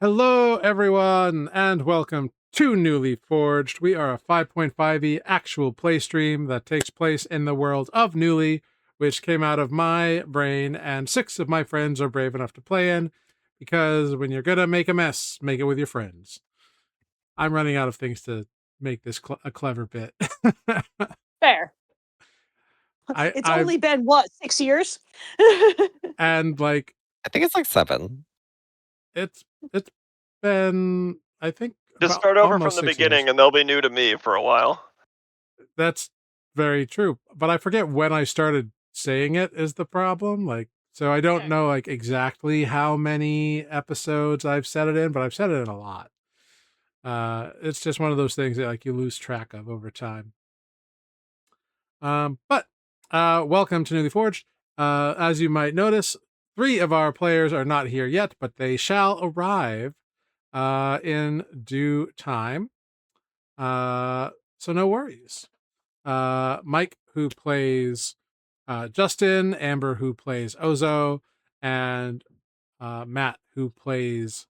Hello, everyone, and welcome to Newly Forged. We are a 5.5e actual play stream that takes place in the world of Newly, which came out of my brain, and 6 of my friends are brave enough to play in, because when you're gonna make a mess, make it with your friends. I'm running out of things to make this a clever bit. Fair. It's I've only been, 6 years? and like I think it's like 7. it's been, I think, Just about start over almost from the 6 beginning years. and they'll be new to me for a while. That's very true, but I forget when I started saying it is the problem. So I don't know exactly how many episodes I've said it in, but I've said it in a lot. It's just one of those things that you lose track of over time. But welcome to Newly Forged. As you might notice, 3 of our players are not here yet, but they shall arrive in due time. So no worries. Mike, who plays Justin, Amber, who plays Ozo, and Matt, who plays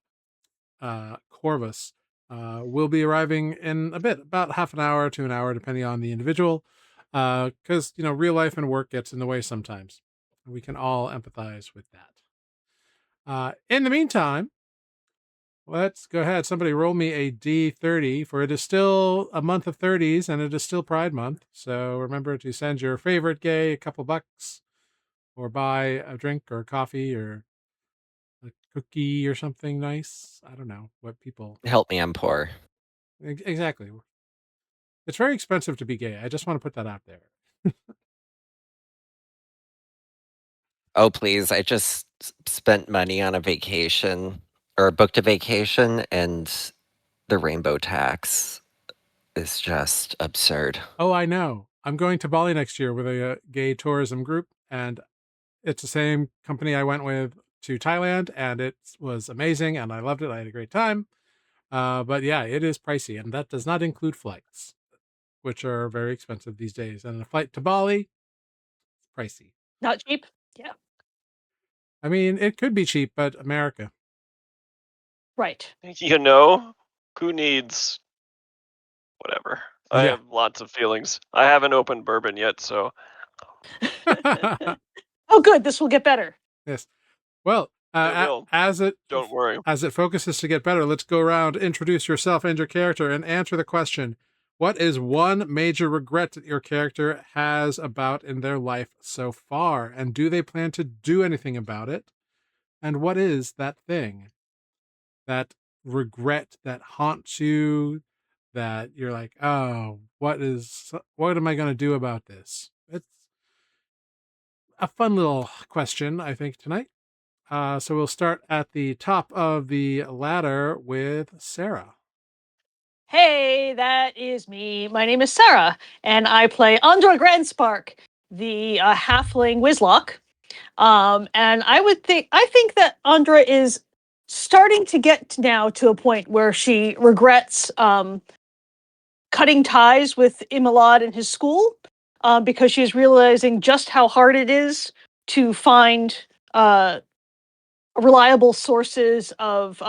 Corvus, will be arriving in a bit, about half an hour to an hour, depending on the individual, because real life and work gets in the way sometimes. We can all empathize with that. In the meantime, let's go ahead. Somebody roll me a D30, for it is still a month of 30s and it is still Pride Month. So remember to send your favorite gay a couple bucks or buy a drink or coffee or a cookie or something nice. I don't know what people. Help me, I'm poor. Exactly. It's very expensive to be gay. I just want to put that out there. Oh, please. I just spent money on a vacation or booked a vacation, and the rainbow tax is just absurd. Oh, I know. I'm going to Bali next year with a gay tourism group, and it's the same company I went with to Thailand, and it was amazing, and I loved it. I had a great time. But yeah, it is pricey, and that does not include flights, which are very expensive these days. And a flight to Bali, pricey. Not cheap? Yeah. I mean, it could be cheap, but America. Right. Who needs whatever? I Yeah. have lots of feelings. I haven't opened bourbon yet, so. Oh, good. This will get better. Yes. Well, It will. Don't worry. As it focuses to get better, let's go around, introduce yourself and your character, and answer the question: what is one major regret that your character has about in their life so far, and do they plan to do anything about it? And what is that thing, that regret that haunts you, that you're like, oh, what am I going to do about this? It's a fun little question, I think, tonight. So we'll start at the top of the ladder with Sarah. Hey, that is me. My name is Sarah, and I play Andra Grandspark, the halfling Whizlock. And I think that Andra is starting to get now to a point where she regrets cutting ties with Imalad and his school, because she's realizing just how hard it is to find reliable sources of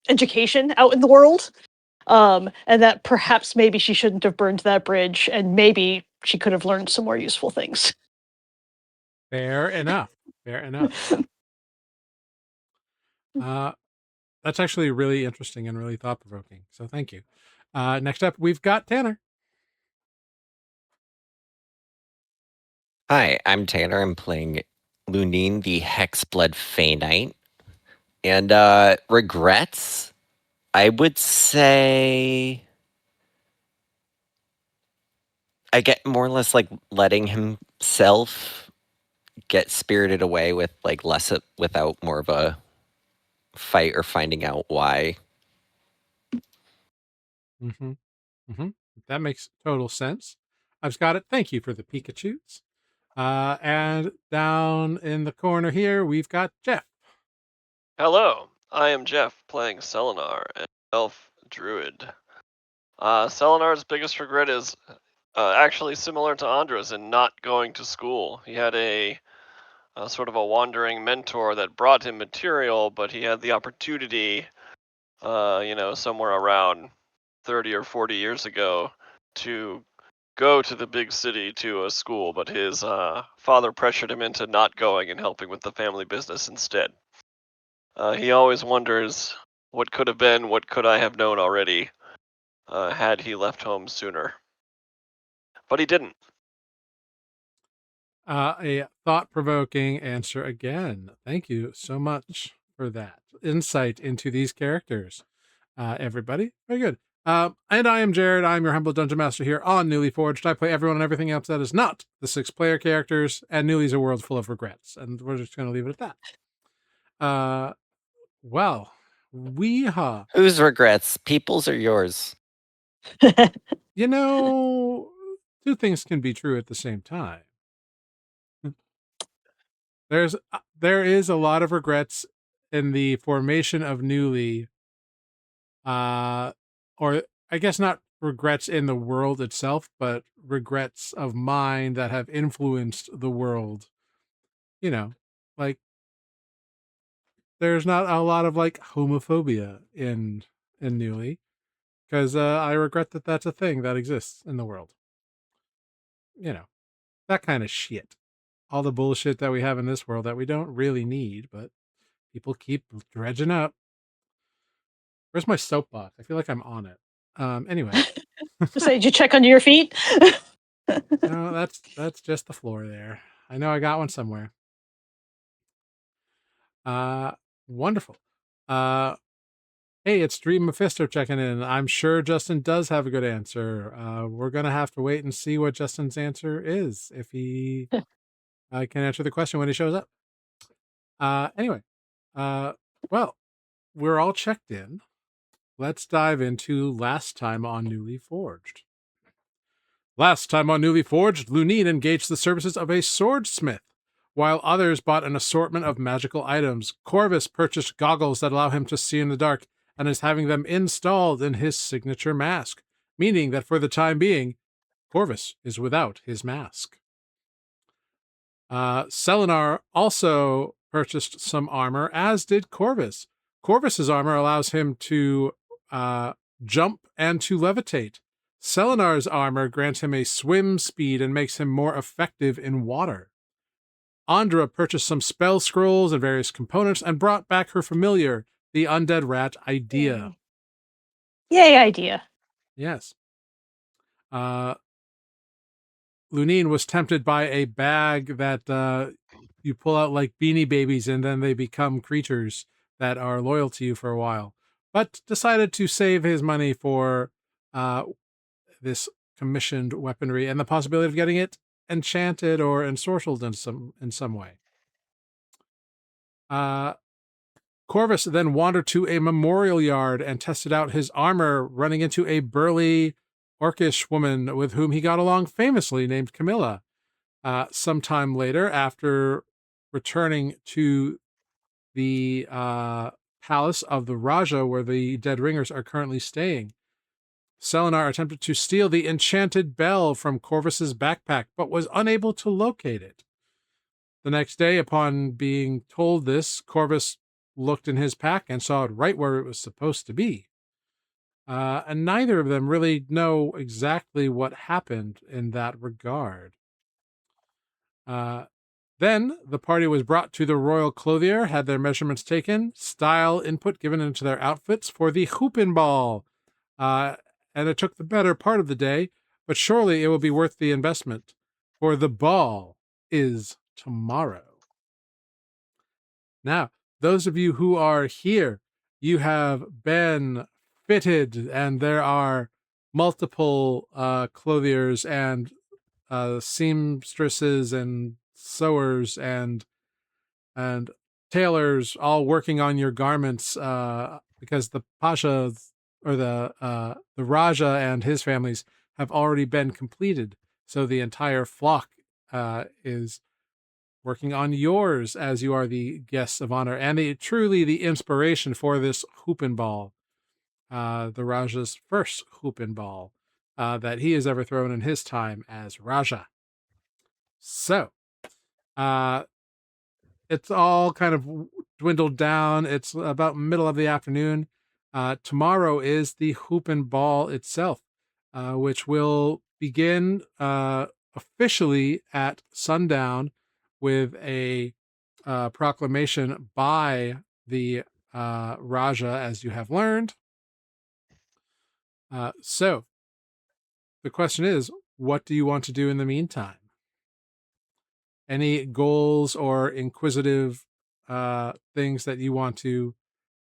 education out in the world, and that perhaps maybe she shouldn't have burned that bridge, and maybe she could have learned some more useful things. Fair enough. Fair enough. That's actually really interesting and really thought-provoking. So thank you. Next up, we've got Tanner. Hi, I'm Tanner. I'm playing Lunine, the Hexblood Fey Knight. And regrets, I would say I get more or less like letting himself get spirited away with less without more of a fight or finding out why. Mm-hmm. Mm-hmm. That makes total sense. I've got it. Thank you for the Pikachus. And down in the corner here, we've got Jeff. Hello, I am Jeff, playing Selenar, an elf druid. Selenar's biggest regret is actually similar to Andra's in not going to school. He had a sort of a wandering mentor that brought him material, but he had the opportunity somewhere around 30 or 40 years ago to go to the big city to a school, but his father pressured him into not going and helping with the family business instead. He always wonders what could have been, what could I have known already had he left home sooner. But he didn't. A thought-provoking answer again. Thank you so much for that insight into these characters, everybody. Very good. And I am Jared. I'm your humble dungeon master here on Newly Forged. I play everyone and everything else that is not the 6-player characters, and Newly's a world full of regrets, and we're just going to leave it at that. Well, weehaw. Whose regrets? People's or yours? You know, two things can be true at the same time. There is a lot of regrets in the formation of Newly, or I guess not regrets in the world itself, but regrets of mine that have influenced the world. You know, like there's not a lot of like homophobia in Newly, because I regret that that's a thing that exists in the world. You know, that kind of shit. All the bullshit that we have in this world that we don't really need, but people keep dredging up. Where's my soapbox? I feel like I'm on it. Anyway. Say, did you check under your feet? No, that's just the floor there. I know I got one somewhere. Wonderful. Hey, it's Dream Mephisto checking in. I'm sure Justin does have a good answer. We're gonna have to wait and see what Justin's answer is if he can answer the question when he shows up. Anyway, well, we're all checked in. Let's dive into last time on Newly Forged. Last time on Newly Forged, Lunine engaged the services of a swordsmith, while others bought an assortment of magical items. Corvus purchased goggles that allow him to see in the dark and is having them installed in his signature mask, meaning that for the time being, Corvus is without his mask. Selenar also purchased some armor, as did Corvus. Corvus's armor allows him to jump and to levitate. Selenar's armor grants him a swim speed and makes him more effective in water. Andra purchased some spell scrolls and various components and brought back her familiar, the undead rat idea. Yay, idea. Yes. Lunine was tempted by a bag that you pull out like Beanie Babies and then they become creatures that are loyal to you for a while, but decided to save his money for this commissioned weaponry and the possibility of getting it enchanted or ensorcelled in some way. Corvus then wandered to a memorial yard and tested out his armor, running into a burly orcish woman with whom he got along famously, named Camilla. Sometime later, after returning to the palace of the Raja, where the Dead Ringers are currently staying, Selenar attempted to steal the enchanted bell from Corvus's backpack, but was unable to locate it. The next day, upon being told this, Corvus looked in his pack and saw it right where it was supposed to be. And neither of them really know exactly what happened in that regard. Then the party was brought to the royal clothier, had their measurements taken, style input given into their outfits for the Hoopin' Ball. And it took the better part of the day, but surely it will be worth the investment, for the ball is tomorrow. Now, those of you who are here, you have been fitted, and there are multiple clothiers and seamstresses and sewers and tailors all working on your garments because the pashas or the Raja and his families have already been completed. So the entire flock is working on yours as you are the guests of honor and truly the inspiration for this Hoopin' Ball, the Raja's first Hoopin' Ball that he has ever thrown in his time as Raja. So, it's all kind of dwindled down. It's about middle of the afternoon. Tomorrow is the Hoop and Ball itself, which will begin officially at sundown with a proclamation by the Raja, as you have learned. So the question is, what do you want to do in the meantime? Any goals or inquisitive things that you want to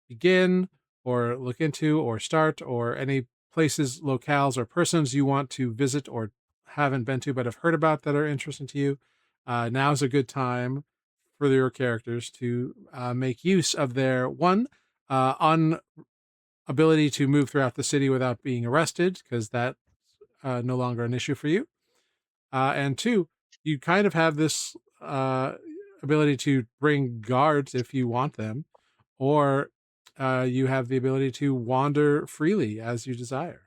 begin or look into or start, or any places, locales, or persons you want to visit or haven't been to but have heard about that are interesting to you? Now's a good time for your characters to make use of their ability to move throughout the city without being arrested, because that's no longer an issue for you. And two, you kind of have this ability to bring guards if you want them, or you have the ability to wander freely as you desire.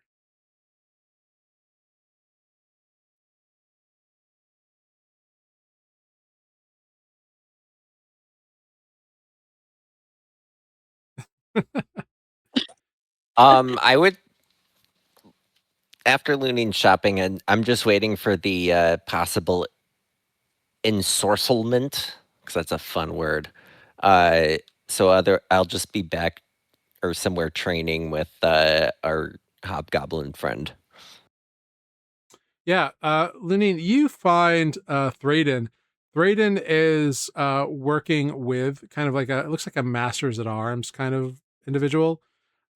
I would, after looting shopping, and I'm just waiting for the possible ensorcelment, because that's a fun word. I'll just be back or somewhere training with our hobgoblin friend. Yeah, Lunine, you find Thraden. Thraden is working with kind of like it looks like a masters at arms kind of individual,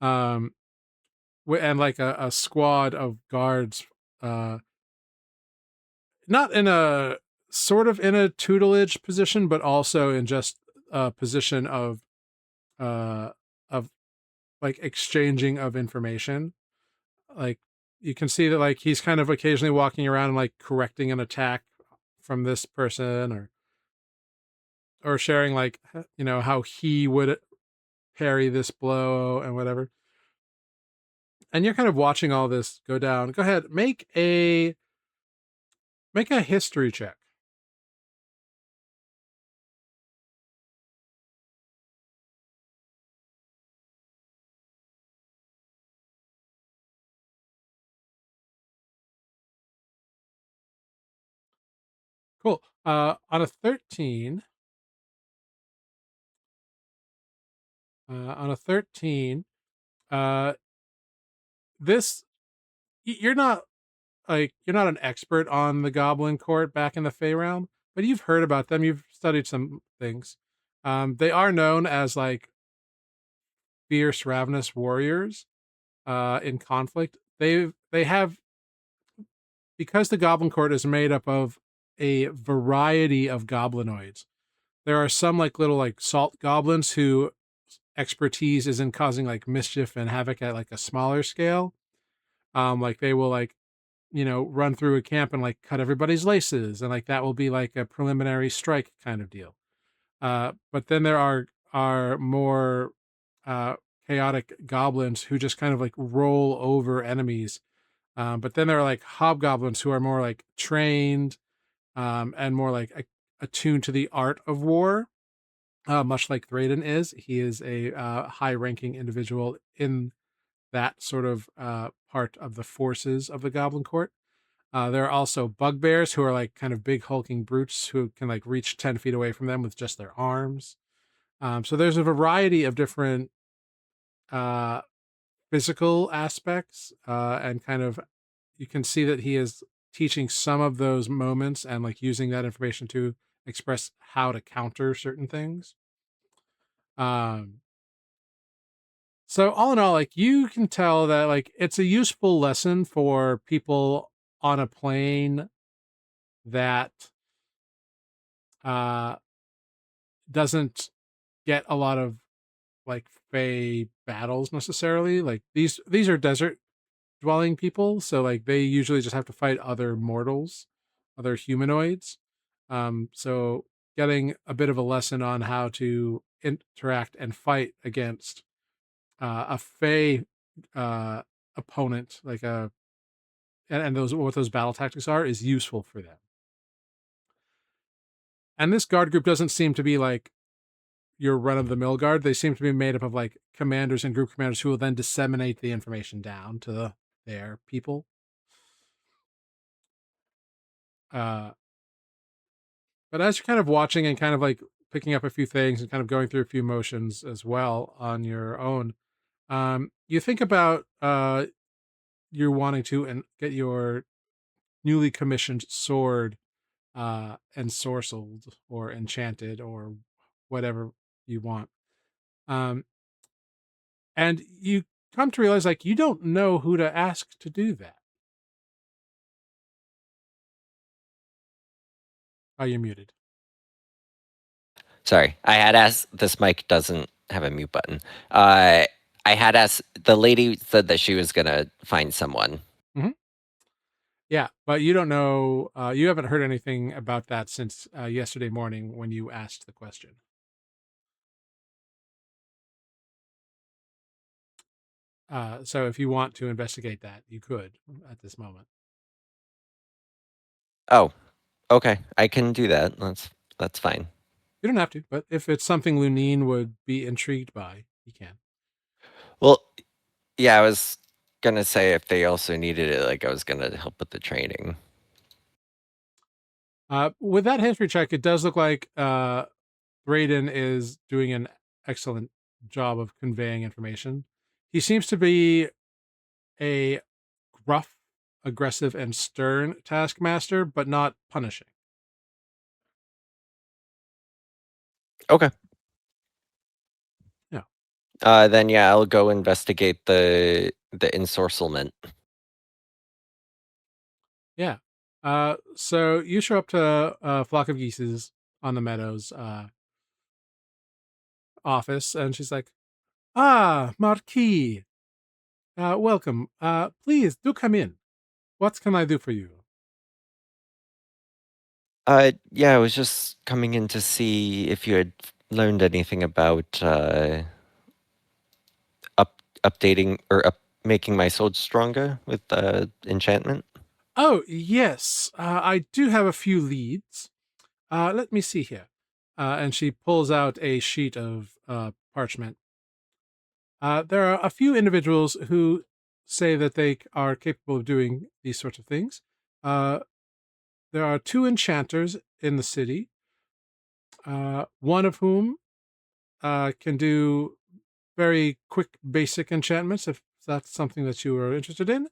um, and like a squad of guards, not in a sort of in a tutelage position, but also in just a position uh, of like exchanging of information. Like you can see that like he's kind of occasionally walking around and like correcting an attack from this person, or sharing like how he would parry this blow and whatever. And you're kind of watching all this go down. Go ahead, make a history check. Cool. On a 13, on a 13, uh, this you're not you're not an expert on the Goblin Court back in the Fey realm, but you've heard about them. You've studied some things. They are known as like fierce, ravenous warriors in conflict. They have, because the Goblin Court is made up of a variety of goblinoids. There are some like little like salt goblins who expertise is in causing like mischief and havoc at like a smaller scale. Like they will like run through a camp and like cut everybody's laces, and like that will be like a preliminary strike kind of deal. But then there are more uh, chaotic goblins who just kind of like roll over enemies. But then there are like hobgoblins who are more like trained and more like attuned to the art of war, much like Thraden is. He is a high-ranking individual in that sort of part of the forces of the Goblin Court. There are also bugbears who are like kind of big hulking brutes who can like reach 10 feet away from them with just their arms. So there's a variety of different uh, physical aspects, and kind of you can see that he is teaching some of those moments and like using that information to express how to counter certain things. Um, so all in all, like you can tell that like it's a useful lesson for people on a plane that uh doesn't get a lot of like fey battles necessarily. Like these are desert dwelling people, so like they usually just have to fight other mortals, other humanoids. So getting a bit of a lesson on how to interact and fight against a fey opponent, like and those what those battle tactics are, is useful for them. And this guard group doesn't seem to be like your run-of-the-mill guard. They seem to be made up of like commanders and group commanders who will then disseminate the information down to their people. But as you're kind of watching and kind of like picking up a few things and kind of going through a few motions as well on your own, you think about you're wanting to and get your newly commissioned sword ensorcelled or enchanted or whatever you want. And you come to realize like you don't know who to ask to do that. Oh, you're muted. Sorry, I had asked. This mic doesn't have a mute button. I had asked. The lady said that she was gonna find someone. Yeah, but you don't know. You haven't heard anything about that since yesterday morning when you asked the question. So if you want to investigate that, you could at this moment. Oh, okay, I can do that. That's fine. You don't have to, but if it's something Lunine would be intrigued by, you can. Well, yeah, I was gonna say if they also needed it, like I was gonna help with the training. With that history check, it does look like Braden is doing an excellent job of conveying information. He seems to be a gruff, aggressive, and stern taskmaster, but not punishing. Okay. Yeah. Then yeah, I'll go investigate the ensorcelment. Yeah. So you show up to a flock of geese's on the meadows office, and she's like, "Ah, Marquis, welcome. Please do come in. What can I do for you?" Yeah, I was just coming in to see if you had learned anything about updating or making my sword stronger with enchantment. Oh, yes. I do have a few leads. Let me see here. And she pulls out a sheet of parchment. There are a few individuals who say that they are capable of doing these sorts of things. There are 2 enchanters in the city, one of whom can do very quick, basic enchantments, if that's something that you are interested in.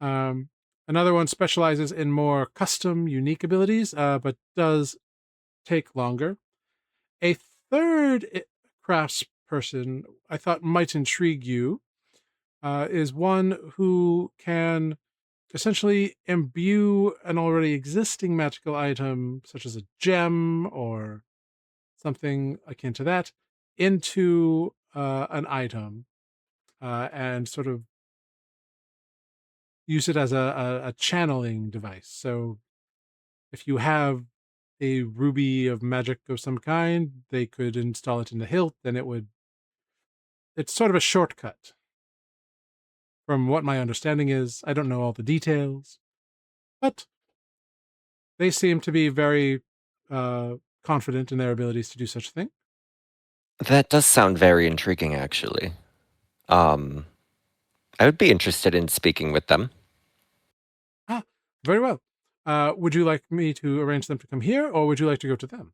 Another one specializes in more custom, unique abilities, but does take longer. A third crafts person I thought might intrigue you is one who can essentially imbue an already existing magical item, such as a gem or something akin to that, into an item and sort of use it as a channeling device. So if you have a ruby of magic of some kind, they could install it in the hilt, and it's sort of a shortcut. From what my understanding is, I don't know all the details, but they seem to be very confident in their abilities to do such a thing. That does sound very intriguing, actually. I would be interested in speaking with them. Ah, very well. Would you like me to arrange them to come here, or would you like to go to them?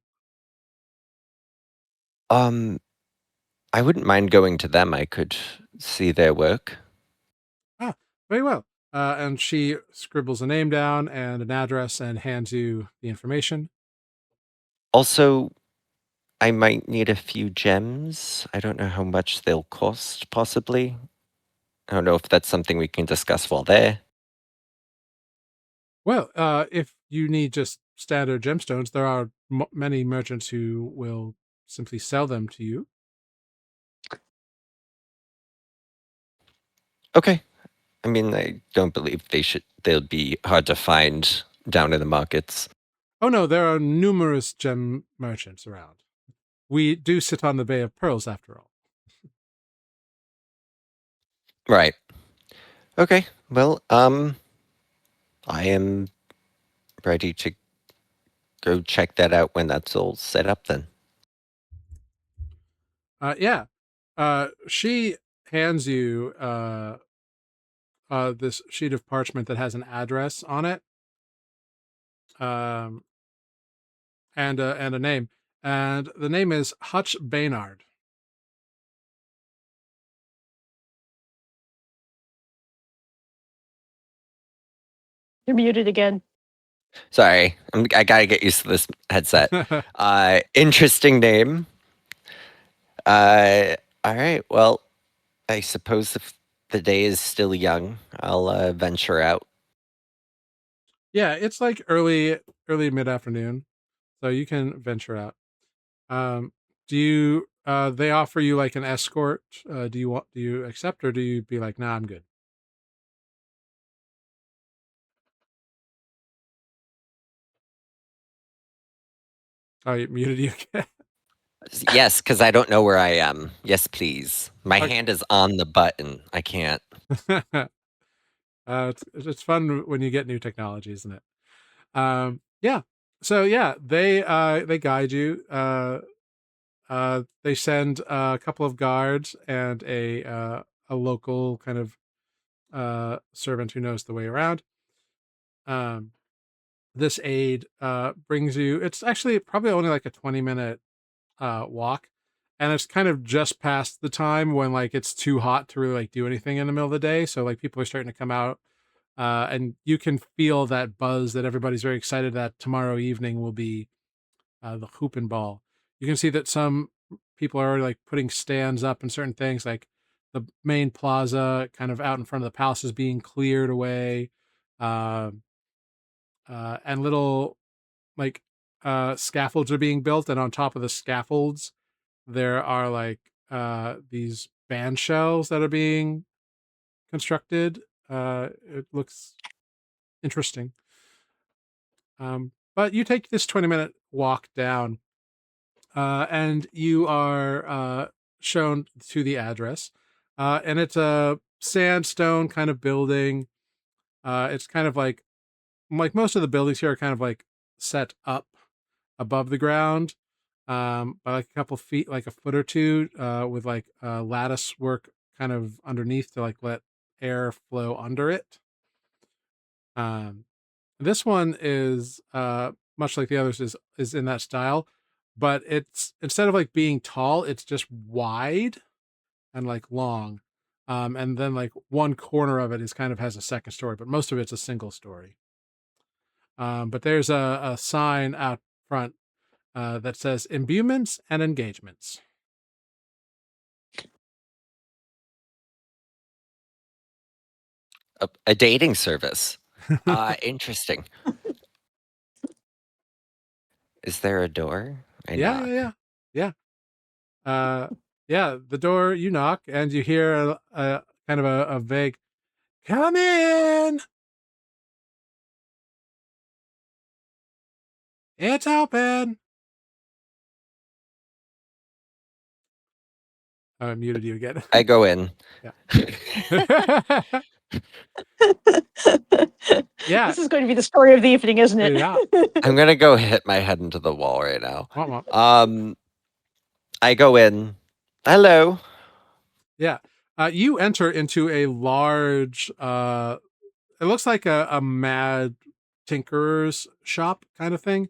I wouldn't mind going to them. I could see their work. Ah, very well. And she scribbles a name down and an address and hands you the information. Also, I might need a few gems. I don't know how much they'll cost, possibly. I don't know if that's something we can discuss while there. Well, if you need just standard gemstones, there are many merchants who will simply sell them to you. Okay. I mean, I don't believe they'll be hard to find down in the markets. Oh no, there are numerous gem merchants around. We do sit on the Bay of Pearls, after all. Right. Okay. Well, I am ready to go check that out when that's all set up then. Yeah. She hands you this sheet of parchment that has an address on it, um, and a name, and the name is Hutch Baynard. You're muted again. Sorry, I gotta get used to this headset. Interesting name. All right. Well, I suppose if the day is still young, I'll venture out. Yeah, it's like early mid afternoon, so you can venture out. Do you? They offer you like an escort. Do you accept, or do you be like, nah, I'm good? Oh, you muted you again. Yes, because I don't know where I am. Yes, please. My Okay. hand is on the button. I can't. It's fun when you get new technology, isn't it? Yeah. So yeah, they guide you. They send a couple of guards and a local kind of servant who knows the way around. Um, this aid brings you. It's actually probably only like a 20-minute walk, and it's kind of just past the time when like it's too hot to really like do anything in the middle of the day. So like people are starting to come out, and you can feel that buzz that everybody's very excited that tomorrow evening will be the hoop and ball. You can see that some people are already like putting stands up and certain things, like the main plaza kind of out in front of the palace is being cleared away, um, and little like scaffolds are being built, and on top of the scaffolds there are like these band shells that are being constructed. It looks interesting. But you take this 20-minute walk down, and you are shown to the address. And it's a sandstone kind of building. It's kind of like most of the buildings here are kind of like set up above the ground, by like a couple feet, like a foot or two, with like lattice work kind of underneath to like let air flow under it. Um, this one is much like the others is in that style, but it's instead of like being tall, it's just wide and like long. And then like one corner of it is kind of has a second story, but most of it's a single story. But there's a sign out front that says imbuements and engagements. A dating service. Interesting. Is there a door? I Yeah, knock. yeah, yeah, yeah. Yeah, the door, you knock and you hear a kind of a vague, come in, it's open. I muted you again. I go in. Yeah. Yeah. This is going to be the story of the evening, isn't it? Yeah. I'm gonna go hit my head into the wall right now. Womp womp. I go in. Hello. Yeah. You enter into a large it looks like a mad tinkerer's shop kind of thing.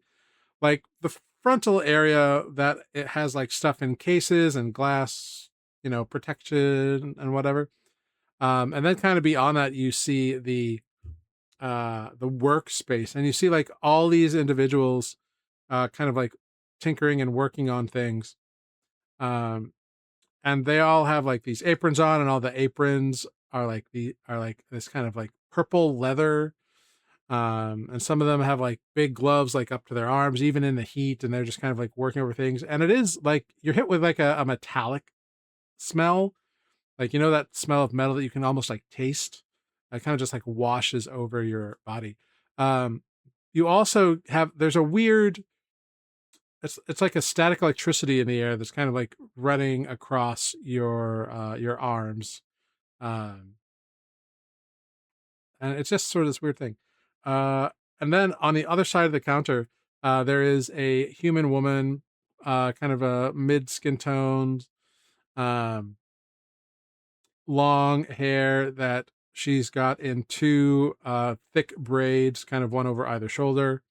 Like the frontal area that it has like stuff in cases and glass, protection and whatever. And then kind of beyond that you see the workspace, and you see like all these individuals kind of like tinkering and working on things. Um and they all have like these aprons on, and all the aprons are like this kind of like purple leather. And some of them have like big gloves like up to their arms even in the heat, and they're just kind of like working over things, and it is like you're hit with like a metallic smell, like that smell of metal that you can almost like taste. It kind of just like washes over your body. um you also have there's a weird, it's like a static electricity in the air that's kind of like running across your arms. um and it's just sort of this weird thing. uh and then on the other side of the counter, there is a human woman, kind of a mid skin toned, um, long hair that she's got in two thick braids, kind of one over either shoulder.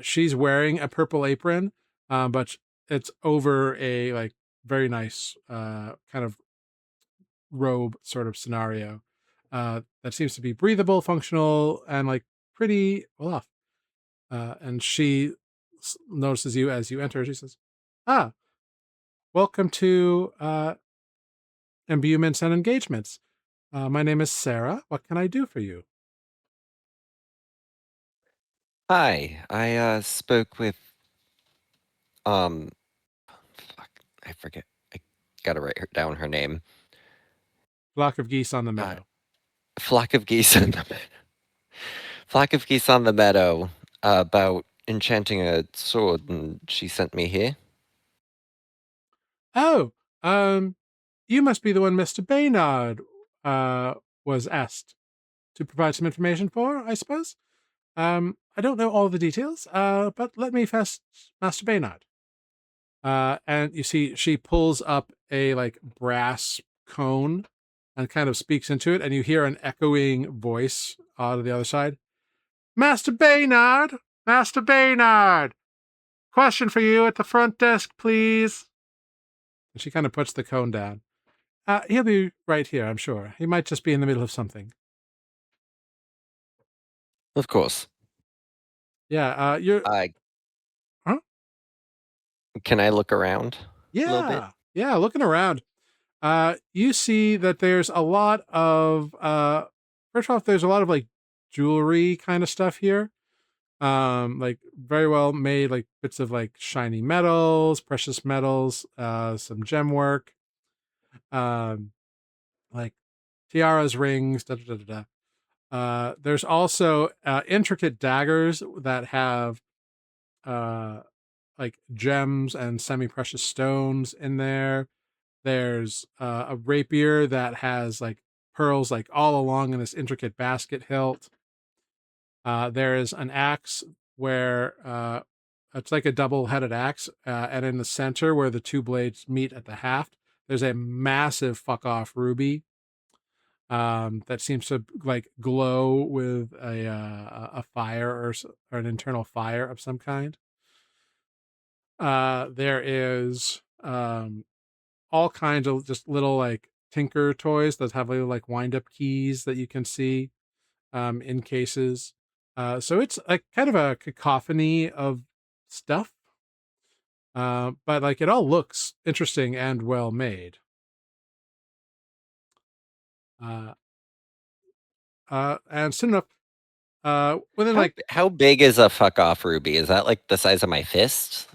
She's wearing a purple apron, but it's over a like very nice kind of robe sort of scenario that seems to be breathable, functional, and like pretty well off. And she notices you as you enter. She says, "Ah, welcome to Imbuements and Engagements. My name is Sarah. What can I do for you?" Hi, I spoke with um fuck, I forget. I gotta write down her name. Flock of geese on the Uh, meadow. flock of geese on the flock of geese on the meadow about enchanting a sword, and she sent me here. Oh, you must be the one Mr. Baynard was asked to provide some information for, I suppose. I don't know all the details, but let me fetch Master Baynard. And you see she pulls up a like brass cone and kind of speaks into it, and you hear an echoing voice out of the other side. Master Baynard! Master Baynard! Question for you at the front desk, please. And she kind of puts the cone down. He'll be right here, I'm sure. He might just be in the middle of something. Of course. Yeah, you're. I Huh? Can I look around a little bit? Yeah, looking around. You see that there's a lot of first off, there's a lot of like jewelry kind of stuff here. Like very well made, like bits of like shiny metals, precious metals, some gem work, um, like tiaras, rings, da da da da. There's also intricate daggers that have uh like gems and semi-precious stones in there. There's a rapier that has like pearls like all along in this intricate basket hilt. There is an axe where it's like a double-headed axe, and in the center where the two blades meet at the haft, there's a massive fuck off ruby that seems to like glow with a fire or an internal fire of some kind. There is all kinds of just little like tinker toys that have little like wind up keys that you can see in cases. So it's like kind of a cacophony of stuff, but like it all looks interesting and well made. Uh, and soon enough, within How like how big is a fuck off ruby? Is that like the size of my fist?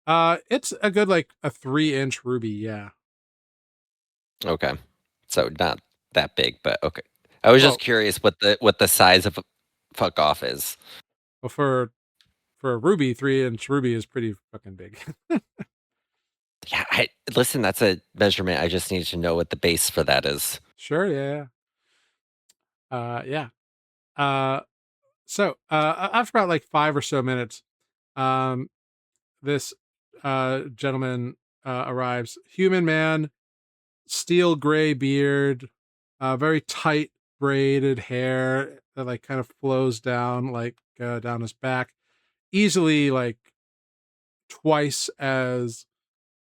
it's a good like a 3-inch ruby, yeah. Okay. So not that big, but okay. I was just Well, curious what the size of a fuck off is. well for a ruby, 3-inch ruby is pretty fucking big. Yeah, listen, that's a measurement. I just need to know what the base for that is. Sure, yeah, yeah. Uh, so after about like 5 or so minutes, um, this gentleman arrives. Human man, steel gray beard, very tight braided hair that like kind of flows down like down his back, easily like twice as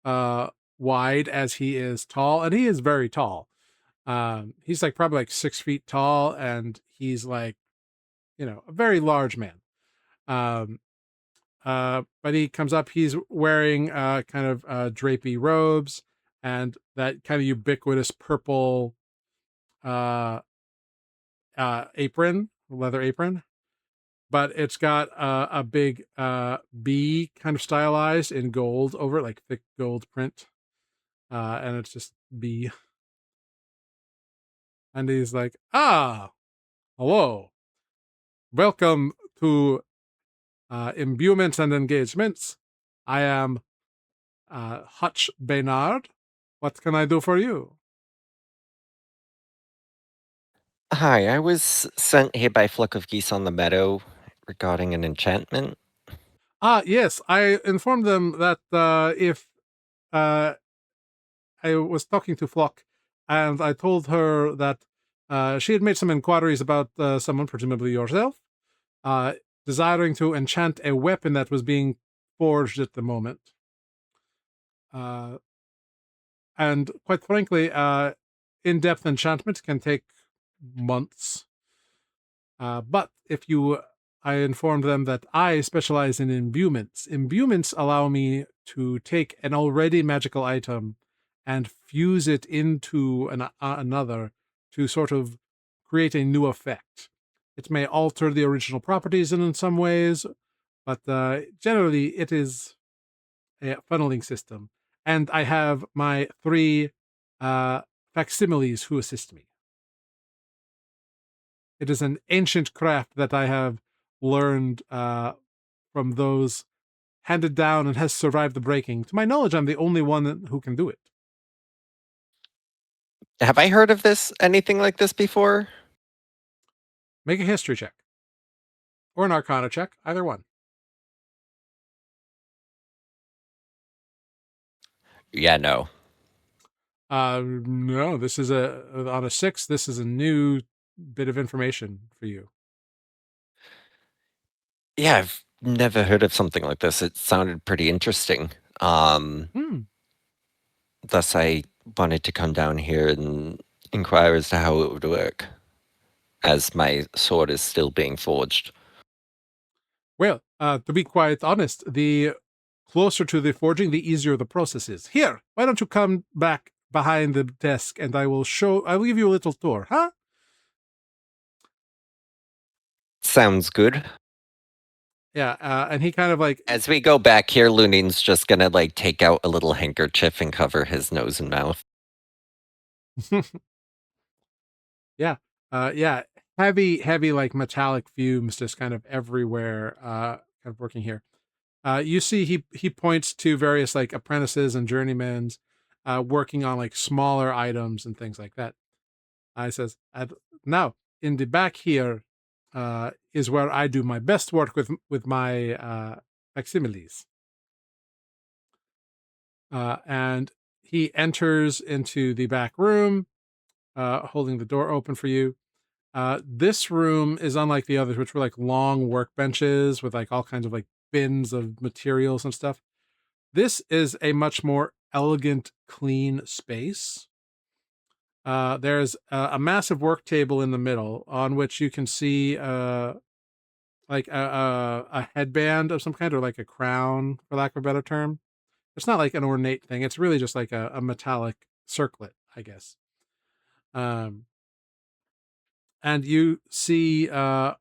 uh wide as he is tall, and he is very tall. He's like probably like 6 feet tall, and he's like, a very large man. Um, but he comes up, he's wearing kind of drapey robes and that kind of ubiquitous purple uh, apron, leather apron. But it's got a big bee kind of stylized in gold over it, like thick gold print. And it's just bee. And he's like, hello. Welcome to Imbuements and Engagements. I am Hutch Baynard. What can I do for you? Hi, I was sent here by Flock of Geese on the Meadow regarding an enchantment. Yes, I informed them that if uh, I was talking to Flock, and I told her that she had made some inquiries about someone, presumably yourself, uh, desiring to enchant a weapon that was being forged at the moment. And quite frankly, in-depth enchantment can take months. But if you, I informed them that I specialize in imbuements. Imbuements allow me to take an already magical item and fuse it into another to sort of create a new effect. It may alter the original properties in some ways, but generally it is a funneling system. And I have my 3 facsimiles who assist me. It is an ancient craft that I have learned from those handed down and has survived the breaking. To my knowledge, I'm the only one who can do it. Have I heard of anything like this before? Make a history check or an arcana check, either one. Yeah, no. No, this is on a 6. This is a new bit of information for you. Yeah, I've never heard of something like this. It sounded pretty interesting. Thus, I wanted to come down here and inquire as to how it would work, as my sword is still being forged. Well, to be quite honest, the closer to the forging, the easier the process is. Here, why don't you come back behind the desk and I will give you a little tour, huh? Sounds good. Yeah, and he kind of like, As we go back here, Lunin's just gonna like take out a little handkerchief and cover his nose and mouth. yeah, yeah, heavy like metallic fumes just kind of everywhere, kind of working here. You see, he points to various like apprentices and journeymen, working on like smaller items and things like that. I says, now in the back here is where I do my best work with my facsimiles. And he enters into the back room, holding the door open for you. This room is unlike the others, which were like long workbenches with like all kinds of like bins of materials and stuff. This is a much more elegant, clean space. There's a massive work table in the middle on which you can see like a headband of some kind, or like a crown, for lack of a better term. It's not like an ornate thing. It's really just like a metallic circlet, I guess. And you see a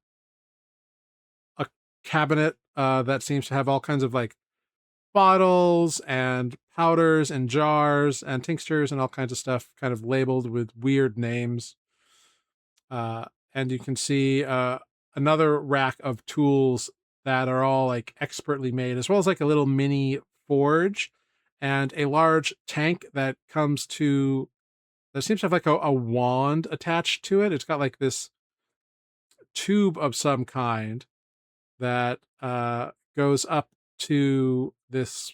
cabinet that seems to have all kinds of like bottles and powders and jars and tinctures and all kinds of stuff kind of labeled with weird names. And you can see another rack of tools that are all like expertly made, as well as like a little mini forge and a large tank that seems to have like a wand attached to it. It's got like this tube of some kind that goes up to this.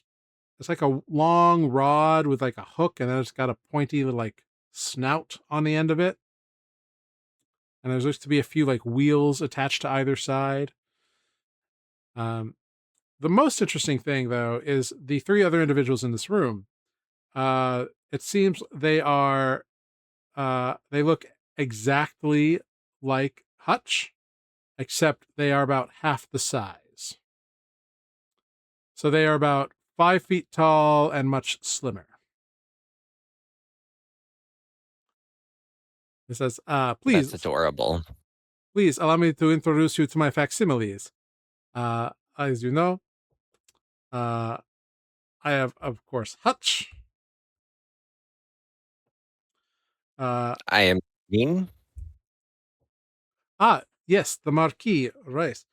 It's like a long rod with like a hook, and then it's got a pointy little like snout on the end of it. And there looks to be a few like wheels attached to either side. The most interesting thing, though, is the 3 other individuals in this room. It seems they look exactly like Hutch, except they are about half the size. So they are about 5 feet tall and much slimmer. He says, That's adorable. please allow me to introduce you to my facsimiles. As you know, I have, of course, Hutch. I am Dean. Yes, the Marquis, right.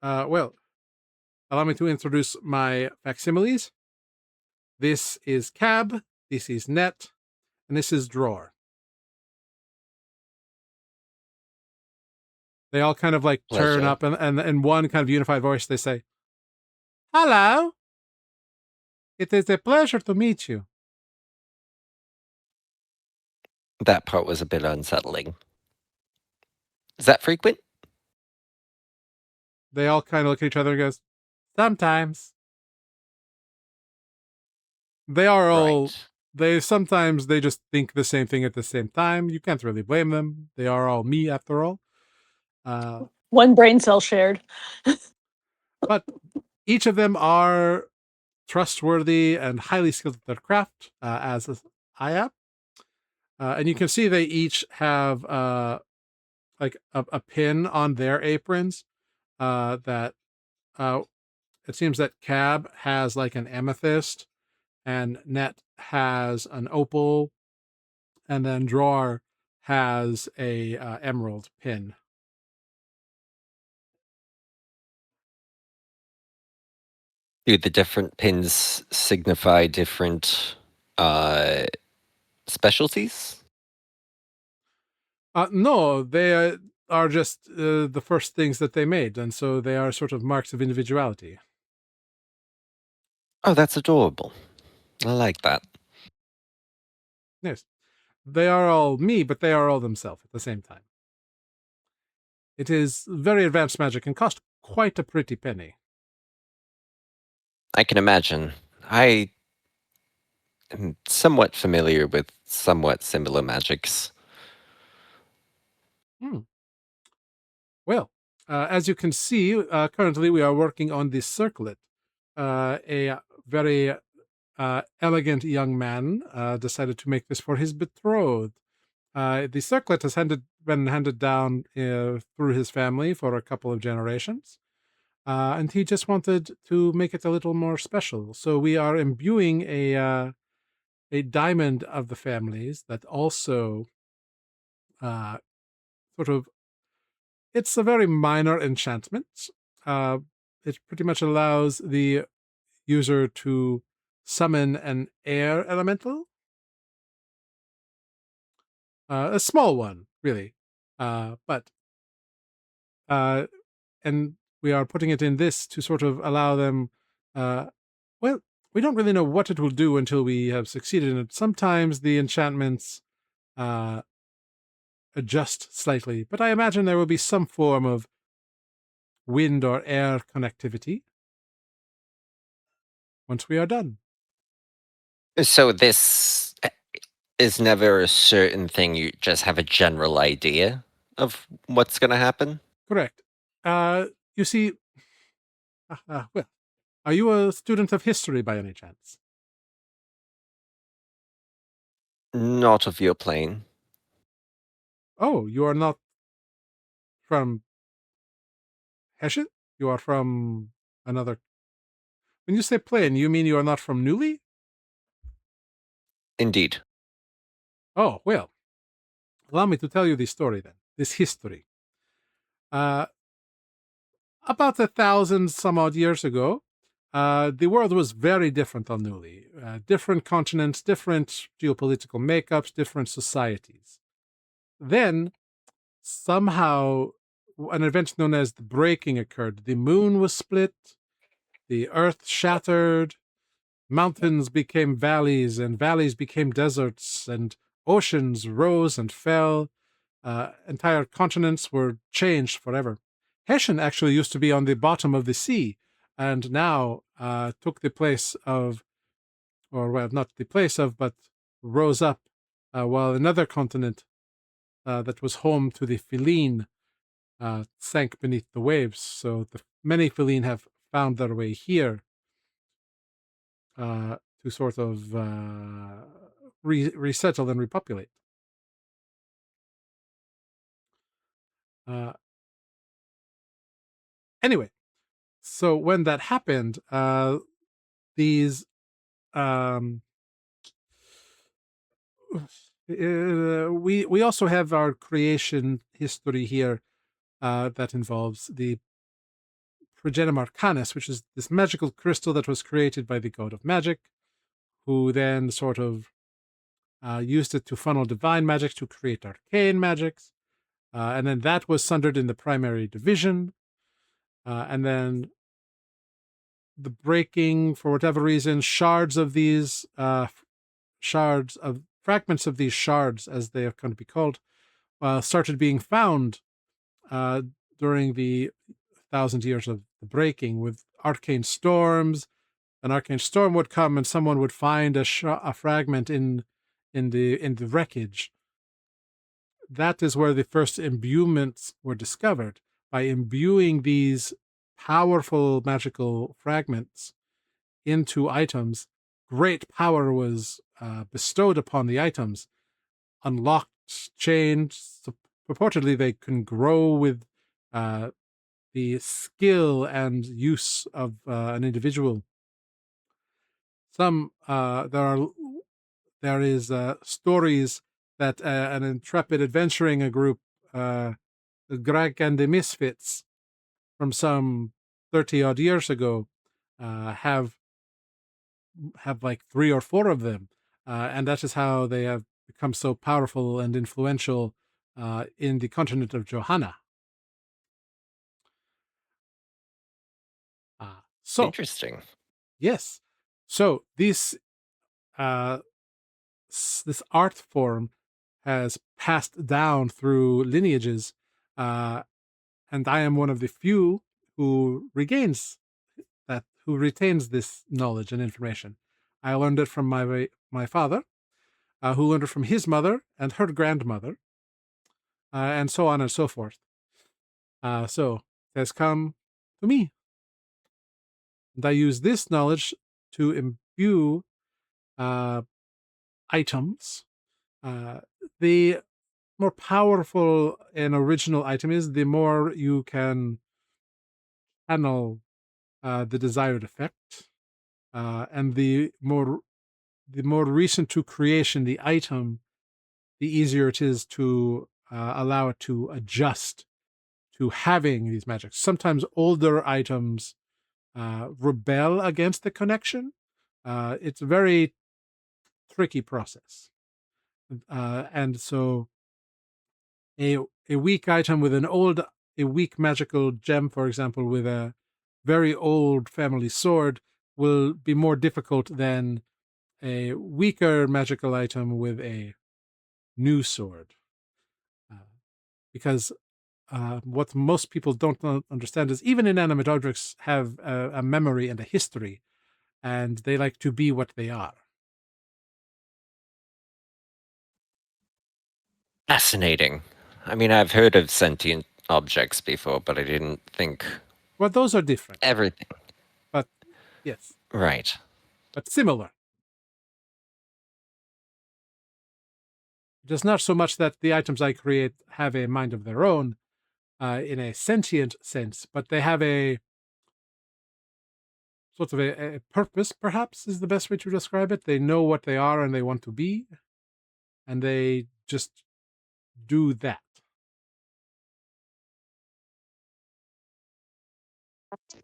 Well, allow me to introduce my facsimiles. This is Cab, this is Net, and this is Drawer. They all kind of like turn Pleasure. up, and in one kind of unified voice, they say, "Hello. It is a pleasure to meet you." That part was a bit unsettling. Is that frequent? They all kind of look at each other and goes, sometimes. They are all Right. sometimes they just think the same thing at the same time. You can't really blame them. They are all me after all. One brain cell shared. But each of them are trustworthy and highly skilled at their craft, as I am. And you can see they each have like a pin on their aprons that it seems that Cab has like an amethyst and Net has an opal, and then Drawer has a emerald pin. Do the different pins signify different specialties? No, they are just the first things that they made, and so they are sort of marks of individuality. Oh, that's adorable. I like that. Yes, they are all me, but they are all themselves at the same time. It is very advanced magic and cost quite a pretty penny. I can imagine. I am somewhat familiar with somewhat similar magics. Hmm. Well, as you can see, currently we are working on the circlet. A very elegant young man decided to make this for his betrothed. The circlet has been handed down through his family for a couple of generations, and he just wanted to make it a little more special. So we are imbuing a diamond of the families that also uh, sort of, it's a very minor enchantment. Uh, it pretty much allows the user to summon an air elemental, a small one, really, but and we are putting it in this to sort of allow them. Uh, well, we don't really know what it will do until we have succeeded in it. Sometimes the enchantments uh, adjust slightly, but I imagine there will be some form of wind or air connectivity once we are done. So this is never a certain thing. You just have a general idea of what's going to happen. Correct. You see, well, are you a student of history by any chance? Not of your plane. Oh, you are not from Hessian? You are from another. When you say plane, you mean you are not from Nuuli? Indeed. Oh, well, allow me to tell you this story then, this history. Uh, about 1,000 some odd years ago, the world was very different on Nuuli. Different continents, different geopolitical makeups, different societies. Then, somehow, an event known as the breaking occurred. The moon was split, the earth shattered, mountains became valleys, and valleys became deserts, and oceans rose and fell. Entire continents were changed forever. Hessian actually used to be on the bottom of the sea, and now took the place of, or well, not the place of, but rose up, while another continent that was home to the Feline sank beneath the waves. So the many Feline have found their way here to sort of resettle and repopulate. Uh, anyway, so when that happened, these um, we also have our creation history here that involves the Progenum Arcanus, which is this magical crystal that was created by the god of magic, who then sort of used it to funnel divine magic to create arcane magics. And then that was sundered in the primary division. And then the breaking, for whatever reason, shards of these, shards of fragments of these shards, as they have come to be called, started being found during the 1,000 years of the breaking, with arcane storms. An arcane storm would come, and someone would find a fragment in the wreckage. That is where the first imbuements were discovered. By imbuing these powerful magical fragments into items, great power was bestowed upon the items, unlocked, changed. So purportedly, they can grow with the skill and use of an individual. There is stories that an intrepid adventuring group, Greg and the Misfits, from some 30 odd years ago, have like 3 or 4 of them, and that is how they have become so powerful and influential in the continent of Johanna. So Interesting. yes, so this art form has passed down through lineages, and I am one of the few who retains this knowledge and information. I learned it from my father, who learned it from his mother and her grandmother, and so on and so forth. So it has come to me, and I use this knowledge to imbue items. The more powerful an original item is, the more you can channel the desired effect, and the more recent to creation the item, the easier it is to allow it to adjust to having these magics. Sometimes older items rebel against the connection. It's a very tricky process. And so a weak item with a weak magical gem, for example, with a very old family sword, will be more difficult than a weaker magical item with a new sword. Because what most people don't understand is even inanimate objects have a memory and a history, and they like to be what they are. Fascinating. I mean, I've heard of sentient objects before, but I didn't think Well, those are different, everything. but yes, Right. but similar. Just not so much that the items I create have a mind of their own in a sentient sense, but they have a sort of a purpose, perhaps, is the best way to describe it. They know what they are and they want to be, and they just do that.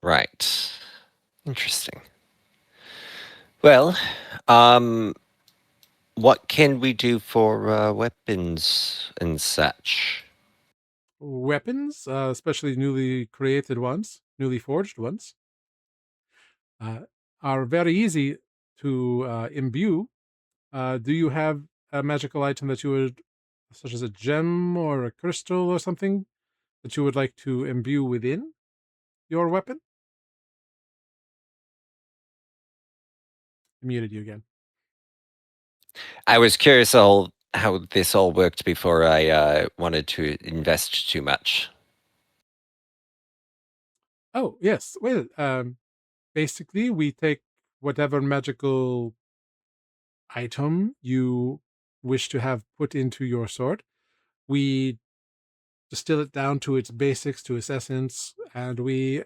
Right. Interesting. Well, um, what can we do for weapons and such? Weapons, especially newly created ones, newly forged ones, are very easy to imbue. Do you have a magical item that you would, such as a gem or a crystal or something, that you would like to imbue within your weapon? I muted you again. I was curious how this all worked before I wanted to invest too much. Oh, yes. Well, basically, we take whatever magical item you wish to have put into your sword. We distill it down to its basics, to its essence, and we,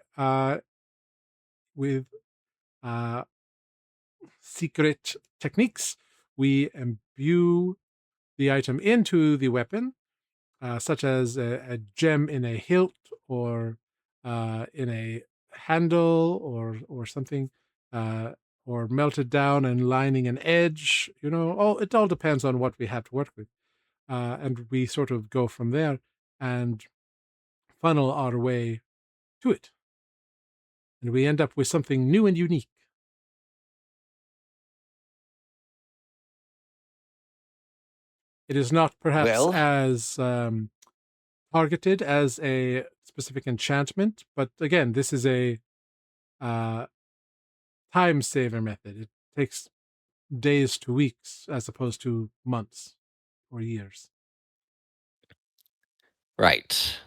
with uh, secret techniques, we imbue the item into the weapon, such as a gem in a hilt or in a handle or something, uh, or melted down and lining an edge. It all depends on what we have to work with, and we sort of go from there and funnel our way to it, and we end up with something new and unique. It is not perhaps Well, as targeted as a specific enchantment, but again, this is a uh, time saver method. It takes days to weeks as opposed to months or years. right.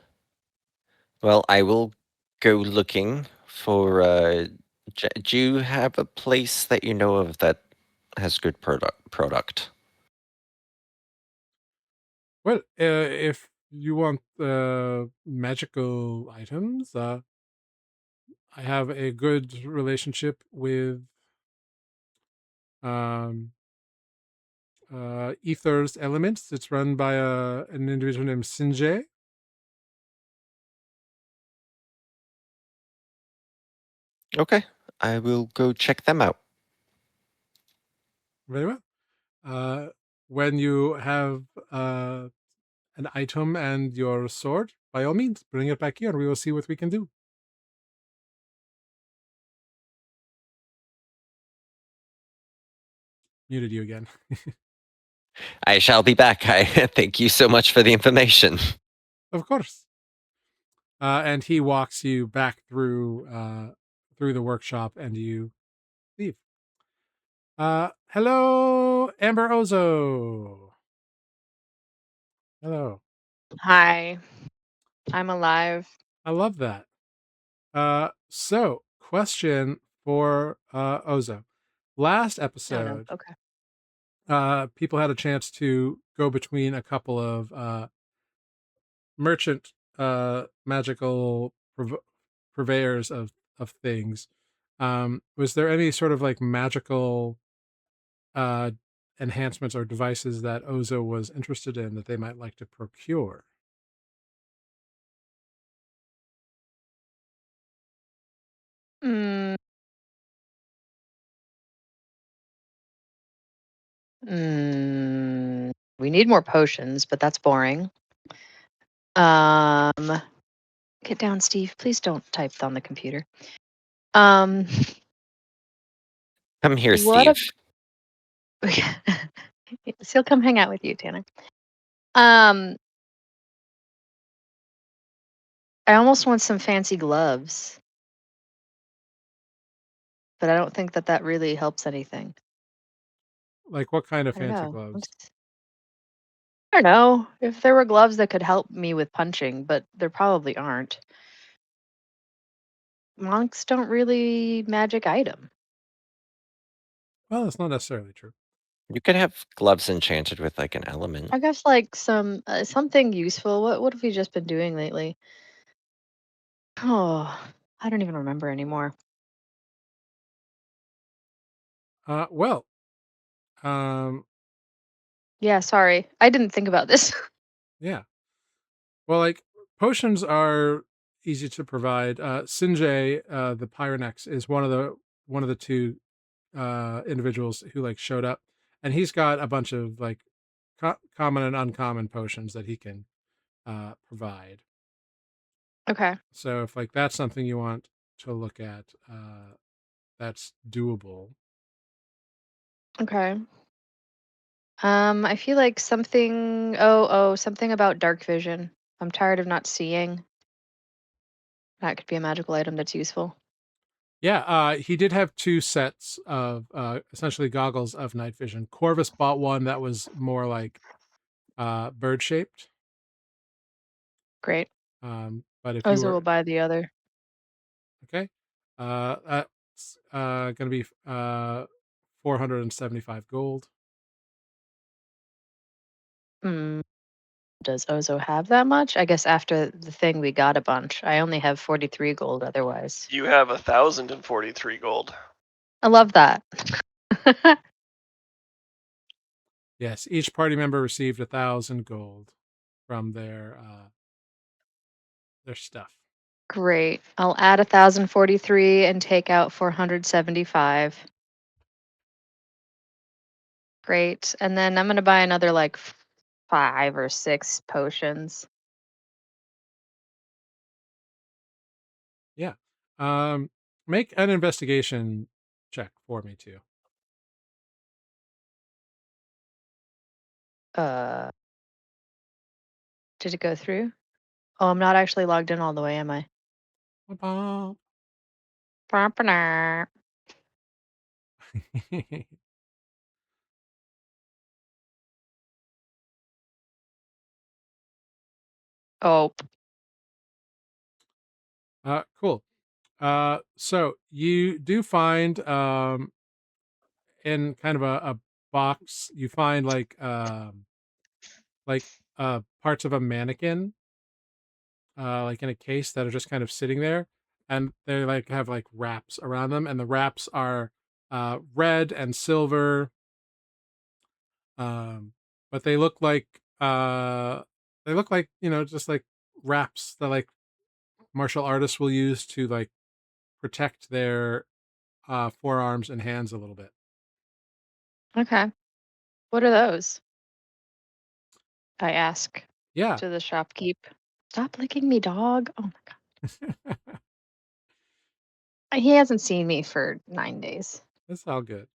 Well, I will go looking for. Do you have a place that you know of that has good product? Well, if you want magical items, I have a good relationship with um, Ether's Elements. It's run by an individual named Sinjay. Okay, I will go check them out. Very well. When you have an item and your sword, by all means, bring it back here and we will see what we can do. Muted you again. I shall be back. I thank you so much for the information. Of course. And he walks you back through the workshop and you leave. Hello, Amber Ozo. Hello. Hi, I'm alive. I love that. So question for Ozo. Last Oh no. episode, Okay. people had a chance to go between a couple of merchant magical purveyors of things. Was there any sort of like magical uh enhancements or devices that Ozo was interested in that they might like to procure? Mm, we need more potions, but that's boring. Um, get down, Steve. Please don't type on the computer. Um, Come here, what Steve. he'll come hang out with you, Tanner. Um, I almost want some fancy gloves, but I don't think that really helps anything. Like what kind of I don't fancy know. gloves? I don't know if there were gloves that could help me with punching, but there probably aren't. Monks don't really magic item. Well, that's not necessarily true. You could have gloves enchanted with like an element. I guess like some something useful. What have we just been doing lately? Oh, I don't even remember anymore. Well, um, Yeah, sorry. I didn't think about this. yeah. Well, like potions are easy to provide. Sinjay, the Pyronex, is one of the two individuals who like showed up, and he's got a bunch of like common and uncommon potions that he can provide. Okay. So if like that's something you want to look at, that's doable. Okay. I feel like something something about dark vision. I'm tired of not seeing. That could be a magical item that's useful. Yeah, he did have two sets of essentially goggles of night vision. Corvus bought one that was more like bird shaped. Great. But if you Oza will were buy the other. okay, that's gonna be 475 gold. Hmm. Does Ozo have that much? I guess after the thing we got a bunch. I only have 43 gold otherwise. You have 1,043 gold. I love that. Yes, each party member received 1,000 gold from their stuff. Great. I'll add 1,043 and take out 475. Great. And then I'm going to buy another like 5 or 6 potions. Yeah. Make an investigation check for me too. Did it go through? Oh, I'm not actually logged in all the way, am I? Ba-ba. Ba-ba-da. Oh, Cool. So you do find in kind of a box, you find like parts of a mannequin, like in a case that are just kind of sitting there, and they like have like wraps around them, and the wraps are red and silver, um, but they look like, you know, just like wraps that like martial artists will use to like protect their forearms and hands a little bit. okay. What are those? I ask Yeah. to the shopkeep. Stop licking me, dog. Oh my god. He hasn't seen me for 9 days. That's all good.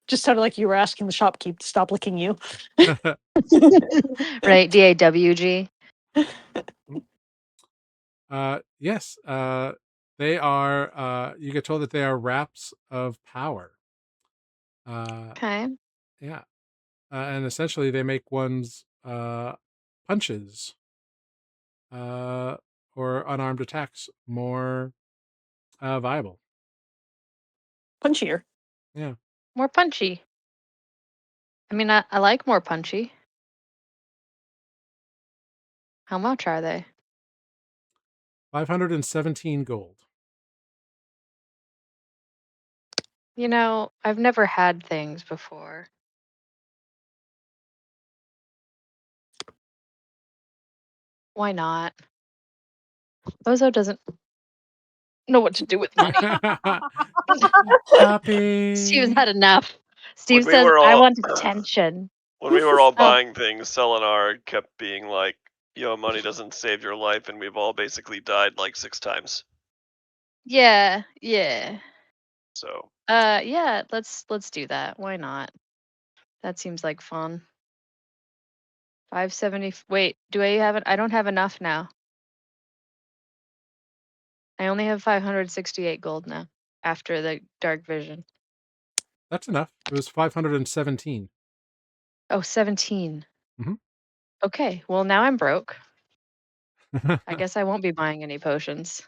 Just sounded like you were asking the shopkeep to stop licking you. Right, DAWG. Yes, they are, you get told that they are wraps of power. Okay. Yeah, and essentially they make one's punches uh, or unarmed attacks more viable. Punchier. Yeah, More punchy. I mean, I like more punchy. How much are they? 517 gold. You know, I've never had things before. Why not? Bozo doesn't know what to do with money. Steve's Shopping. had enough. When Steve we says, were I all want attention. when we were all Oh, buying things, Selenar kept being like, "Yo, money doesn't save your life," and we've all basically died like 6 times. yeah, yeah. So Yeah, let's do that. Why not? That seems like fun. 570. Wait, do I have it? I don't have enough now. I only have 568 gold now after the dark vision. That's enough. It was 517. Oh, 17. Mhm. Okay, well, now I'm broke. I guess I won't be buying any potions.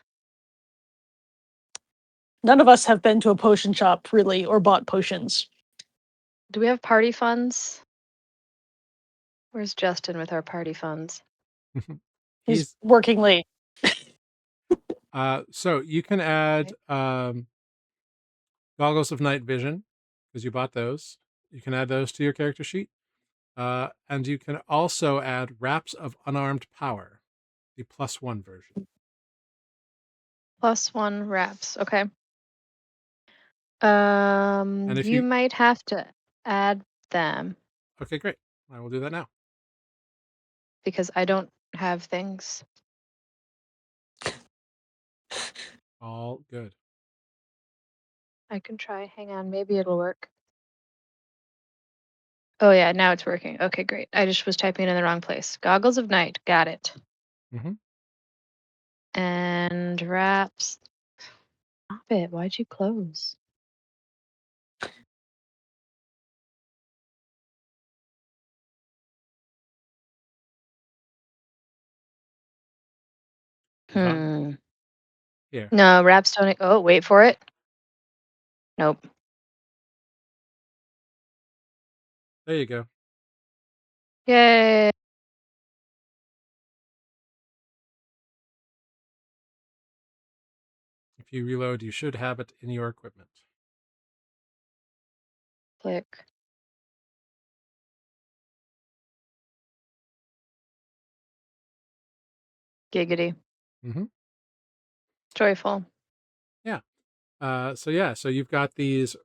None of us have been to a potion shop really or bought potions. Do we have party funds? Where's Justin with our party funds? He's He's working late. so you can add Okay. goggles of night vision because you bought those. You can add those to your character sheet. And you can also add wraps of unarmed power, the +1 version. +1 wraps. Okay. And if You you, might have to add them okay, great. I will do that now. because I don't have things. All good. I can try. Hang on, maybe it'll work. Oh yeah, now it's working. Okay, great. I just was typing it in the wrong place. Goggles of night. Got it. Mm-hmm. And wraps. Stop it. Why'd you close? Hmm. Here, No, wraps don't. Oh, wait for it. Nope. there you go. Yay. If you reload, you should have it in your equipment. Click. Giggity. Mm-hmm. Joyful. Yeah. So you've got these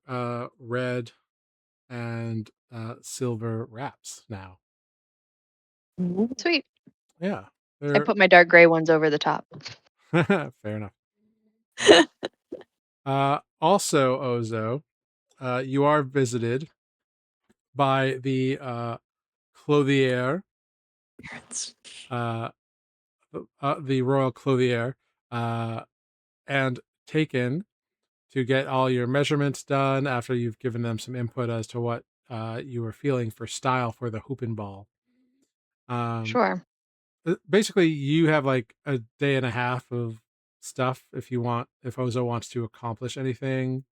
red and silver wraps now. Sweet. Yeah, I they're put my dark gray ones over the top. fair enough. Also, Ozo, you are visited by the clothier, Parents. the royal clothier, and taken to get all your measurements done after you've given them some input as to what you were feeling for style for the Hoopenball. Sure. Basically, you have like a day and a half of stuff if Ozo wants to accomplish anything.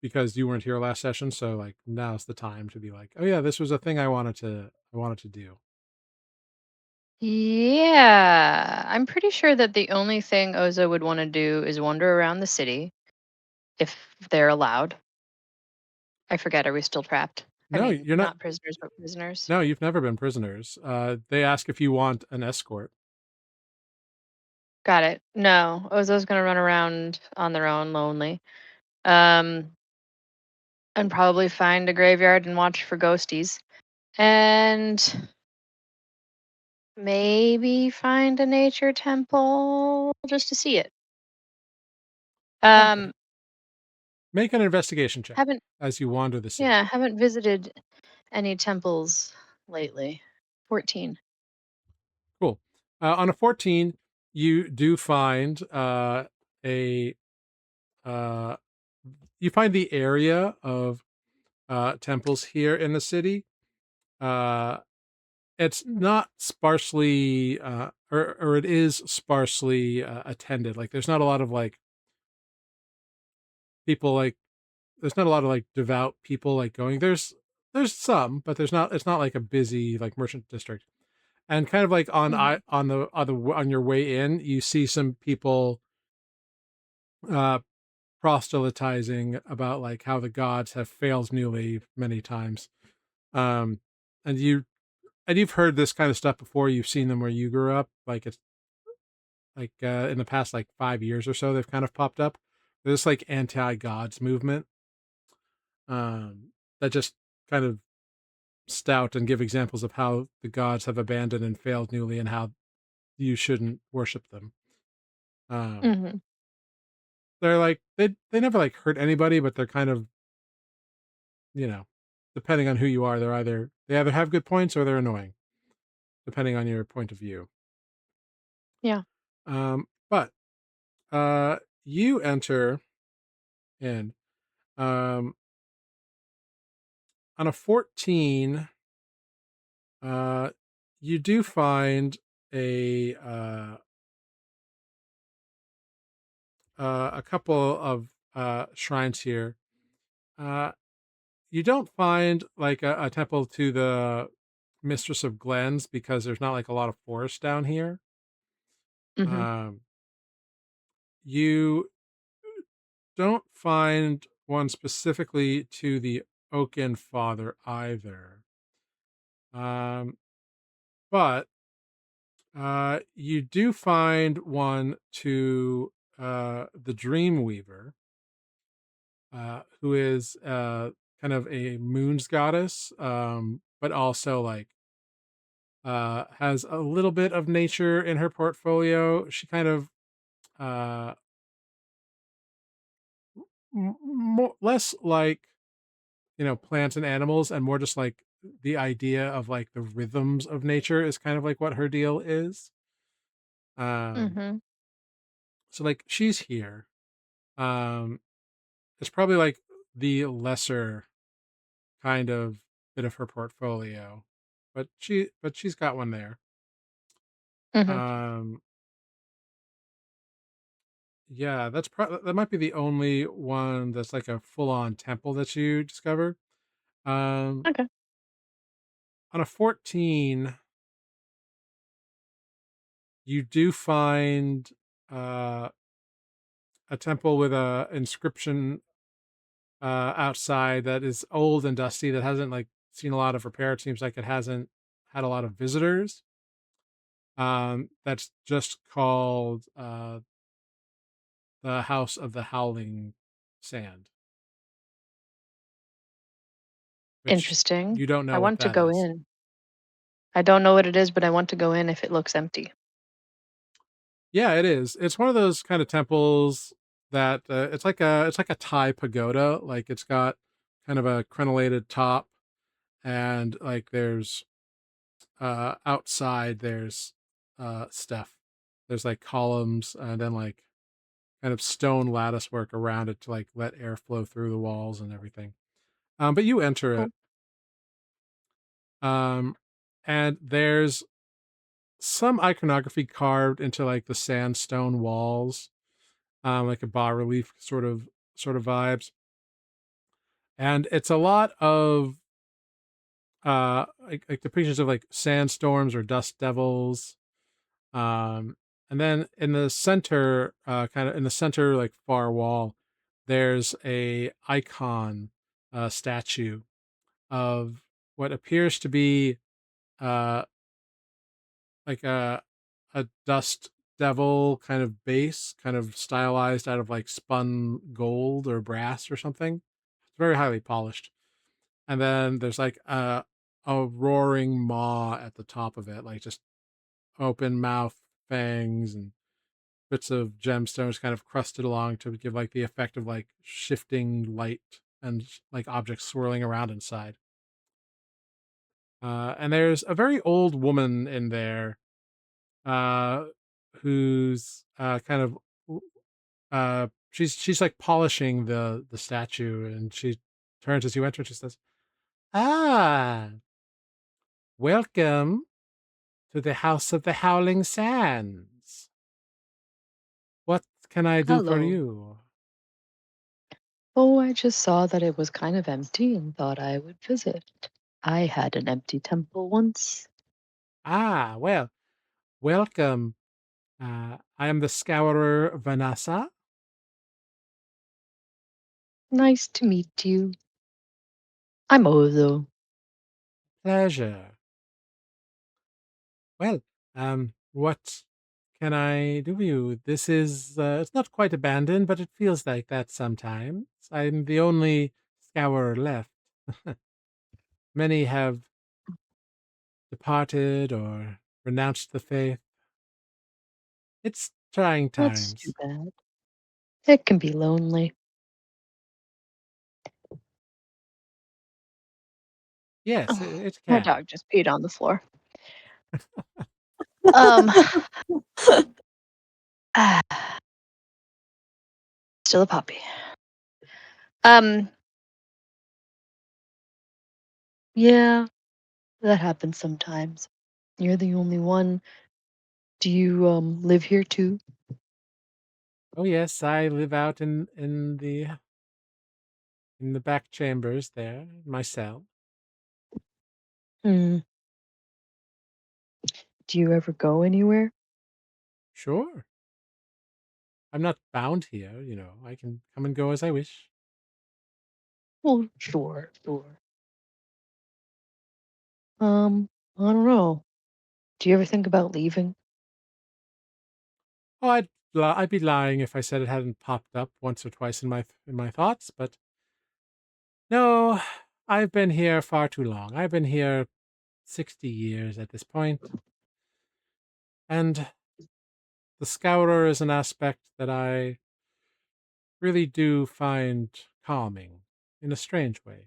Because you weren't here last session, so like now's the time to be like, oh yeah, this was a thing I wanted to do. Yeah, I'm pretty sure that the only thing Ozo would want to do is wander around the city if they're allowed. I forget, are we still trapped? I No, mean, you're not. not prisoners, but prisoners. No, you've never been prisoners. They ask if you want an escort. Got it. No, Ozo's gonna run around on their own, lonely. Um, and probably find a graveyard and watch for ghosties. And maybe find a nature temple just to see it. Okay. Um, Make an investigation check haven't as you wander the city. yeah, haven't visited any temples lately. 14. Cool. On a 14, you do find a uh, you find the area of temples here in the city. It's not sparsely, or it is sparsely attended. Like, there's not a lot of like people like there's not a lot of like devout people like going. There's some, but there's not. It's not like a busy like merchant district. And kind of like Mhm. on your way in, you see some people uh proselytizing about like how the gods have failed Newly many times. Um, and you've heard this kind of stuff before. You've seen them where you grew up. Like it's like in the past like 5 years or so, they've kind of popped up. This like anti-gods movement that just kind of stout and give examples of how the gods have abandoned and failed Newly and how you shouldn't worship them. Um, Mhm. they're like they never like hurt anybody, but they're kind of, you know, depending on who you are, they either have good points or they're annoying, depending on your point of view. Yeah. But you enter in um, on a 14. Uh, you do find a couple of shrines here. Uh, you don't find like a temple to the Mistress of Glens because there's not like a lot of forest down here. Mhm. Um, you don't find one specifically to the Oaken Father either. Um, but you do find one to the Dreamweaver, who is kind of a moon's goddess, but also like has a little bit of nature in her portfolio. She kind of uh, less like, plants and animals, and more just like the idea of like the rhythms of nature is kind of like what her deal is. Um, Mhm. so like she's here. Um, it's probably like the lesser kind of bit of her portfolio, but she's got one there. Mhm. Um, yeah, that might be the only one that's like a full on temple that you discover. Um, Okay. on a 14, you do find uh, a temple with a inscription outside that is old and dusty, that hasn't like seen a lot of repair. It seems like it hasn't had a lot of visitors. That's just called the House of the Howling Sand, which Interesting. you don't I know what want to that go is. in. I don't know what it is, but I want to go in if it looks empty. Yeah, it is. It's one of those kind of temples that it's like a Thai pagoda. Like it's got kind of a crenellated top, and like there's outside there's stuff. There's like columns and then like kind of stone lattice work around it to like let air flow through the walls and everything. But you enter Cool. it, um, and there's some iconography carved into like the sandstone walls, like a bas relief sort of vibes, and it's a lot of like depictions of like sandstorms or dust devils. And then in the center, kind of in the center, like far wall, there's a icon statue of what appears to be uh, like a dust devil kind of base, kind of stylized out of like spun gold or brass or something. It's very highly polished. And then there's like a roaring maw at the top of it, like just open mouth, fangs, and bits of gemstones kind of crusted along to give like the effect of like shifting light and like objects swirling around inside. And there's a very old woman in there uh, who's kind of she's like polishing the statue, and she turns as you enter and she says, "Ah, welcome to the House of the Howling Sands. What can I do for Hello. you?" Oh, I just saw that it was kind of empty and thought I would visit. I had an empty temple once. Ah, well, welcome. I am the Scourer Vanessa. Nice to meet you. I'm Ozo. Pleasure. Well, what can I do for you? This is, it's not quite abandoned, but it feels like that sometimes. I'm the only Scourer left. Many have departed or renounced the faith. It's trying That's too times. bad. It can be lonely. Yes, Oh, it my can. dog just peed on the floor. Um, ah, still a puppy. Um, yeah, that happens sometimes. You're the only one. Do you live here too? Oh yes, I live out in the back chambers there, in my cell. Hmm. Do you ever go anywhere? Sure. I'm not bound here, I can come and go as I wish. Well, sure, sure. I don't know. Do you ever think about leaving? Oh, I'd be lying if I said it hadn't popped up once or twice in my thoughts, but no, I've been here far too long. I've been here 60 years at this point, and the Scourer is an aspect that I really do find calming in a strange way.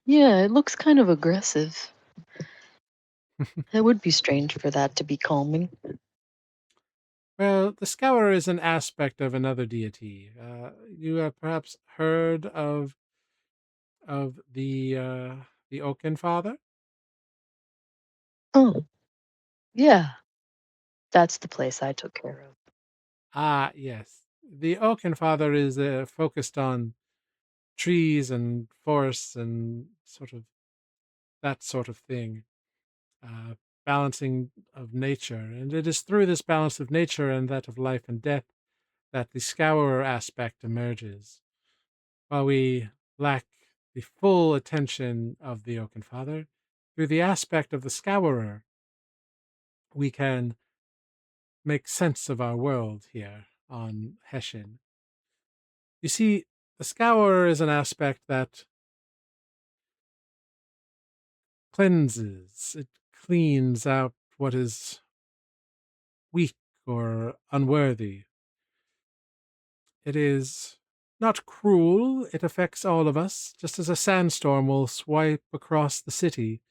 Yeah, it looks kind of aggressive. It would be strange for that to be calming. Well, the Scourer is an aspect of another deity. You have perhaps heard of the Oaken Father? Oh, yeah, that's the place I took care of. Ah, yes. The Oaken Father is focused on trees and forests and sort of that sort of thing, uh, balancing of nature. And it is through this balance of nature and that of life and death that the Scourer aspect emerges. While we lack the full attention of the Oaken Father, through the aspect of the Scourer, we can make sense of our world here on Heshin. You see, the Scourer is an aspect that cleanses, it cleans out what is weak or unworthy. It is not cruel. It affects all of us, just as a sandstorm will swipe across the city.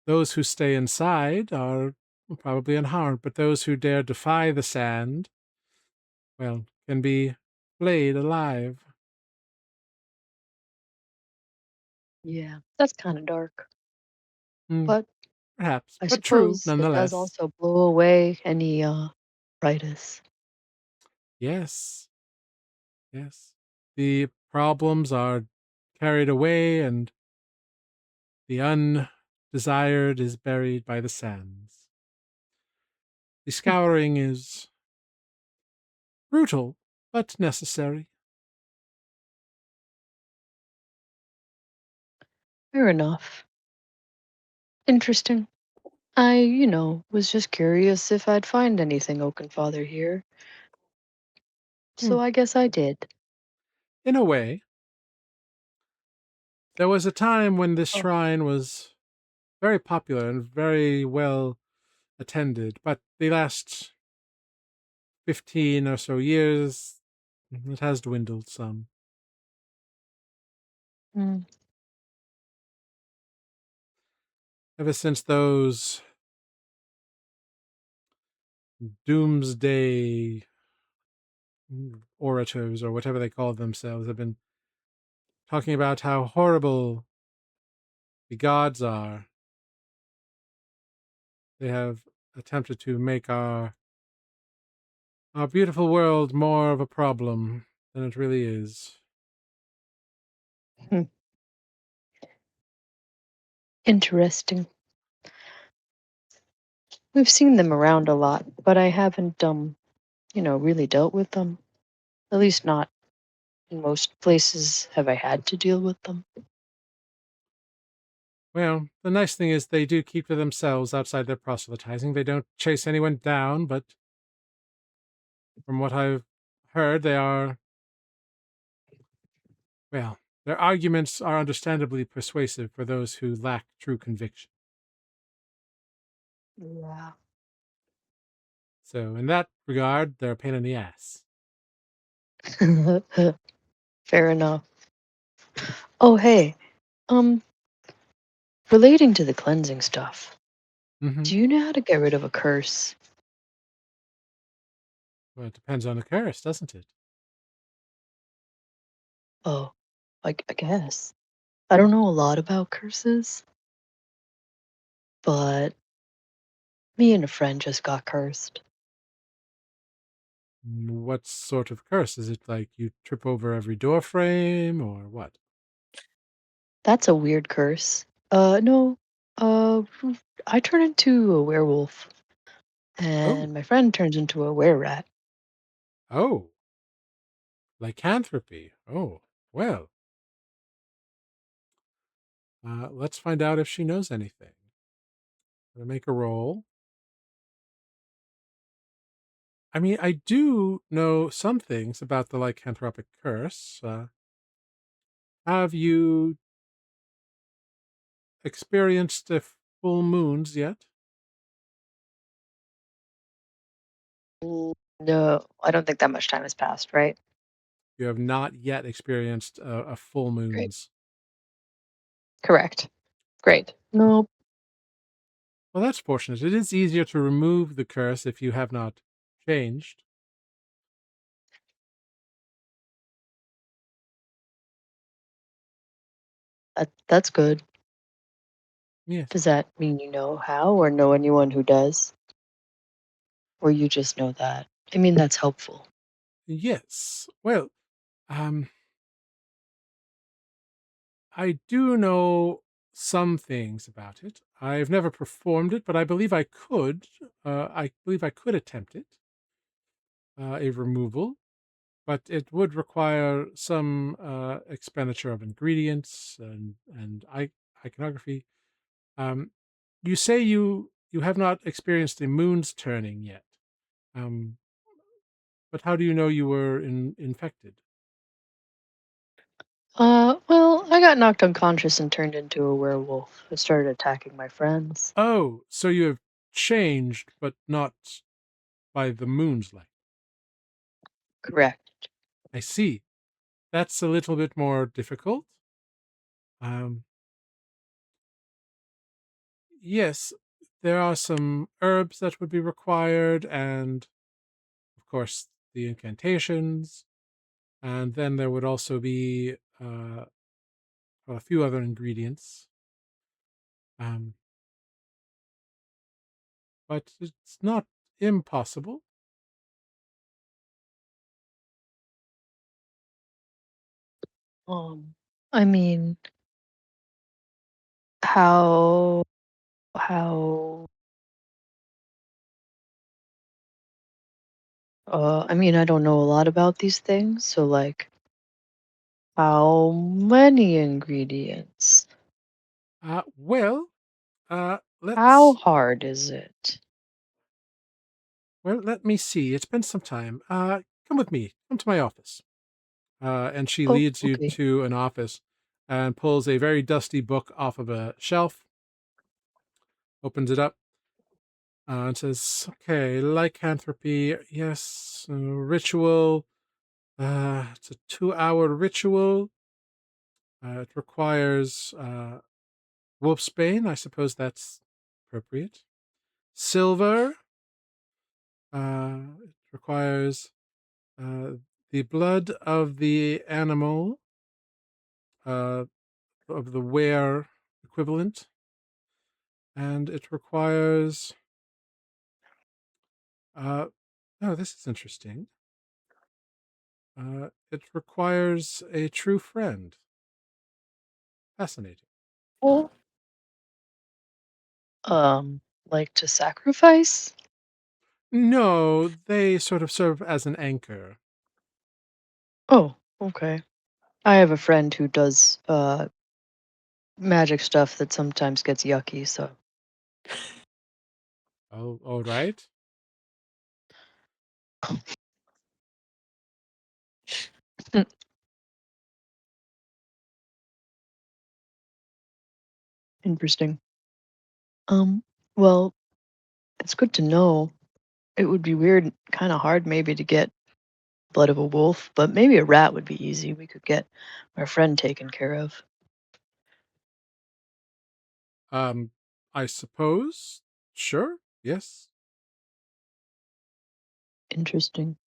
Those who stay inside are probably unharmed, but those who dare defy the sand, well, can be flayed alive. Yeah, that's kind of dark. Hmm, But perhaps, I but true suppose it does nonetheless. also blow away any brightness. Yes, yes. The problems are carried away, and the undesired is buried by the sands. The scouring is brutal, but necessary. Fair enough. Interesting. I, was just curious if I'd find anything Oakenfather here. Hmm. So I guess I did. In a way, there was a time when this Oh. shrine was very popular and very well attended, but the last 15 or so years, it has dwindled some. Mm. Ever since those doomsday orators, or whatever they call themselves, have been talking about how horrible the gods are. They have attempted to make our beautiful world more of a problem than it really is. Hmm. Interesting. We've seen them around a lot, but I haven't, really dealt with them. At least not in most places have I had to deal with them. Well, the nice thing is they do keep to themselves outside their proselytizing. They don't chase anyone down, but from what I've heard, they are, well, their arguments are understandably persuasive for those who lack true conviction. Yeah. So, in that regard, they're a pain in the ass. Fair enough. Oh, hey, um, relating to the cleansing stuff, Mm-hmm. do you know how to get rid of a curse? Well, it depends on the curse, doesn't it? Oh, I guess. I don't know a lot about curses, but me and a friend just got cursed. What sort of curse? Is it like you trip over every door frame, or what? That's a weird curse. No, uh, I turn into a werewolf, Oh, and my friend turns into a were-rat. oh, lycanthropy. Oh, well, let's find out if she knows anything. Gonna make a roll. I mean, I do know some things about the lycanthropic curse. Have you experienced full moons yet? No, I don't think that much time has passed, right? You have not yet experienced a full Great. moons. Correct. Great. No, Well, that's fortunate. It is easier to remove the curse if you have not changed. that's good. Yes. Does that mean you know how or know anyone who does? Or you just know that? I mean, that's helpful. Yes. Well, um, I do know some things about it. I've never performed it, but I believe I could. I believe I could attempt it, a removal, but it would require some expenditure of ingredients and iconography. Um, you say you have not experienced the moon's turning yet, um, but how do you know you were infected? Well, I got knocked unconscious and turned into a werewolf. I started attacking my friends. Oh, so you have changed, but not by the moon's light. Correct. I see. That's a little bit more difficult. Yes, there are some herbs that would be required, and of course the incantations, and then there would also be a few other ingredients. Um, but it's not impossible. Um, I mean, how how I mean, I don't know a lot about these things, so like how many ingredients? Well, How let's hard is it? well let me see. It's been some time. Come with me. Come to my office. And she Oh, leads you okay. to an office and pulls a very dusty book off of a shelf, opens it up, and says, "Okay, lycanthropy. Yes, ritual. It's a 2-hour ritual. It requires wolfsbane. I suppose that's appropriate. Silver. It requires uh, the blood of the animal, uh, of the were equivalent, and it requires. Oh, this is interesting. It requires a true friend. Fascinating. Well, like to sacrifice? No, they sort of serve as an anchor. Oh, okay. I have a friend who does magic stuff that sometimes gets yucky, so Oh, all right. interesting. Um, well, it's good to know. It would be weird, kind of hard maybe to get blood of a wolf, but maybe a rat would be easy. We could get our friend taken care of. Um, I suppose. Sure. Yes. Interesting.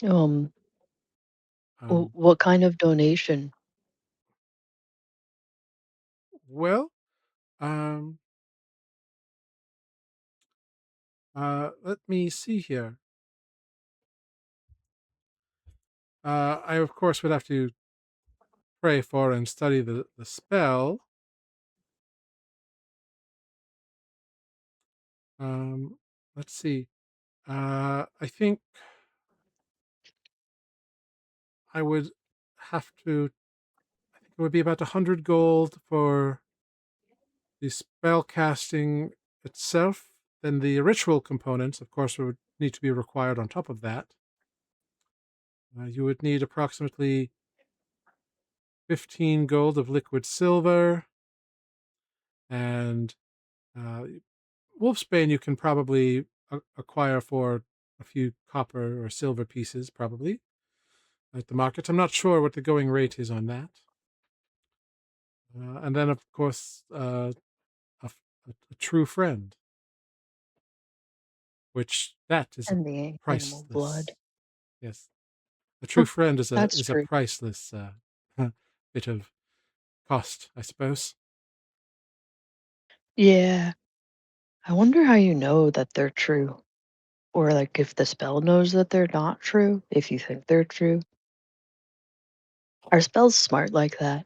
Um, Um, what kind of donation? well, um, let me see here. I of course would have to pray for and study the spell. Um, let's see. I think I would have to. I think it would be about 100 gold for the spell casting itself. Then the ritual components, of course, would need to be required on top of that. You would need approximately 15 gold of liquid silver, and uh, wolfsbane you can probably acquire for a few copper or silver pieces, probably at the market. I'm not sure what the going rate is on that. And then, of course, a true friend, which that is a And the animal blood. priceless. Yes, a true friend That's is a true. priceless bit of cost, I suppose. Yeah. I wonder how you know that they're true. Or like if the spell knows that they're not true, if you think they're true. Are spells smart like that?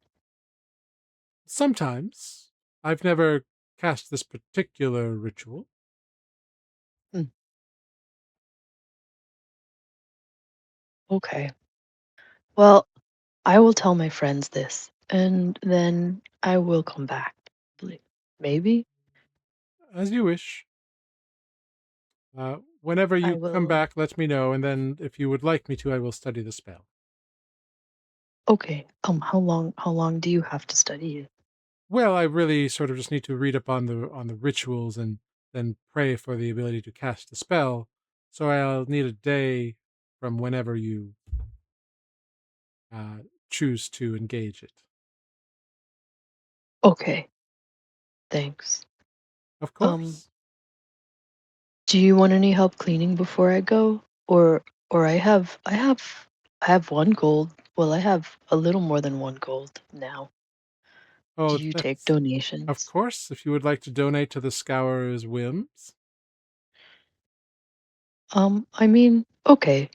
Sometimes I've never cast this particular ritual. Hmm, okay. Well, I will tell my friends this, and then I will come back. Maybe As you wish. Whenever I you come will. back, let me know, and then if you would like me to, I will study the spell. Okay. How long do you have to study it? Well, I really sort of just need to read up on the rituals and then pray for the ability to cast the spell. So I'll need a day from whenever you choose to engage it. Okay, thanks. Of Um, course. do you want any help cleaning before I go? Or I have 1 gold. Well, I have a little more than 1 gold now. Do Oh, you take that's of donations? course. If you would like to donate to the Scourer's whims, I mean, okay.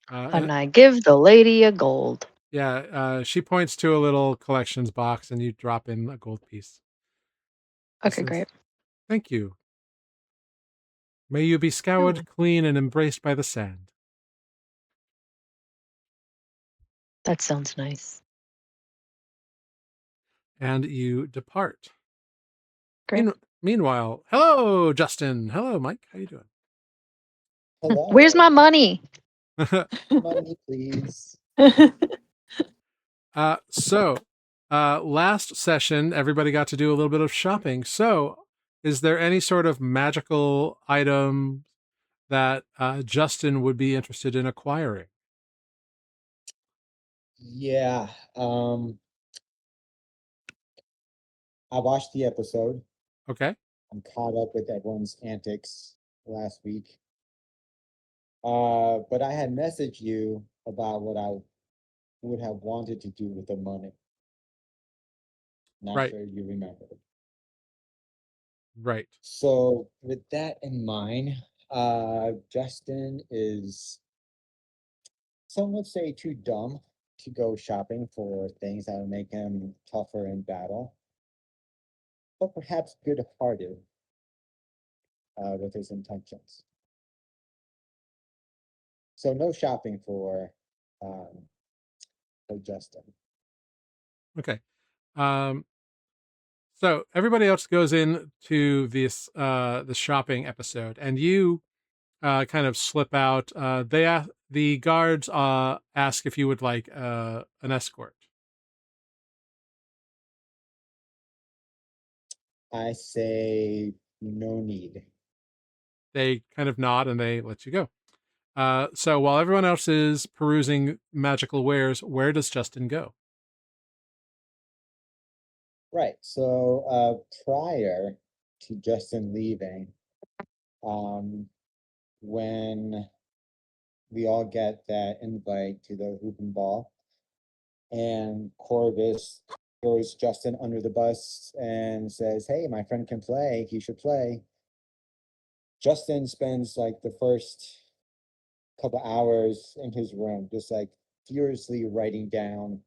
and And I give the lady a gold. yeah, she points to a little collections box, and you drop in a gold piece. She Okay, says, great. "Thank you. May you be Oh, scoured clean and embraced by the sand." that sounds nice. And you depart. Great. Meanwhile, hello, Justin. Hello, Mike. How you doing? Where's Hello. my money? Money, please. So, last session, everybody got to do a little bit of shopping. So, is there any sort of magical item that Justin would be interested in acquiring? Yeah. I watched the episode. Okay. I'm caught up with everyone's antics last week. But I had messaged you about what I would have wanted to do with the money. Not Right. sure you remember. Right. So with that in mind, Justin is, some would say, too dumb to go shopping for things that would make him tougher in battle, but perhaps good-hearted with his intentions. So no shopping um, for Justin. Okay. Um, so everybody else goes into this the shopping episode, and you kind of slip out. The guards ask if you would like an escort. I say no need. They kind of nod and they let you go. So while everyone else is perusing magical wares, where does Justin go? Right. So prior to Justin leaving, um, when we all get that invite to the hoop and ball, and Corvus throws Justin under the bus and says, "Hey, my friend can play. He should play." Justin spends like the first couple hours in his room, just like furiously writing down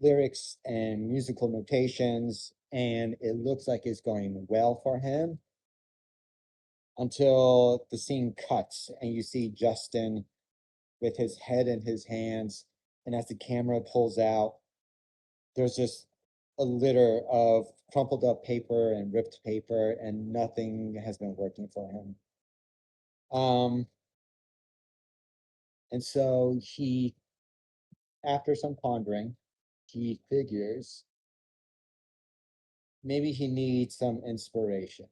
lyrics and musical notations, and it looks like it's going well for him until the scene cuts and you see Justin with his head in his hands, and as the camera pulls out, there's just a litter of crumpled up paper and ripped paper, and nothing has been working for him. And so he, after some pondering, he figures maybe he needs some inspiration.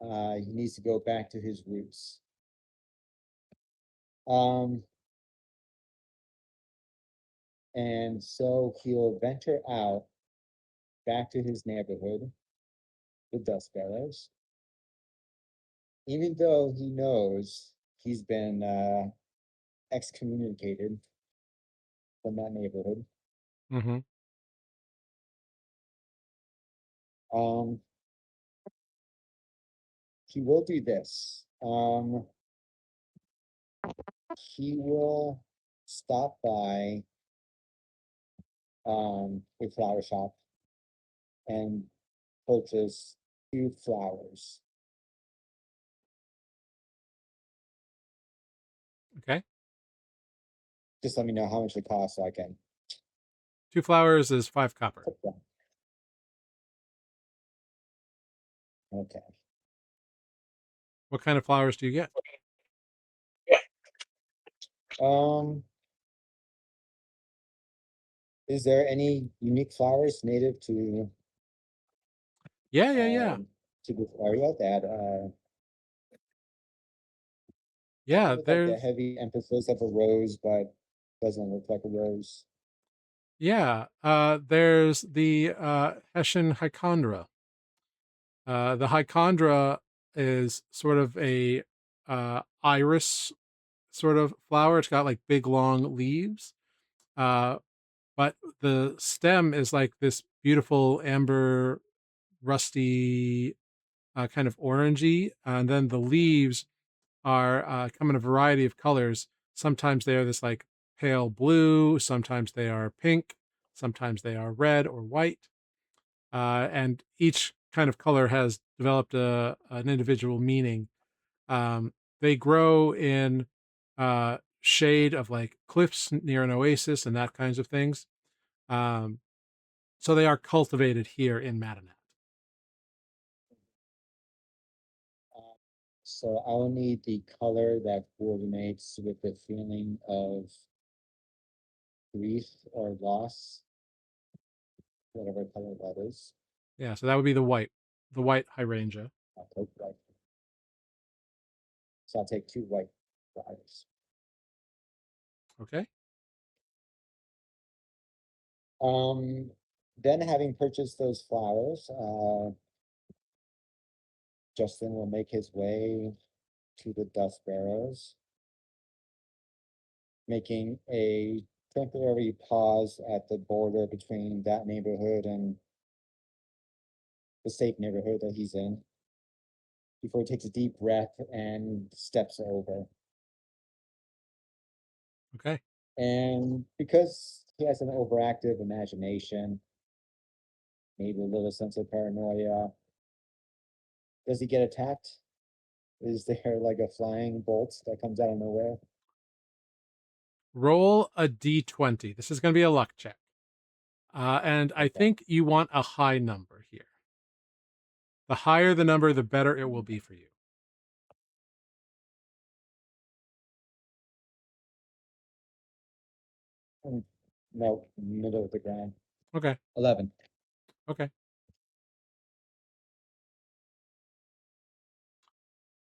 He needs to go back to his roots. Um, and so he'll venture out back to his neighborhood, the Dust Barrows, even though he knows he's been excommunicated from that neighborhood. Mm-hmm. Um, he will do this. He will stop by a flower shop and purchase 2 flowers. Okay. Just let me know how much it costs so I can 2 flowers is 5 copper. put them. Okay. What kind of flowers do you get? Um, is there any unique flowers native Yeah. to this area that Yeah, With like the there's heavy emphasis of a rose, but doesn't look like a rose. there's the Hessian hychondra. The hychondra is sort of a iris sort of flower. It's got like big long leaves, uh, but the stem is like this beautiful amber, rusty, kind of orangey, and then the leaves are come in a variety of colors. Sometimes they are this like pale blue, sometimes they are pink, sometimes they are red or white, and each kind of color has developed an individual meaning. They grow in shade of like cliffs near an oasis and that kinds of things. Um, so they are cultivated here in Matinat. Uh, so I'll need the color that coordinates with the feeling of grief or loss, whatever color that is. Yeah, so that would be the white hydrangea. I'll take white. So I'll take 2 white flowers. Okay. Then having purchased those flowers, Justin will make his way to the dust barrels, making a temporary pause at the border between that neighborhood and the safe neighborhood that he's in before he takes a deep breath and steps over. Okay. And because he has an overactive imagination, maybe a little sense of paranoia, does he get attacked? Is there like a flying bolt that comes out of nowhere? Roll a d20. This is going to be a luck check. And I Okay. think you want a high number here. The higher the number, the better it will be for you. No, middle of the ground. Okay. 11. Okay.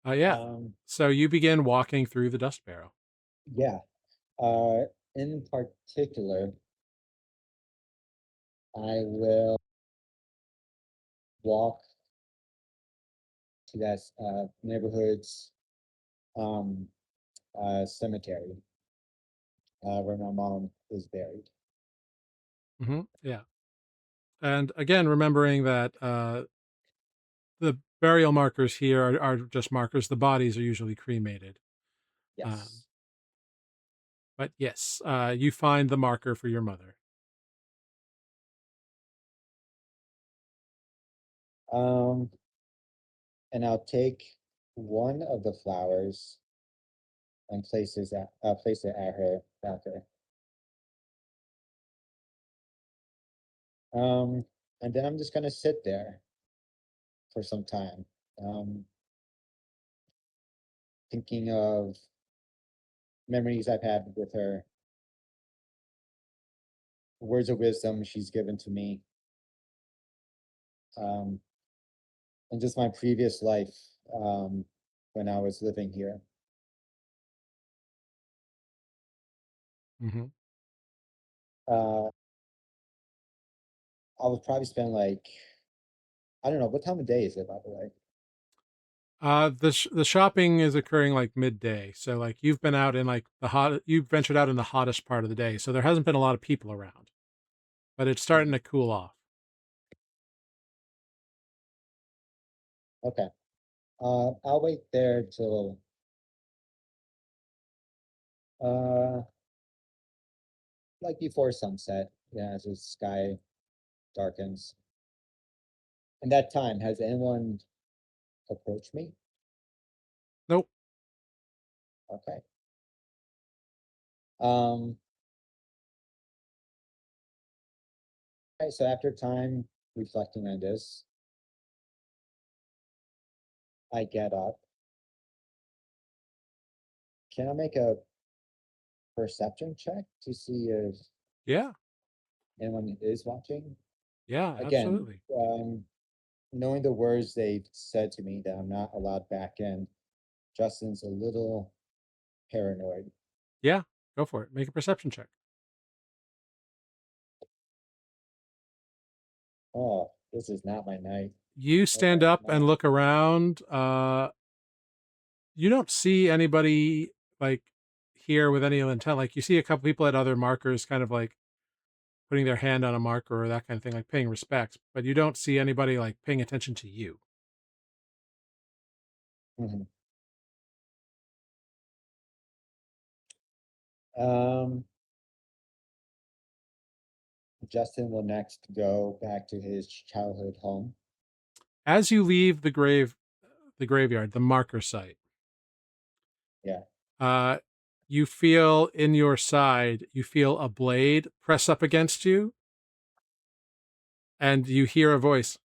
Yeah. So you begin walking through the dust barrel. Yeah. In particular, I will walk to that neighborhood's cemetery where my mom is buried. Yeah. And again, remembering that the burial markers here are just markers. The bodies are usually cremated. Um, Yes. but yes, you find the marker for your mother. Um, and I'll take one of the flowers and place it at her altar. Um, and then I'm just gonna sit there for some time, um, thinking of memories I've had with her, words of wisdom she's given to me, um, and just my previous life, when I was living here. Mm-hmm. Uh, I would probably spend like, I don't know, what time of day is it, by the way? The shopping is occurring like midday, so like you've been out in like you've ventured out in the hottest part of the day, so there hasn't been a lot of people around, but it's starting to cool off. Okay. I'll wait there till uh like before sunset, yeah, as the sky darkens. And that time, has anyone approached me? Nope. Okay. Um, okay, so after time reflecting on this, I get up. Can I make a perception check to see if Yeah. anyone is watching? Yeah. Again, Absolutely. knowing the words they've said to me that I'm not allowed back in, Justin's a little paranoid. Yeah, go for it. Make a perception check. Oh, this is not my night. You stand Okay, up and no. look around. You don't see anybody like here with any intent. Like you see a couple people at other markers, kind of like putting their hand on a marker or that kind of thing, like paying respects. But you don't see anybody like paying attention to you. Mhm. Um, Justin will next go back to his childhood home. As you leave the graveyard, the marker site, Yeah. you feel in your side, you feel a blade press up against you, and you hear a voice.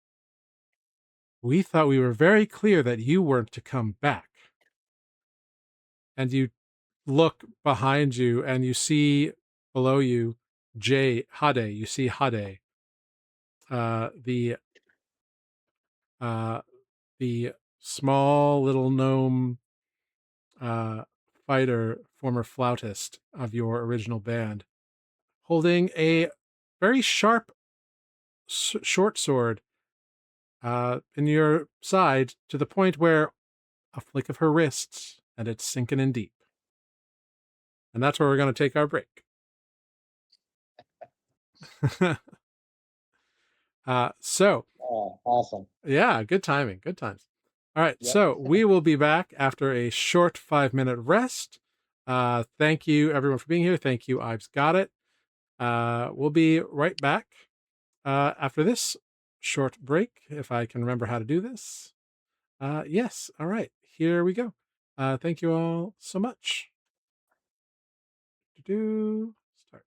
We thought we were very clear that you weren't to come back. And you look behind you and you see below you Hade. You see Hade, uh, the uh, the small little gnome fighter, former flautist of your original band, holding a very sharp short sword in your side to the point where a flick of her wrists and it's sinking in deep. And that's where we're going to take our break. So, Oh, awesome. yeah, good timing. Good times. All right. Yep. So we will be back after a short 5-minute rest. Thank you, everyone, for being here. Thank you, Ives Got It. We'll be right back after this short break, if I can remember how to do this. Yes. All right. Here we go. Thank you all so much. Start.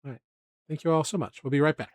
All right. Thank you all so much. We'll be right back.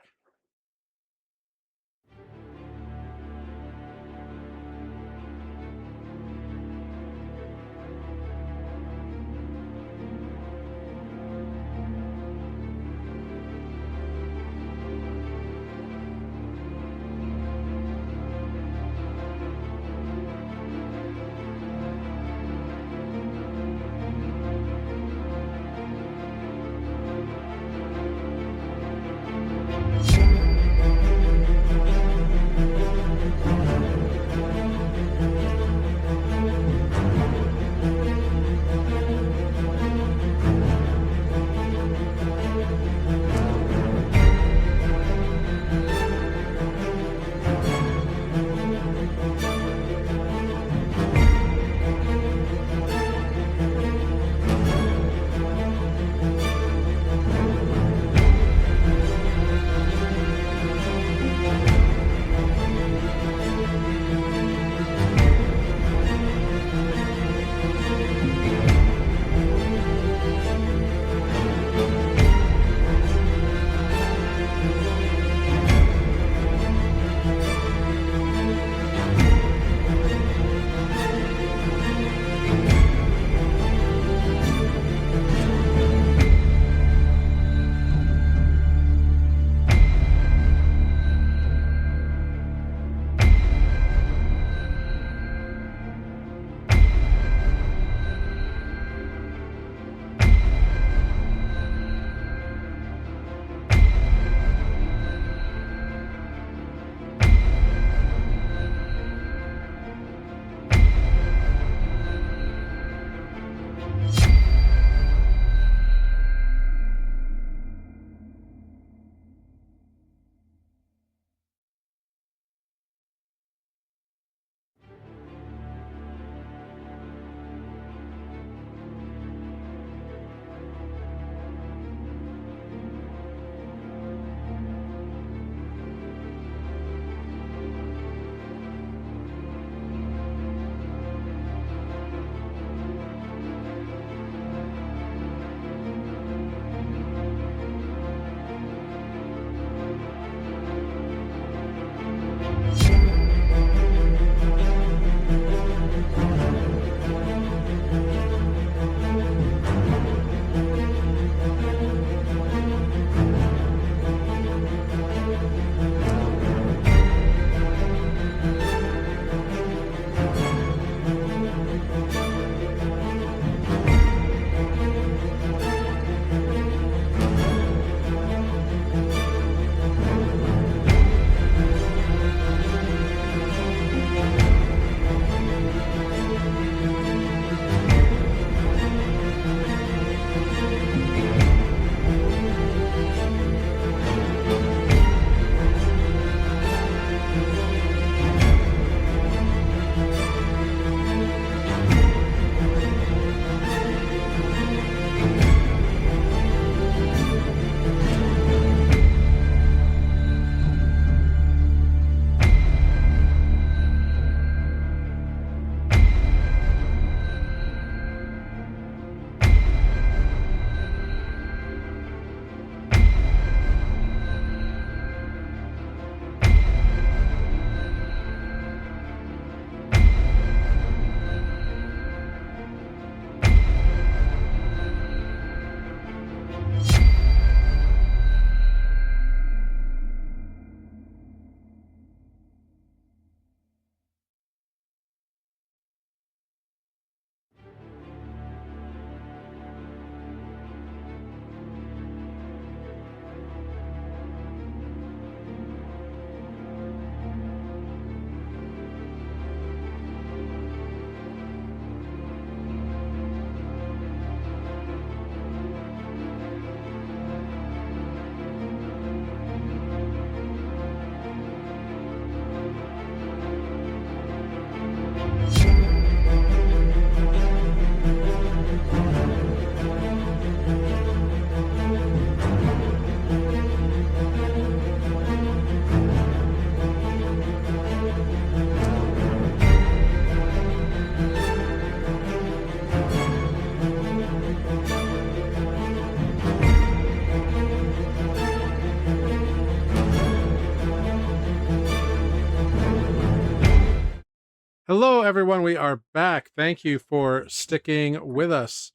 Hello, everyone. We are back. Thank you for sticking with us.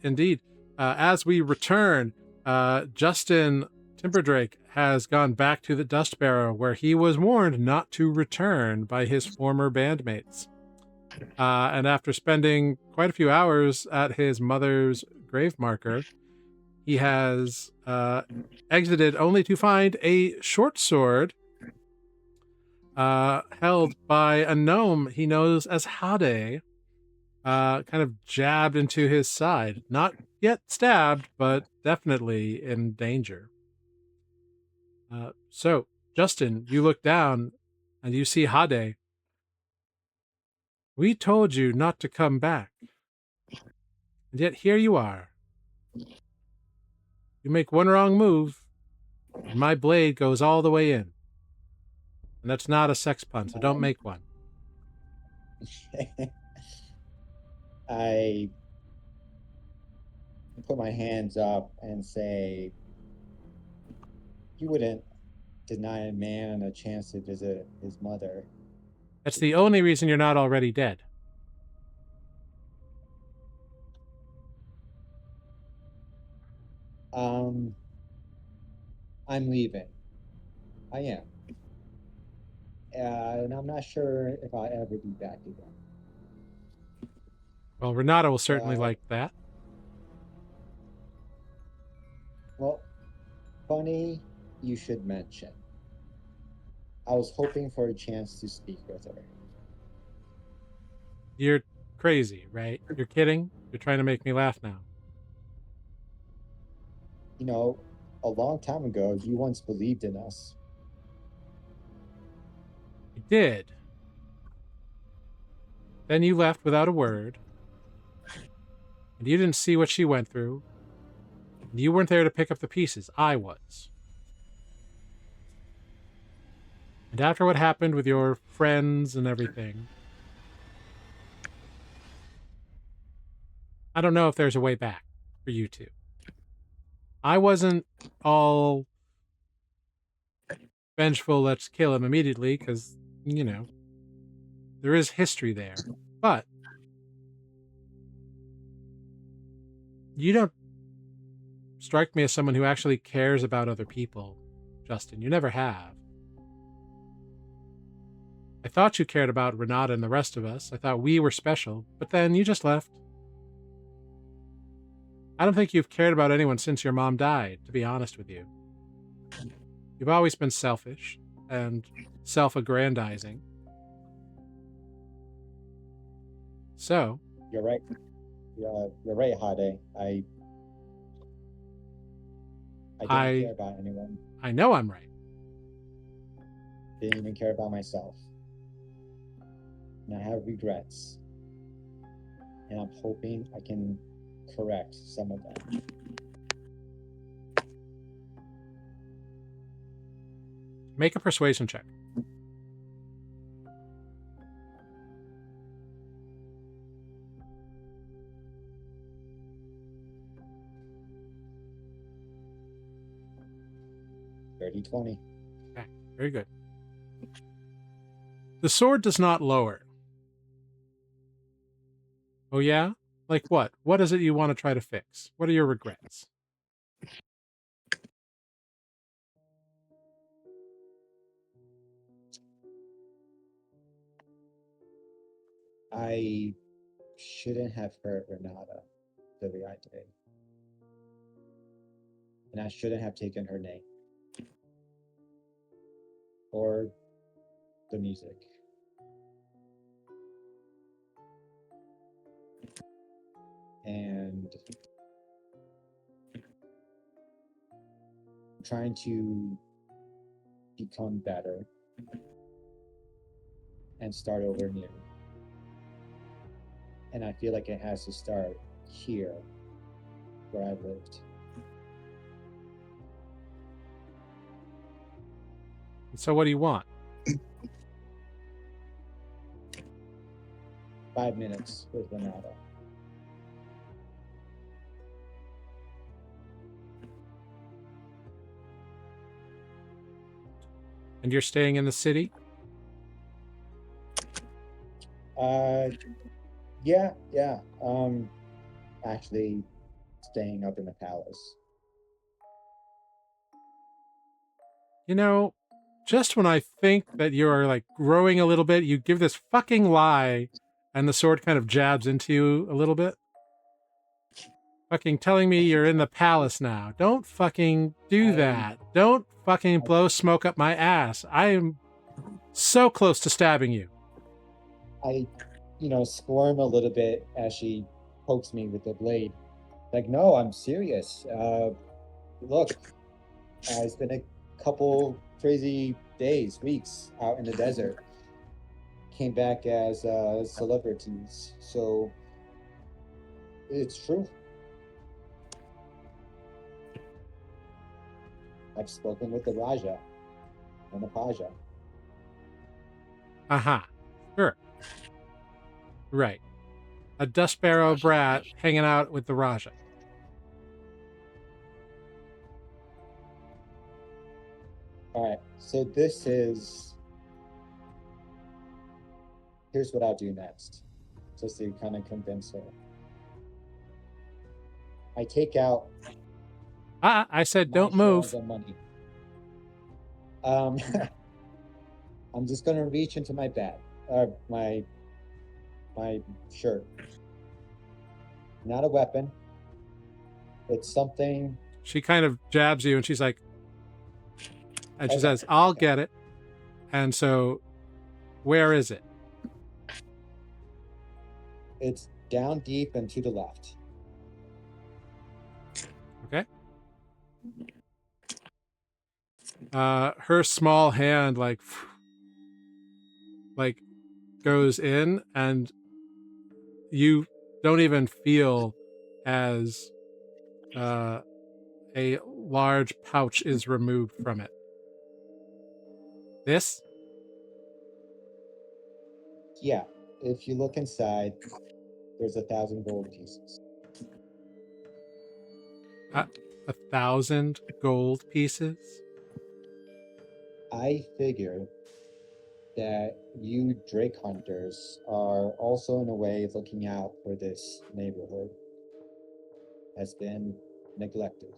Indeed. As we return, Justin Timberdrake has gone back to the Dust Barrow, where he was warned not to return by his former bandmates. And after spending quite a few hours at his mother's grave marker, he has exited only to find a short sword held by a gnome he knows as Hade, kind of jabbed into his side. Not yet stabbed, but definitely in danger. So, Justin, you look down and you see Hade. We told you not to come back. And yet here you are. You make one wrong move, and my blade goes all the way in. And that's not a sex pun, so don't make one. I put my hands up and say, you wouldn't deny a man a chance to visit his mother. That's the only reason you're not already dead. I'm leaving. I am. And I'm not sure if I'll ever be back again. Well, Renata will certainly like that. Well, funny you should mention. I was hoping for a chance to speak with her. You're crazy, right? You're kidding? You're trying to make me laugh now. You know, a long time ago, you once believed in us. I did. Then you left without a word. And you didn't see what she went through. And you weren't there to pick up the pieces. I was. And after what happened with your friends and everything, I don't know if there's a way back for you two. I wasn't all vengeful, let's kill him immediately, because, you know, there is history there. But you don't strike me as someone who actually cares about other people, Justin. You never have. I thought you cared about Renata and the rest of us. I thought we were special, but then you just left. I don't think you've cared about anyone since your mom died, to be honest with you. You've always been selfish and self-aggrandizing. So... You're right. You're right, Hade. I don't care about anyone. I know I'm right. Didn't even care about myself. And I have regrets. And I'm hoping I can correct some of them. Make a persuasion check. Dirty 20. Okay, very good. The sword does not lower. Oh yeah? Like what? What is it you want to try to fix? What are your regrets? I shouldn't have hurt Renata the way I did. And I shouldn't have taken her name. Or the music. And trying to become better and start over new. And I feel like it has to start here, where I lived. And so what do you want? 5 minutes with Renata. And you're staying in the city? Yeah, yeah. Actually staying up in the palace. You know, just when I think that you're like growing a little bit, you give this fucking lie, and the sword kind of jabs into you a little bit. Fucking telling me you're in the palace now. Don't fucking do that. Don't fucking blow smoke up my ass. I am so close to stabbing you. I, squirm a little bit as she pokes me with the blade. Like, no, I'm serious. Look, it's been a couple crazy days, weeks out in the desert. Came back as celebrities, so it's true. I've spoken with the Raja and the Paja. Aha. Sure. Right. A dust sparrow Raja, brat Raja. hanging out with the Raja. All right, so here's what I'll do next, just to kind of convince her. I take out I said my don't share of move. the money. Um, I'm just gonna reach into my bag, my shirt. Not a weapon. It's something. She kind of jabs you and she's like, and she Okay, says, I'll okay. get it. And so, where is it? It's down deep and to the left. Okay. Her small hand like goes in, and you don't even feel as a large pouch is removed from it. This? Yeah. If you look inside, there's 1,000 gold pieces. 1,000 gold pieces? I figure that you Drake hunters are also in a way looking out for this neighborhood. Has been neglected.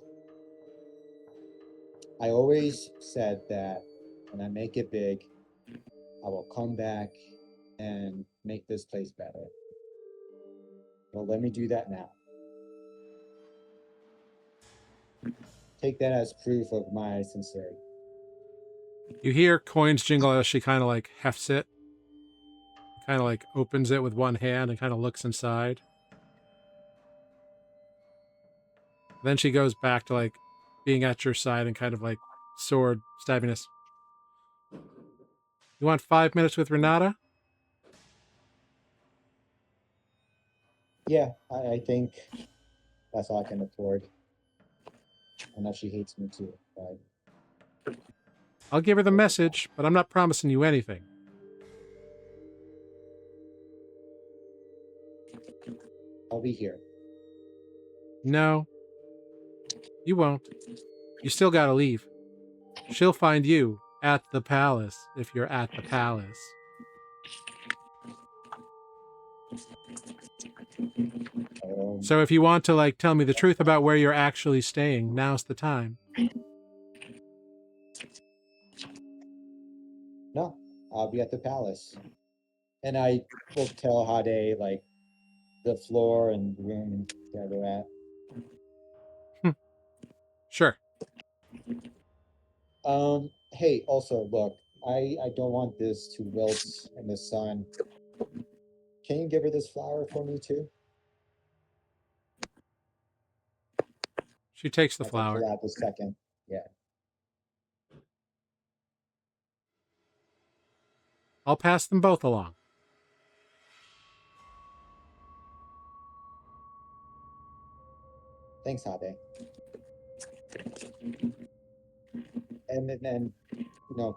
I always said that when I make it big, I will come back and make this place better. Well, let me do that now. Take that as proof of my sincerity. You hear coins jingle as she kind of like hefts it, kind of like opens it with one hand and kind of looks inside. Then she goes back to like being at your side and kind of like sword stabbiness. You want 5 minutes with Renata? Yeah, I think that's all I can afford. I know she hates me too, but I'll give her the message, but I'm not promising you anything. I'll be here. No, you won't. You still gotta leave. She'll find you at the palace if you're at the palace. Um, So if you want to like tell me the truth about where you're actually staying, now's the time. no, I'll be at the palace. And I will tell Hade like the floor and room that we're at. Sure. Hey, also look, I don't want this to wilt in the sun. Can you give her this flower for me too? She takes the As I pull flower. out the second. Yeah. I'll pass them both along. Thanks, Hade. And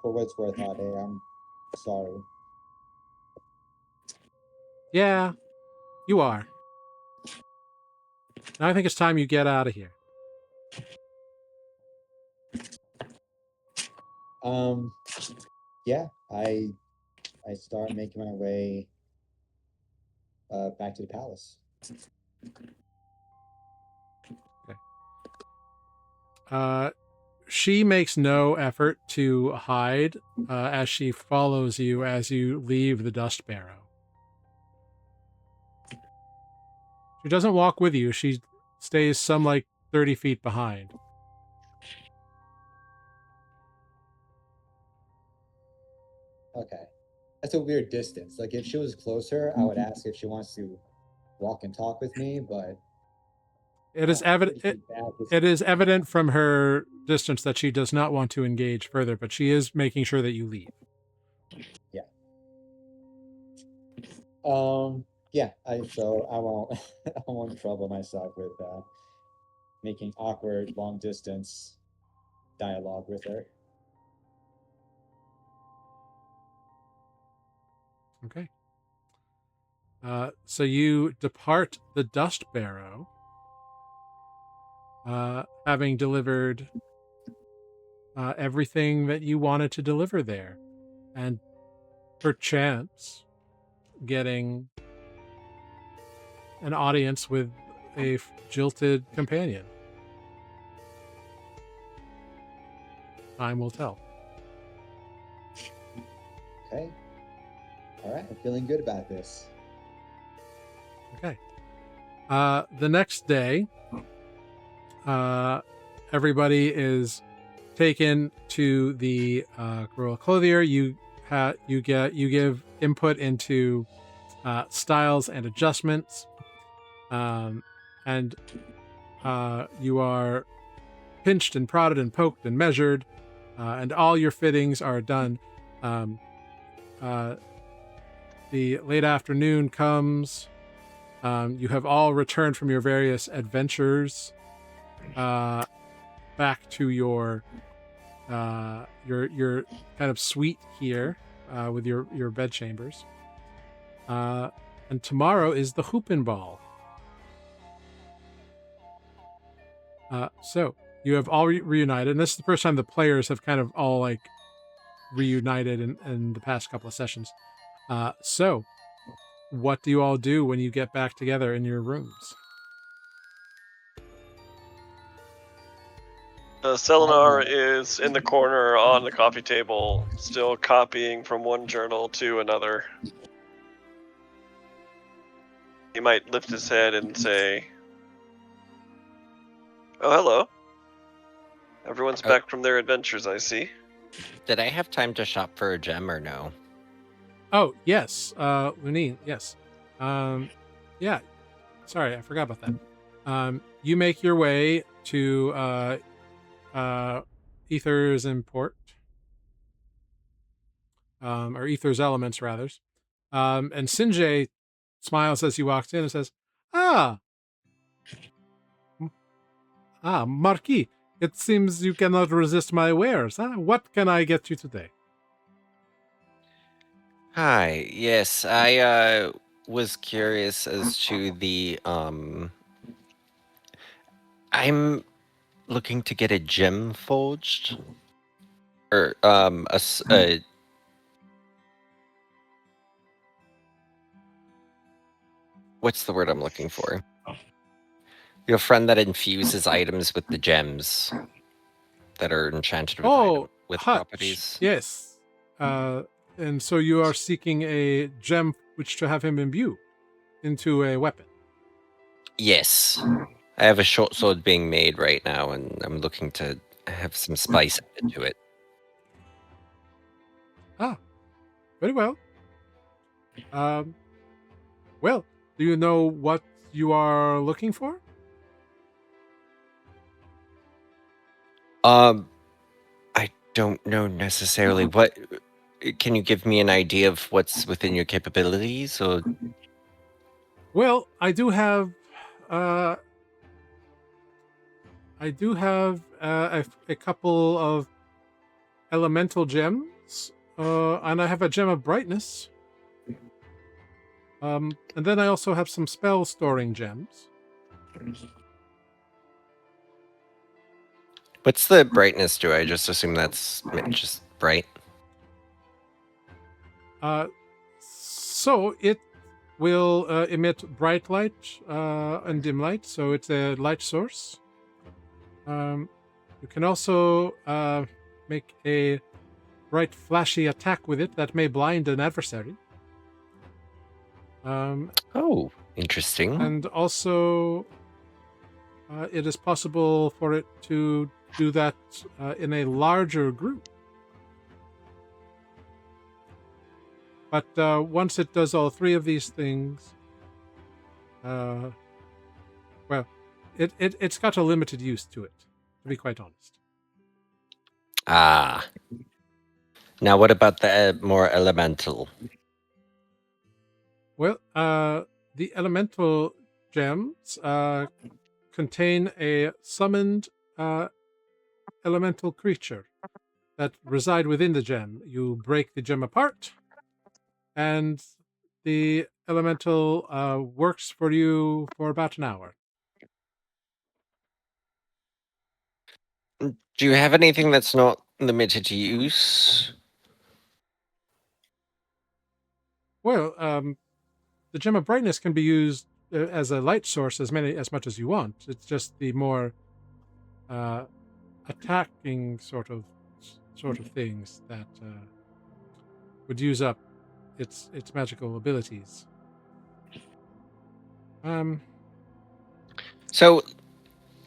for what it's worth, Hade, I'm sorry. Yeah, you are. Now I think it's time you get out of here. Um, yeah, I start making my way back to the palace. She makes no effort to hide as she follows you as you leave the dust barrow. She doesn't walk with you. She stays some 30 feet behind. Okay. That's a weird distance. Like, if she was closer, I would ask if she wants to walk and talk with me, but It is evident. It is evident from her distance that she does not want to engage further, but she is making sure that you leave. Yeah. Yeah. So I won't. I won't trouble myself with making awkward long distance dialogue with her. Okay. So you depart the dust barrow, having delivered everything that you wanted to deliver there, and perchance getting an audience with a jilted companion. Time will tell. Okay. All right. I'm feeling good about this. Okay. The next day, everybody is taken to the Gorilla Clothier. You give input into styles and adjustments, and you are pinched and prodded and poked and measured, and all your fittings are done. The late afternoon comes. You have all returned from your various adventures back to your kind of suite here with your bed chambers. And tomorrow is the Hoopin' Ball. So you have all reunited, and this is the first time the players have kind of all reunited in the past couple of sessions. So what do you all do when you get back together in your rooms? Selenar is in the corner on the coffee table, still copying from one journal to another. He might lift his head and say, "Oh, hello. Everyone's back from their adventures, I see." Did I have time to shop for a gem or no? Oh, yes. Lunine, yes. Yeah. Sorry, I forgot about that. You make your way to Ether's Import. Or Ether's Elements, rather. And Sinjay smiles as he walks in and says, Marquis, it seems you cannot resist my wares. Huh? What can I get you today? Hi, yes, I was curious as to the I'm looking to get a gem forged, or what's the word I'm looking for? Your friend that infuses items with the gems that are enchanted with Hutch. properties. Yes. And so you are seeking a gem which to have him imbue into a weapon. Yes. I have a short sword being made right now, and I'm looking to have some spice added to it. Very well. Well, do you know what you are looking for? I don't know necessarily. What can you give me an idea of what's within your capabilities, or? Well, I do have a couple of elemental gems, and I have a gem of brightness. And then I also have some spell storing gems. What's the brightness do? I just assume that's just bright. So it will emit bright light and dim light, so it's a light source. You can also make a bright, flashy attack with it that may blind an adversary. Oh, interesting. And also, it is possible for it to do that in a larger group. But once it does all three of these things, well, it's got a limited use to it, to be quite honest. Ah. Now, what about the more elemental? Well, the elemental gems contain a summoned elemental creature that reside within the gem. You break the gem apart, and the elemental works for you for about an hour. Do you have anything that's not limited to use? Well, the gem of brightness can be used as a light source as much as you want. It's just the more attacking sort of things that would use up its magical abilities. So,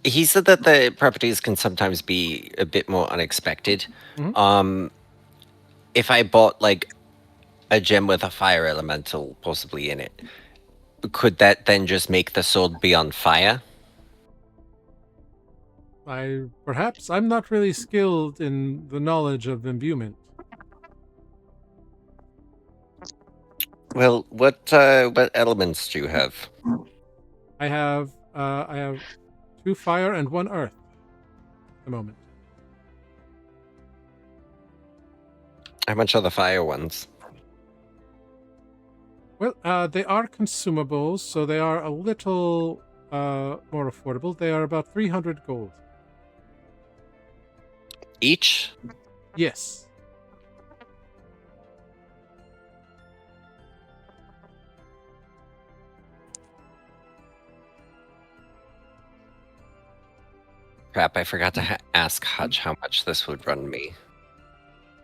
he said that the properties can sometimes be a bit more unexpected. Mhm. If I bought like a gem with a fire elemental possibly in it, could that then just make the sword be on fire? I'm not really skilled in the knowledge of imbuement. Well, what elements do you have? I have 2 fire and 1 earth at the moment. How much are the fire ones? Well, they are consumables, so they are a little more affordable. They are about 300 gold. Each? Yes. Crap, I forgot to ask Hutch how much this would run me.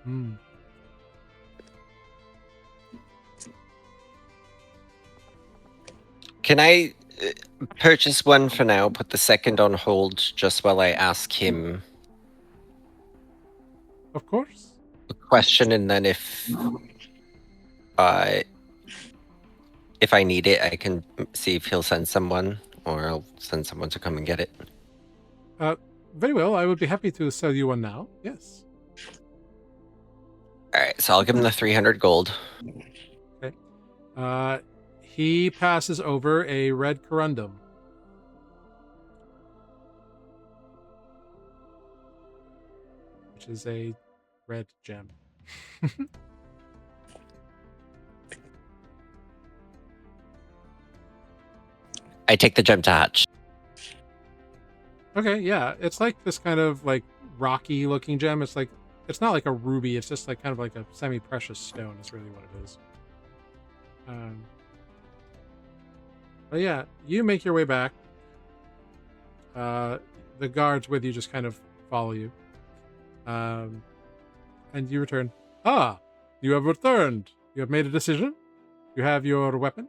Hmm. Can I purchase one for now, put the second on hold just while I ask him Of course. a question, and then if I need it, I can see if he'll send someone, or I'll send someone to come and get it. Very well. I would be happy to sell you one now. Yes. All right, so I'll give him the 300 gold. Okay. He passes over a red corundum. Which is a red gem. I take the gem to Hutch. Okay, yeah. It's like this kind of like rocky looking gem. It's not like a ruby, it's just like kind of like a semi-precious stone is really what it is. But yeah, you make your way back. The guards with you just kind of follow you. And you return. Ah, you have returned. You have made a decision. You have your weapon.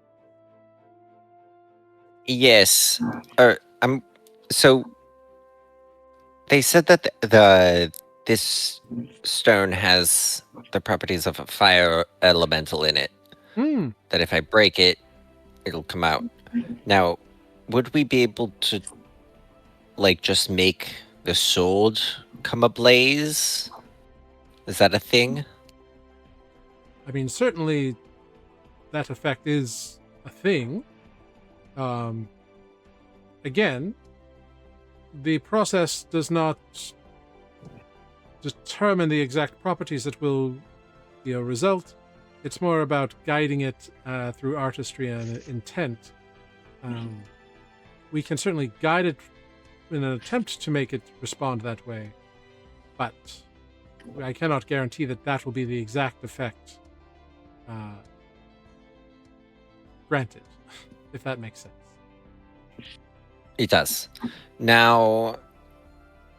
Yes. So they said that this stone has the properties of a fire elemental in it. That if I break it, it'll come out. Now, would we be able to like just make the sword come ablaze? Is that a thing? I mean, certainly that effect is a thing. Again, the process does not determine the exact properties that will result. It's more about guiding it through artistry and intent. We can certainly guide it in an attempt to make it respond that way, but I cannot guarantee that will be the exact effect Granted, if that makes sense. It does. Now,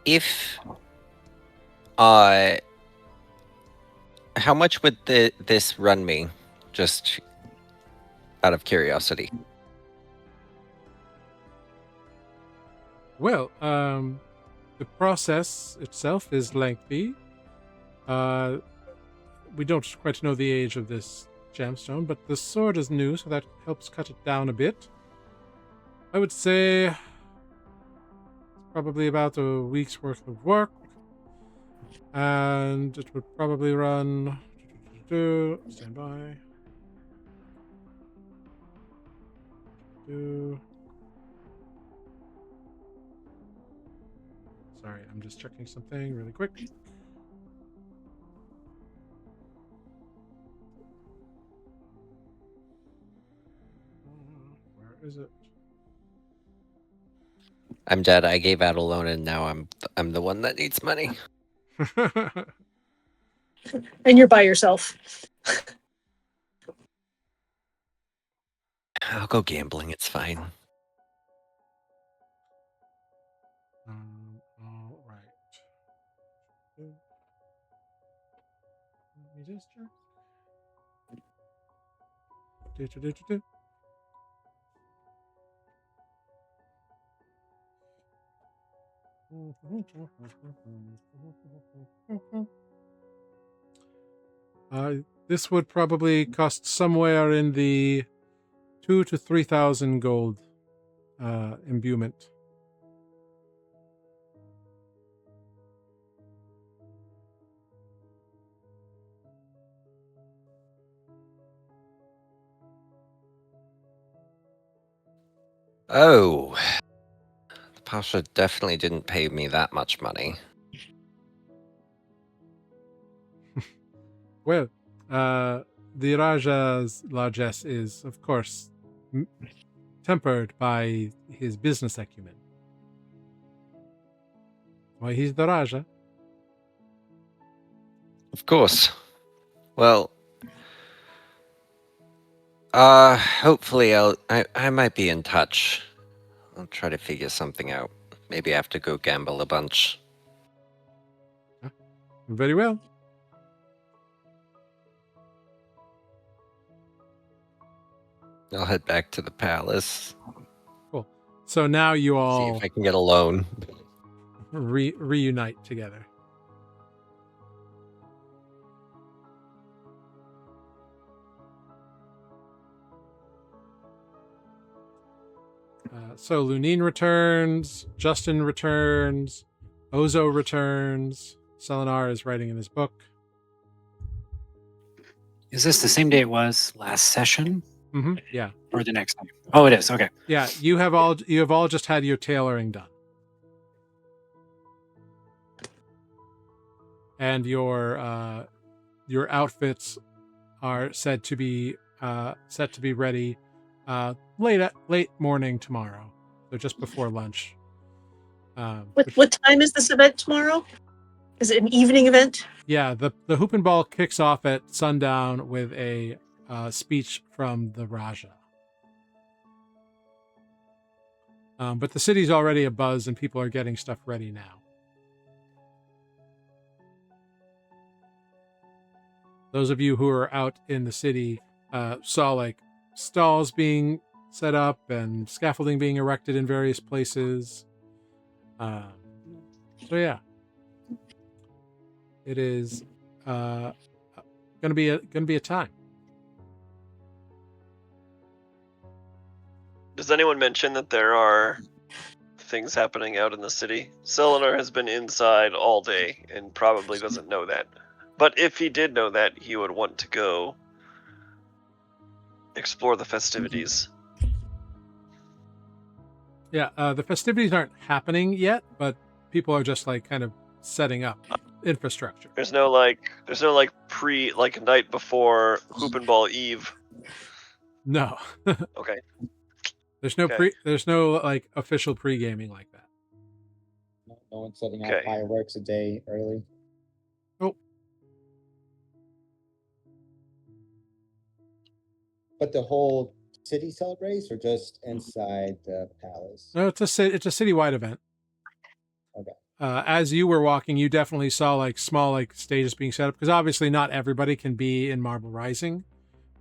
if how much would this run me? Just out of curiosity. Well, the process itself is lengthy. We don't quite know the age of this gemstone, but the sword is new, so that helps cut it down a bit. I would say it's probably about a week's worth of work, and it would probably run. Stand by. Sorry, I'm just checking something really quick. Where is it? I'm dead. I gave out a loan, and now I'm the one that needs money. And you're by yourself. I'll go gambling. It's fine. All right. Let me just check. Do. This would probably cost somewhere in the 2,000 to 3,000 gold imbuement. Oh, the Pasha definitely didn't pay me that much money. Well, the Raja's largesse is, of course, tempered by his business acumen. Why, he's the Raja. Of course. Well, hopefully I might be in touch. I'll try to figure something out. Maybe I have to go gamble a bunch. Very well. I'll head back to the palace. Cool. So now you See all if I can get a loan. reunite together. So Lunine returns, Justin returns, Ozo returns, Selenar is writing in his book. Is this the same day it was last session? Mm-hmm. Yeah. Or the next day? Oh, it is. Okay. Yeah, you have all just had your tailoring done. And your outfits are said to be ready late morning tomorrow. So just before lunch. What time is this event tomorrow? Is it an evening event? Yeah, the Hoop and Ball kicks off at sundown with a speech from the Raja. But the city's already abuzz and people are getting stuff ready now. Those of you who are out in the city saw like stalls being set up and scaffolding being erected in various places. So yeah, it is gonna be a time. Does anyone mention that there are things happening out in the city? Selenar has been inside all day and probably doesn't know that. But if he did know that, he would want to go explore the festivities. Yeah, the festivities aren't happening yet, but people are just like kind of setting up infrastructure. There's no night before Hoop and Ball Eve. No. Okay. There's no like official pre-gaming like that. No one's setting out Okay. fireworks a day early. Oh. But the whole city celebrates or just inside the palace? No, it's a citywide event. Okay. As you were walking, you definitely saw like small like stages being set up because obviously not everybody can be in Marble Rising.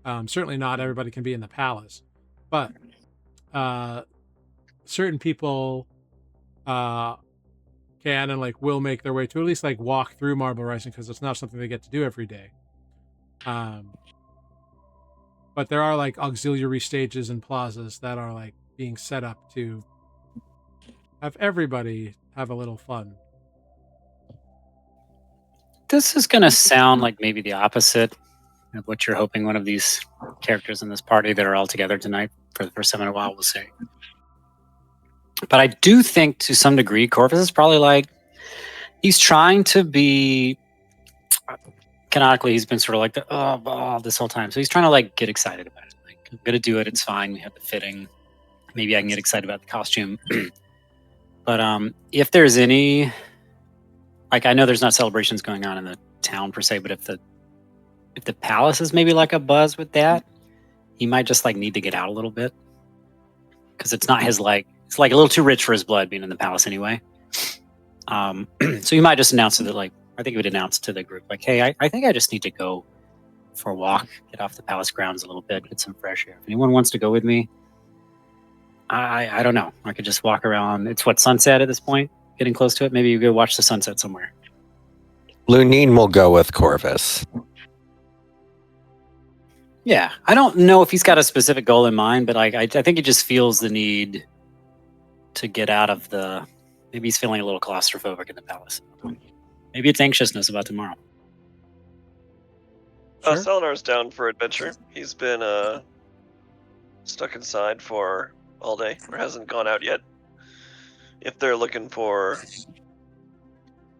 Certainly not everybody can be in the palace, but certain people can and like will make their way to at least like walk through Marble Rising because it's not something they get to do every day. But there are like auxiliary stages and plazas that are like being set up to have everybody have a little fun. This is going to sound like maybe the opposite of what you're hoping one of these characters in this party that are all together tonight for the first time in a while will say. But I do think to some degree, Corvus is probably like, he's trying to be, canonically, he's been sort of like, this whole time. So he's trying to like get excited about it. Like, I'm going to do it. It's fine. We have the fitting. Maybe I can get excited about the costume. But if there's any, like, I know there's not celebrations going on in the town per se, but if the palace is maybe like a buzz with that, he might just like need to get out a little bit because it's not his like, it's like a little too rich for his blood being in the palace anyway. So he might just announce to the like, I think he would announce to the group like, hey, I think I just need to go for a walk, get off the palace grounds a little bit, get some fresh air. If anyone wants to go with me, I don't know. I could just walk around. It's what, sunset at this point? Getting close to it. Maybe you go watch the sunset somewhere. Lunine will go with Corvus. Yeah, I don't know if he's got a specific goal in mind, but like I think he just feels the need to get out of the. Maybe he's feeling a little claustrophobic in the palace. Maybe it's anxiousness about tomorrow. Sure. Selenar's down for adventure. He's been stuck inside for all day, or hasn't gone out yet. If they're looking for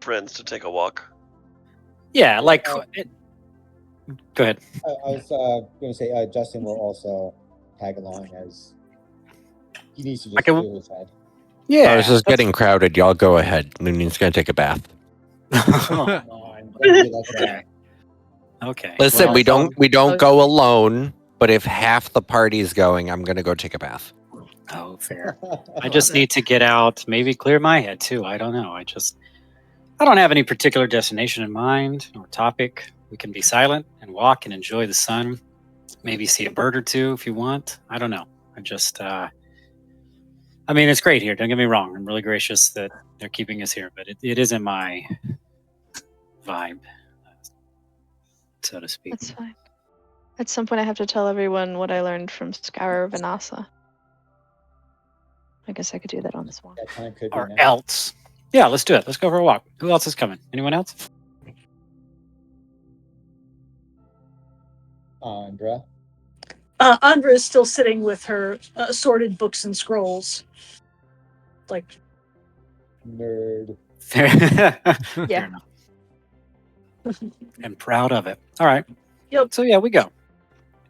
friends to take a walk. Yeah, like. Go ahead. I was going to say Justin will also tag along as he needs to just Okay, clear his head. Yeah, This is getting crowded. Y'all go ahead. Lunine's going to take a bath. Come on, don't be like that. Okay. Listen, well, we don't go alone, but if half the party's going, I'm going to go take a bath. Oh, fair. I just need to get out, maybe clear my head too. I don't know. I don't have any particular destination in mind or topic. We can be silent and walk and enjoy the sun. Maybe see a bird or two if you want. I don't know. I mean, it's great here. Don't get me wrong. I'm really gracious that they're keeping us here, but it isn't my vibe, so to speak. That's fine. At some point, I have to tell everyone what I learned from Scour Vanessa. I guess I could do that on this one. That time could be Or now. else. Yeah, let's do it. Let's go for a walk. Who else is coming? Anyone else? Andra. Andra is still sitting with her assorted books and scrolls. Like, Nerd. Fair. Yeah. Fair enough. And proud of it. All right. Yep. So yeah, we go.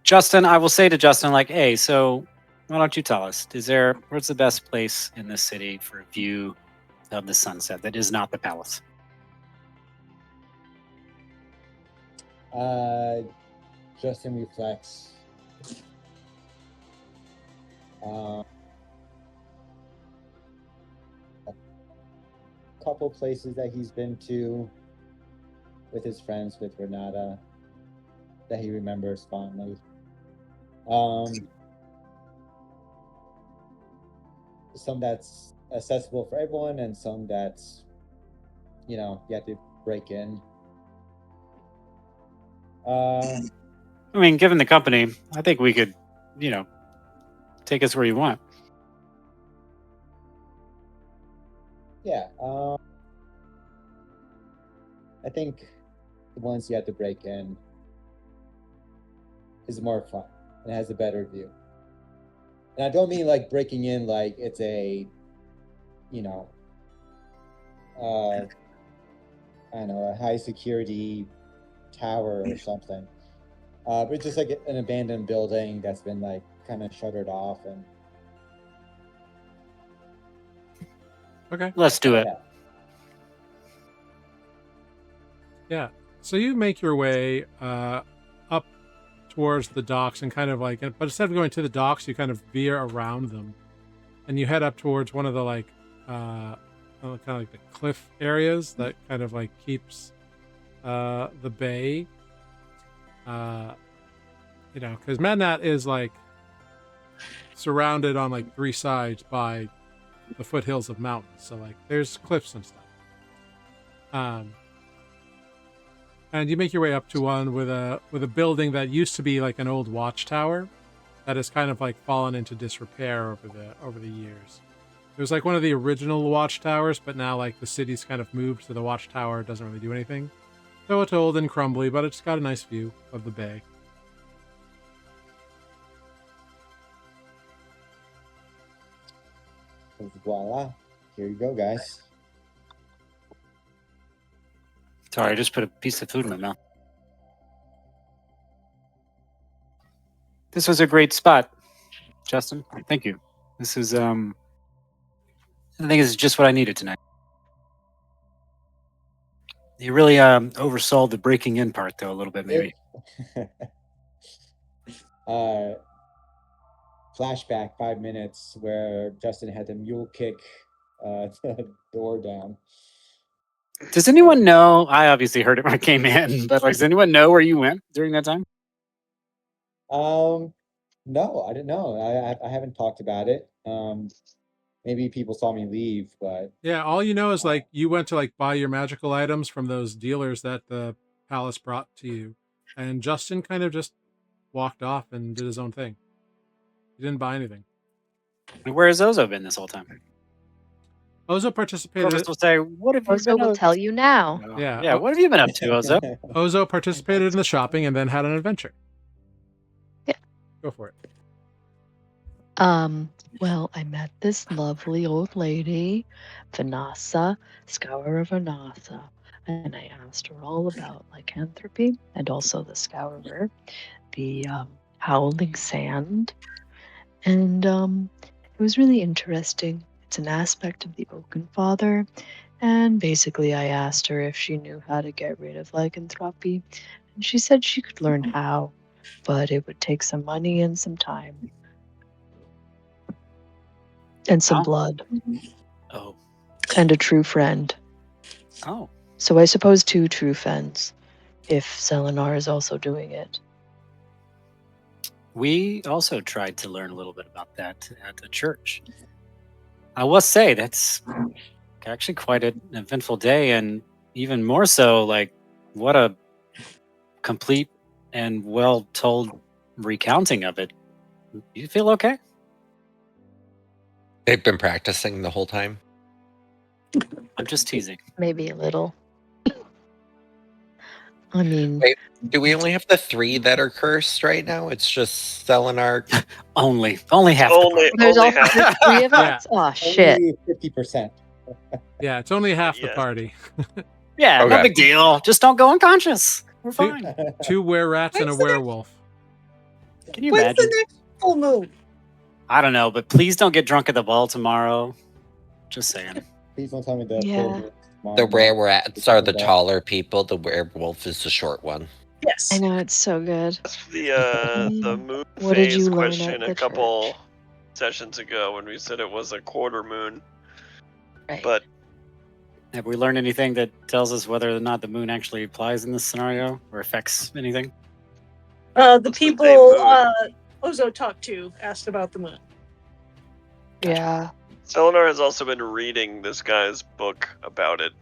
Justin, I will say to Justin, like, hey, so why don't you tell us? Where's the best place in this city for a view of the sunset that is not the palace? Justin reflects. A couple places that he's been to with his friends, with Renata, that he remembers fondly. Some that's accessible for everyone, and some that's, you have to break in. I mean, given the company, I think we could, take us where you want. Yeah. I think the ones you have to break in is more fun and has a better view. And I don't mean like breaking in like it's a, I don't know, a high security tower or something. But just like an abandoned building that's been like kind of shuttered off and. Okay. Let's do it. Yeah. So you make your way up towards the docks and kind of like, but instead of going to the docks, you kind of veer around them, and you head up towards one of the like, kind of like the cliff areas that kind of like keeps the bay. Because Madnat is like surrounded on like 3 sides by the foothills of mountains, so like there's cliffs and stuff. And you make your way up to one with a building that used to be like an old watchtower that has kind of like fallen into disrepair over the years. It was like one of the original watchtowers, but now like the city's kind of moved, so the watchtower doesn't really do anything. So it's old and crumbly, but it's got a nice view of the bay. Voila. Here you go, guys. Sorry, I just put a piece of food in my mouth. This was a great spot, Justin. Thank you. This is I think this is just what I needed tonight. You really oversold the breaking in part, though, a little bit, maybe. Flashback 5 minutes where Justin had to mule kick the door down. Does anyone know? I obviously heard it when I came in, but like, does anyone know where you went during that time? No, I didn't know. I haven't talked about it. Maybe people saw me leave, but Yeah, all you know is like you went to like buy your magical items from those dealers that the palace brought to you, and Justin kind of just walked off and did his own thing. He didn't buy anything. Where has Ozo been this whole time? Ozo participated. Corvus will say, "What have you Ozo been will up tell you now. to?" Yeah. Yeah. What have you been up to, Ozo? Ozo participated in the shopping and then had an adventure. Yeah. Go for it. Well, I met this lovely old lady, Vanessa, Scourer of Vanessa, and I asked her all about lycanthropy and also the Scourer, the howling sand, and it was really interesting. It's an aspect of the Oaken Father, and basically I asked her if she knew how to get rid of lycanthropy, and she said she could learn how, but it would take some money and some time. And some Oh. blood. Oh. And a true friend. Oh. So I suppose 2 true friends, if Selenar is also doing it. We also tried to learn a little bit about that at the church. I will say that's actually quite an eventful day, and even more so, like, what a complete and well-told recounting of it. You feel okay? They've been practicing the whole time. I'm just teasing. Maybe a little. I mean... Wait, do we only have the 3 that are cursed right now? It's just Selenar. Only half Only- the party. There's Only all half. 3 of Yeah. us? Oh, shit. Only 50%. Yeah, it's only half the Yes. party. Yeah, no Okay. big deal. Just don't go unconscious. We're fine. 2 were-rats and a When's the next- werewolf. Can you When's imagine? the next full moon? I don't know, but please don't get drunk at the ball tomorrow. Just saying. Please don't tell me the Yeah. full moon tomorrow. The werewolves are the Okay. taller people. The werewolf is the short one. Yes. I know, it's so good. That's the moon What did you phase learn question at a the couple church? sessions ago when we said it was a quarter moon. Right. But Have we learned anything that tells us whether or not the moon actually applies in this scenario or affects anything? The What's the people same moon? Ozo talked to asked about the moon. Yeah. Selenar has also been reading this guy's book about it,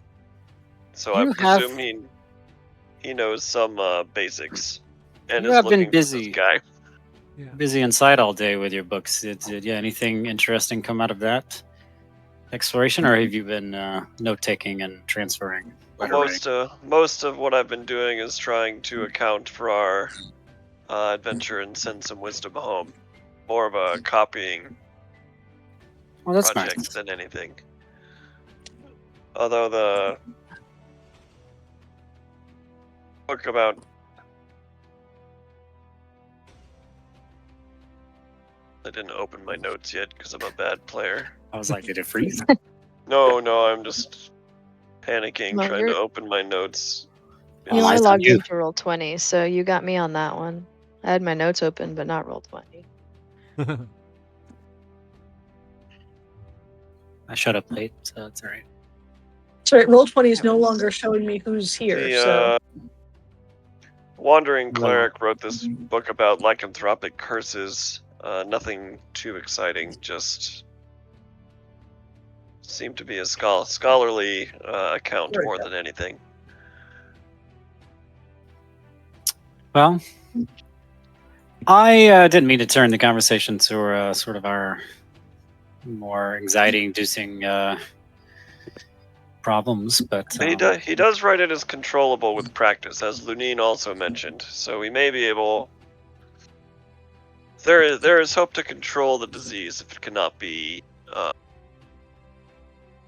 so I You have- presume he knows some basics and You is have been looking for busy. this guy. Yeah. Busy inside all day with your books. Did anything interesting come out of that exploration, or have you been note taking and transferring? letter writing? Most of what I've been doing is trying to account for our adventure and send some wisdom home. More of a copying Well, that's project nice. than anything. Although the book about I didn't open my notes yet because I'm a bad player. I was like, did it freeze? No, I'm just panicking Well, trying you're- to open my notes. You Well, only eyes on logged you. in for roll 20, so you got me on that one. I had my notes open, but not Roll20. I showed up late, so that's all right. Sorry, Roll20 is no longer showing me who's here. The Wandering No. Cleric wrote this book about lycanthropic curses. Nothing too exciting, just seemed to be a scholarly account Right. more than anything. Well, I didn't mean to turn the conversation to sort of our more anxiety-inducing problems, but He does write it as controllable with practice, as Lunine also mentioned. So we may be able. There is hope to control the disease if it cannot be.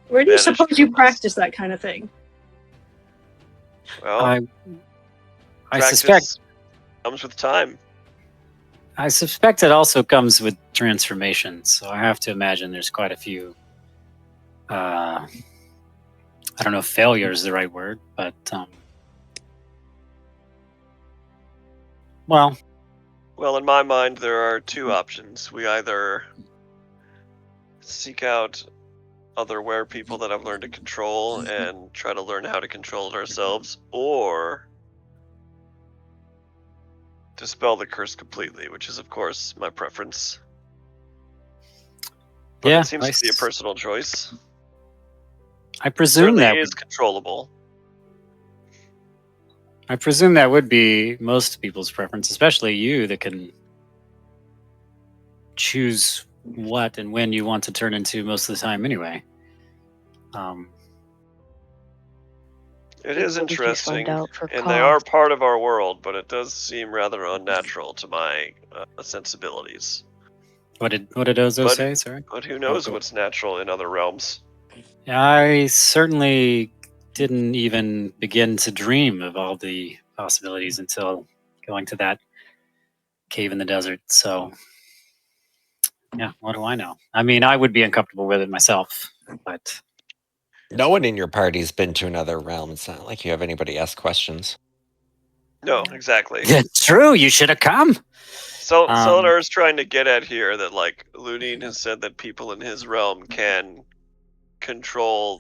Where do you banished suppose you from us. practice that kind of thing? Well, I practice suspect comes with time. I suspect it also comes with transformation. So I have to imagine there's quite a few. I don't know if failure is the right word, but well, Well, in my mind, there are two options. We either seek out other were people that have learned to control and try to learn how to control it ourselves, or dispel the curse completely, which is, of course, my preference. But yeah, it seems to be a personal choice. I It presume certainly that is controllable. I presume that would be most people's preference, especially you that can choose what and when you want to turn into most of the time anyway. It is What did you find interesting, out for and they are cost? part of our world, but it does seem rather unnatural to my sensibilities. What did Ozo But- say? Sorry. But who knows cool. what's natural in other realms? I certainly didn't even begin to dream of all the possibilities until going to that cave in the desert. So, yeah, what do I know? I mean, I would be uncomfortable with it myself, but No one in your party's been to another realm. It's not like you have anybody ask questions. No, exactly. it's true. You should have come. So Selenar is trying to get at here that, like, Lunine has said that people in his realm can control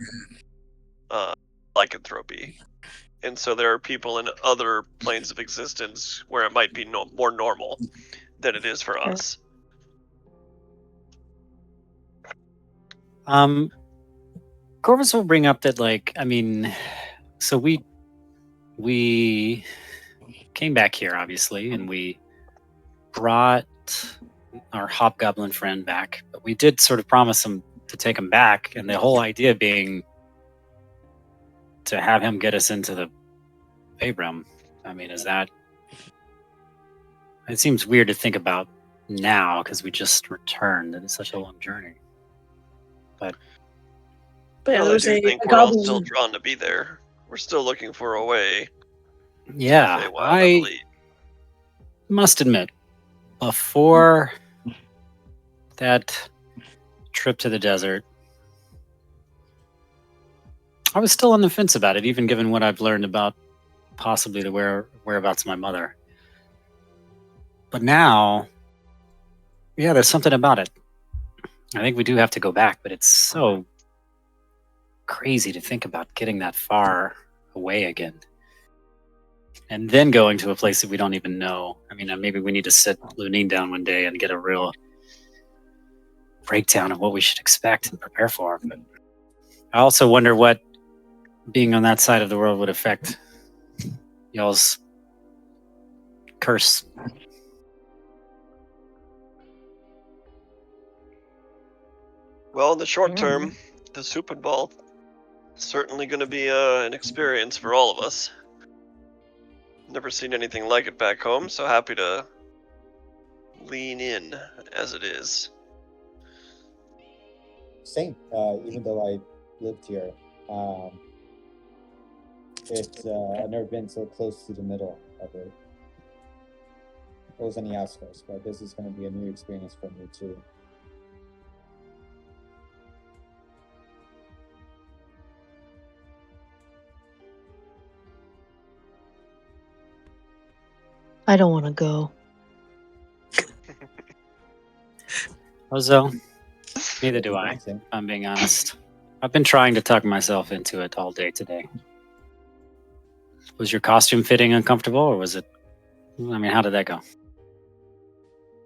lycanthropy. And so there are people in other planes of existence where it might be more normal than it is for Sure. us. Corvus will bring up that, like, I mean, so we came back here, obviously, and we brought our hobgoblin friend back, but we did sort of promise him to take him back, and the whole idea being to have him get us into the Abram. I mean, is that? It seems weird to think about now because we just returned, and it's such a long journey. But But yeah, Well, there I was do a think we're all still goblin. drawn to be there. We're still looking for a way. yeah, To Feywild, I believe. must admit, before that trip to the desert, I was still on the fence about it, even given what I've learned about possibly the whereabouts of my mother. But now, yeah, there's something about it. I think we do have to go back, but it's so crazy to think about getting that far away again. And then going to a place that we don't even know. I mean, maybe we need to sit Lunine down one day and get a real breakdown of what we should expect and prepare for. But I also wonder what being on that side of the world would affect y'all's curse. Well, in the short Mhm. term, the soup and ball is certainly going to be an experience for all of us. Never seen anything like it back home, so happy to lean in as it is. Same. Even though I lived here, I've never been so close to the middle of it. I was on the outskirts, but this is going to be a new experience for me too. I don't want to go. Ozo, neither do If you I, want to. if I'm being honest. I've been trying to talk myself into it all day today. Was your costume fitting uncomfortable, or was it... I mean, how did that go?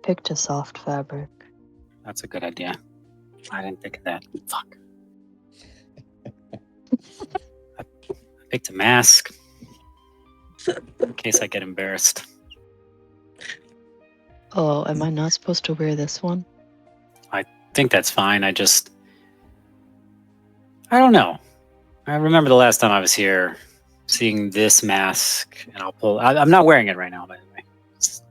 Picked a soft fabric. That's a good idea. I didn't think of that. Fuck. I picked a mask in case I get embarrassed. Oh, am I not supposed to wear this one? I think that's fine. I don't know. I remember the last time I was here, seeing this mask, and I'm not wearing it right now, by the way.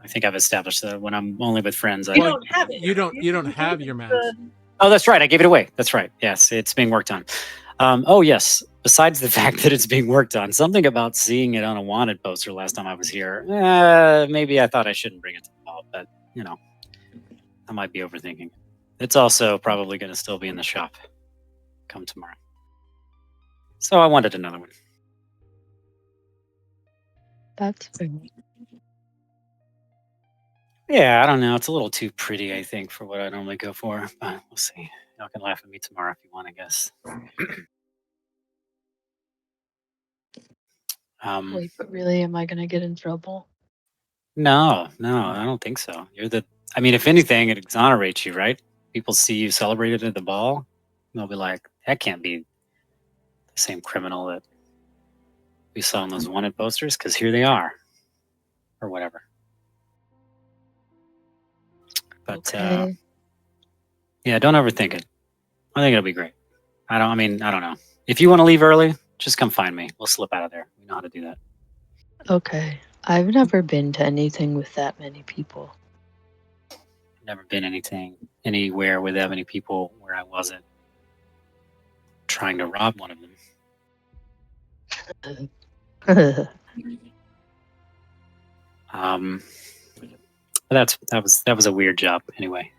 I think I've established that when I'm only with friends. You don't have it. You don't have your mask. Oh, that's right. I gave it away. That's right. Yes, it's being worked on. Oh, yes. Besides the fact that it's being worked on, something about seeing it on a wanted poster last time I was here. Maybe I thought I shouldn't bring it to the ball, but I might be overthinking. It's also probably going to still be in the shop come tomorrow. So I wanted another one. That's fair. Yeah, I don't know. It's a little too pretty, I think, for what I normally go for. But we'll see. Y'all can laugh at me tomorrow if you want, I guess. Wait, but really, am I gonna get in trouble? No, I don't think so. I mean, if anything, it exonerates you, right? People see you celebrated at the ball, they'll be like, that can't be the same criminal that we saw on those wanted posters, because here they are. Or whatever. But Okay. yeah, don't overthink it. I think it'll be great. I don't know. If you want to leave early, just come find me. We'll slip out of there. We know how to do that. Okay. I've never been to anything with that many people. Never been anywhere with that many people where I wasn't trying to rob one of them. That was a weird job anyway.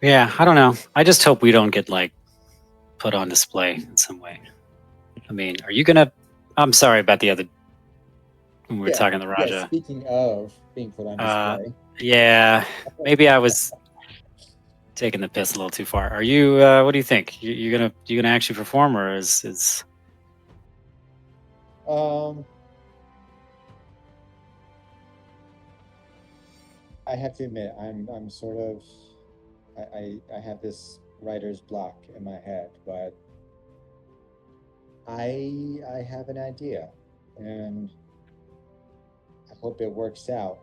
Yeah, I don't know. I just hope we don't get put on display in some way. I mean, are you gonna? I'm sorry about the other when we were talking to Raja. Yeah, speaking of being put on display. Yeah, maybe I was taking the piss a little too far. Are you? What do you think? You gonna actually perform, or is? I have to admit, I'm sort of, I have this writer's block in my head, but I have an idea, and I hope it works out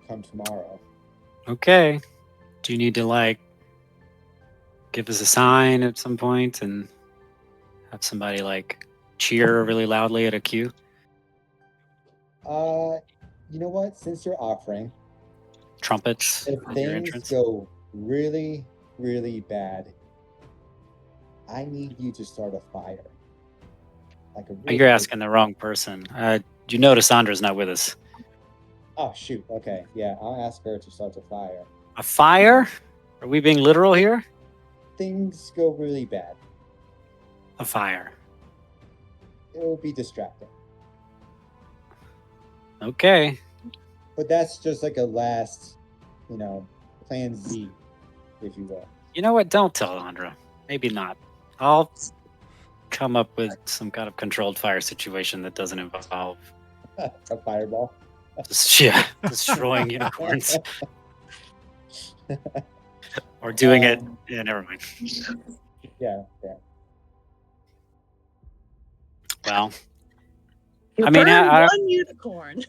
come tomorrow. Okay. Do you need to give us a sign at some point and have somebody cheer really loudly at a cue? You know what? Since you're offering, Trumpets if at your things entrance? go really, really bad, I need you to start a fire. You're asking the wrong person. You notice Sandra's not with us. Oh, shoot. Okay. Yeah, I'll ask her to start a fire. A fire? Are we being literal here? Things go really bad. A fire. It will be distracting. Okay. But that's just like a last, plan Z, if you will. You know what? Don't tell Andra. Maybe not. I'll come up with some kind of controlled fire situation that doesn't involve a fireball. Destroying unicorns. Or doing it. Yeah, never mind. Yeah. Well, You I mean, burned one unicorn.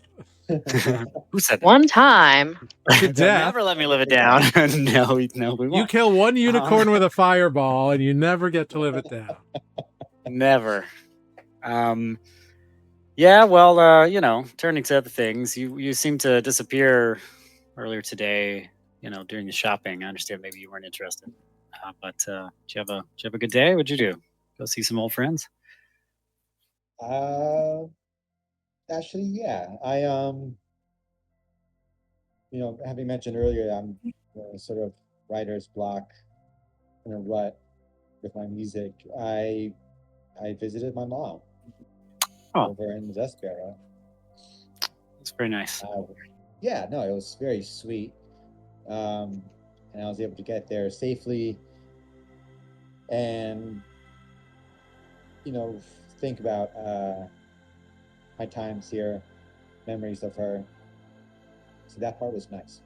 Who said that? One time. To death. Never let me live it down. No, we won't. You kill one unicorn with a fireball, and you never get to live it down. Never. Yeah, well, turning to other things, you seem to disappear earlier today, during the shopping. I understand maybe you weren't interested. But did you have a good day? What'd you do? Go see some old friends? Actually, yeah. I having mentioned earlier, I'm sort of writer's block in a rut with my music. I visited my mom over in Zespera. That's very nice. Yeah, no, it was very sweet. and I was able to get there safely. And think about my times here, memories of her. So that part was nice.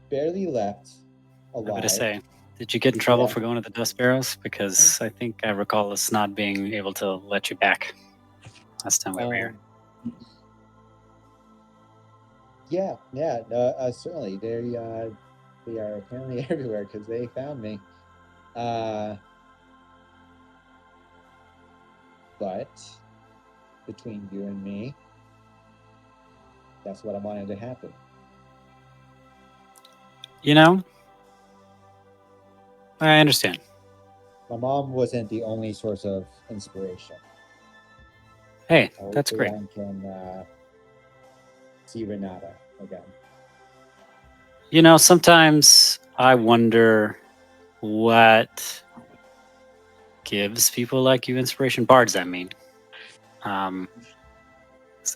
Barely left alive. I'm gonna say, did you get in trouble Yeah. for going to the Dust Barrels? Because I think I recall us not being able to let you back last time we were here. Yeah, certainly. They are apparently everywhere because they found me. But between you and me, that's what I wanted to happen. I understand. My mom wasn't the only source of inspiration. Hey, that's Hopefully great. I can see Renata again. Sometimes I wonder what gives people like you inspiration. Bards, I mean. 'Cause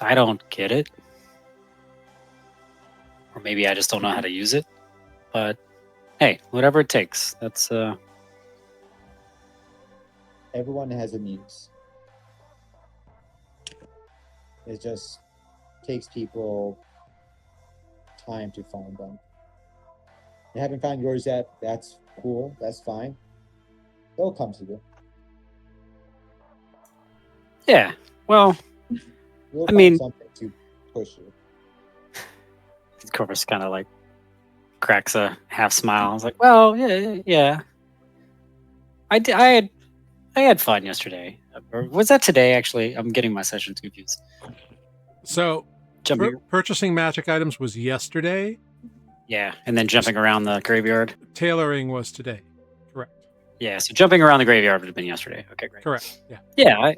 I don't get it. Or maybe I just don't know how to use it. But hey, whatever it takes. That's Everyone has a muse. It just takes people time to find them. You haven't found yours yet, that's cool, that's fine. They'll come to you. yeah. Well, You'll I find mean, something to push you. Corvus kind of like cracks a half smile. I was like, well, yeah. I had fun yesterday. Or was that today? Actually, I'm getting my sessions confused. So, Jumping, purchasing magic items was yesterday. yeah, and then jumping around the graveyard. Tailoring was today. Correct. Yeah, so jumping around the graveyard would have been yesterday. Okay, great. Correct. Yeah. Yeah, I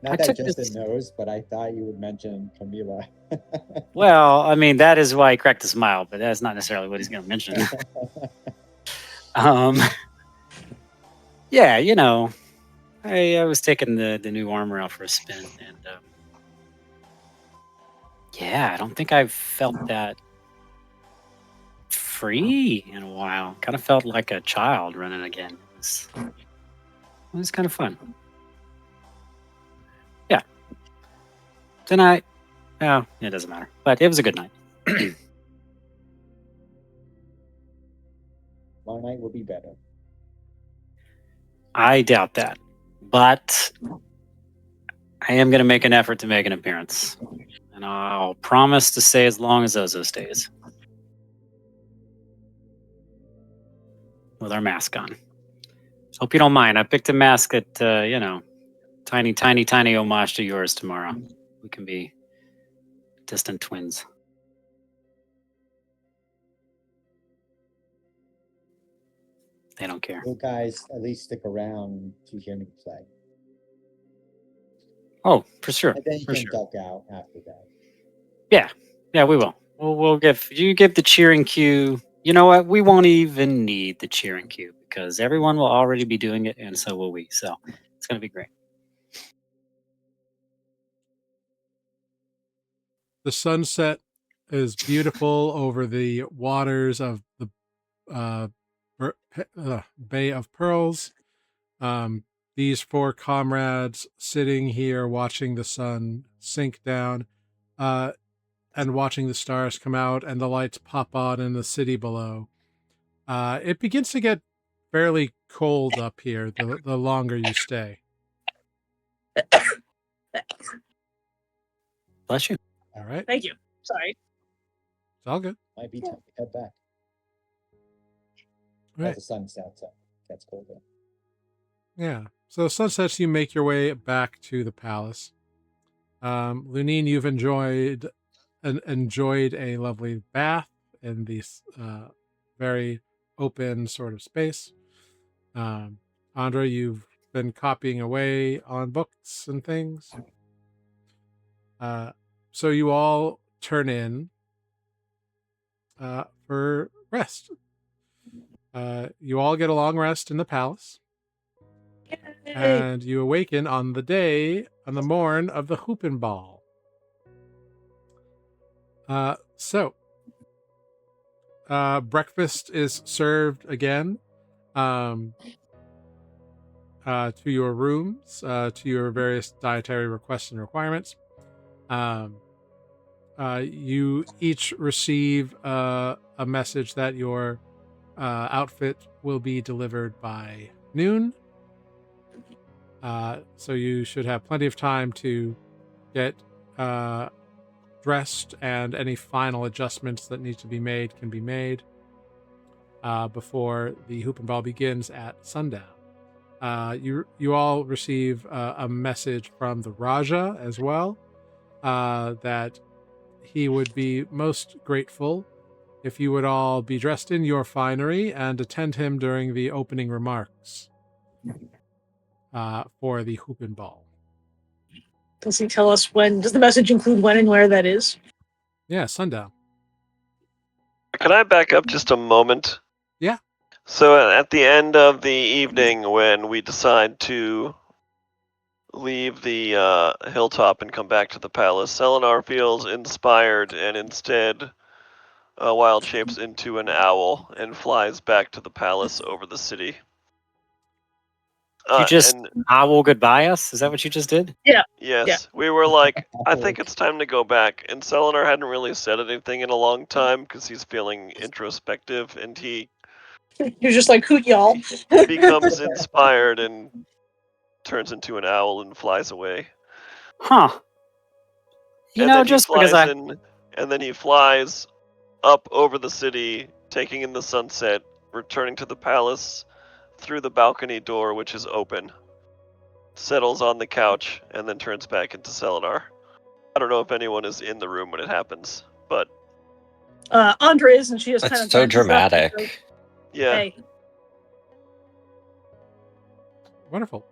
Not I that took Justin this. knows, but I thought you would mention Camila. Well, I mean, that is why he cracked a smile, but that's not necessarily what he's going to mention. Yeah, I was taking the new armor out for a spin, and yeah, I don't think I've felt that free in a while. Kind of felt like a child running again. It was kind of fun. Yeah. Tonight, oh, it doesn't matter, but it was a good night. Tomorrow night will be better. I doubt that, but I am going to make an effort to make an appearance, and I'll promise to stay as long as Ozo stays with our mask on. Hope you don't mind. I picked a mask that tiny, tiny, tiny homage to yours tomorrow. We can be distant twins. They don't care. You guys at least stick around to hear me play. Oh, for sure. And then you For can sure. duck out after that. Yeah, we will. We'll give the cheering cue. You know what? We won't even need the cheering cue because everyone will already be doing it, and so will we. So it's going to be great. The sunset is beautiful over the waters of the Bay of Pearls. These four comrades sitting here watching the sun sink down and watching the stars come out and the lights pop on in the city below. It begins to get fairly cold up here the longer you stay. Bless you. All right. Thank you. Sorry. It's all good. Might be time to head back. All right. As the sun sets up, gets colder. Yeah. So the sun sets, you make your way back to the palace. Lunine, you've enjoyed a lovely bath in this very open sort of space. Andra, you've been copying away on books and things. So you all turn in for rest. You all get a long rest in the palace. Yay. And you awaken on the morn of the Hoopin' Ball. So breakfast is served again to your rooms, to your various dietary requests and requirements. You each receive a message that your outfit will be delivered by noon. So you should have plenty of time to get dressed, and any final adjustments that need to be made can be made before the hoop and ball begins at sundown. You all receive a message from the Raja as well, that he would be most grateful if you would all be dressed in your finery and attend him during the opening remarks for the hoop and ball. Does he tell us when? Does the message include when and where that is? Yeah, sundown. Can I back up just a moment? Yeah. So at the end of the evening, when we decide to leave the hilltop and come back to the palace, Selenar feels inspired and instead wild shapes into an owl and flies back to the palace over the city. You just And owl goodbye us? Is that what you just did? Yeah. yes, Yeah. we were like, I think it's time to go back. And Selenar hadn't really said anything in a long time because he's feeling introspective, and he You're just like, hoot y'all. becomes inspired and turns into an owl and flies away. Huh. You know, just because I And then he flies up over the city, taking in the sunset, returning to the palace through the balcony door, which is open, settles on the couch, and then turns back into Selenar. I don't know if anyone is in the room when it happens, but Andra is, and she just kind That's of so glances up and dramatic. goes, yeah. hey. Wonderful.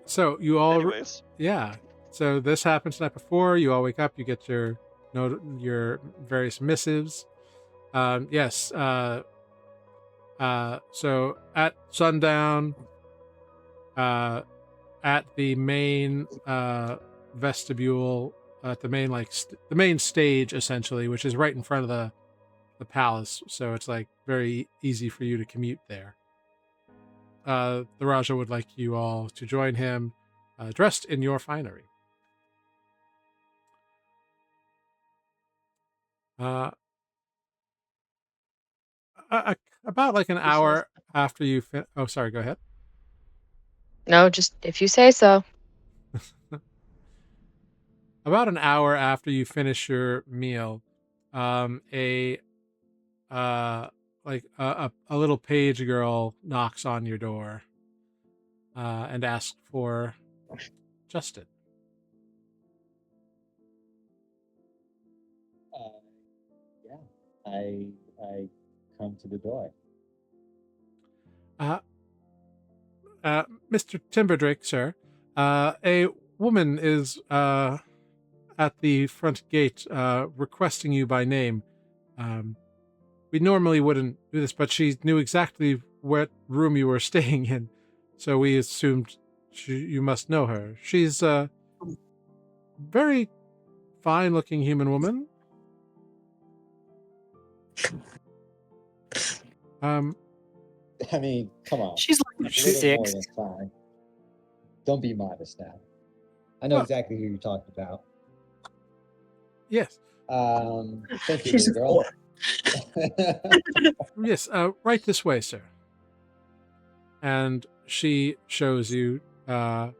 So you all, Anyways, yeah. So this happens the night before. You all wake up. You get your your various missives. Yes. So at sundown, at the main vestibule, at the main the main stage essentially, which is right in front of the palace. So it's like very easy for you to commute there. The Raja would like you all to join him, dressed in your finery. About like an hour after you oh, sorry, go ahead. No, just if you say so. About an hour after you finish your meal, like a little page girl knocks on your door and asks for Justin. Yeah, I come to the door. Mr. Timberdrake, sir, a woman is at the front gate requesting you by name. We normally wouldn't do this, but she knew exactly what room you were staying in, so we assumed you must know her. She's a very fine-looking human woman. I mean, come on. she's like A little more 6. than fine. Don't be modest now. I know Well- exactly who you're talking about. Yes, Thank you, She's little a girl. yes. Right this way, sir. And she shows you to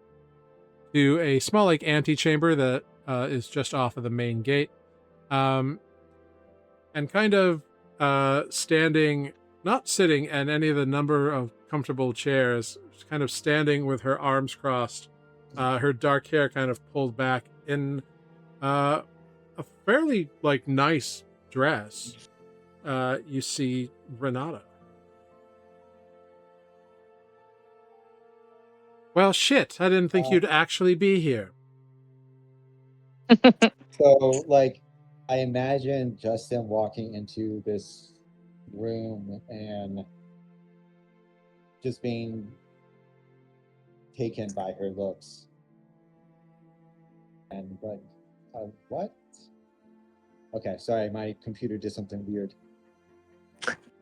a small like antechamber that is just off of the main gate, and kind of standing, not sitting in any of the number of comfortable chairs, kind of standing with her arms crossed, her dark hair kind of pulled back in a fairly like nice dress. You see Renata. Well, shit, I didn't think you'd actually be here. So, like, I imagine Justin walking into this room and just being taken by her looks. And, like, what? Okay, sorry, my computer did something weird.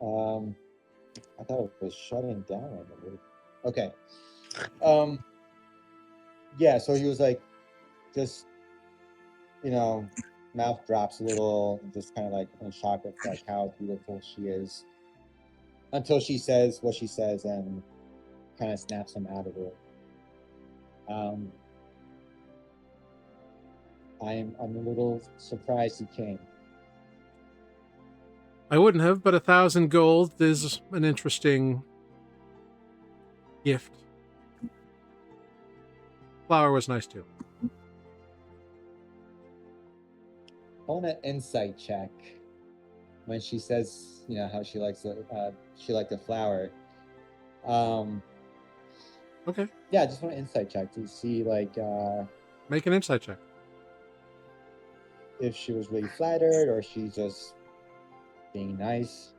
I thought it was shutting down randomly. Okay. Yeah, so he was like, just, mouth drops a little, just kind of like in shock of like how beautiful she is, until she says what she says and kind of snaps him out of it. I'm a little surprised he came. I wouldn't have, but 1,000 gold is an interesting gift. Flower was nice too. I want an insight check when she says, how she likes the flower. Okay. Yeah, I just want an insight check to see Make an insight check. if she was really flattered or she's just being nice.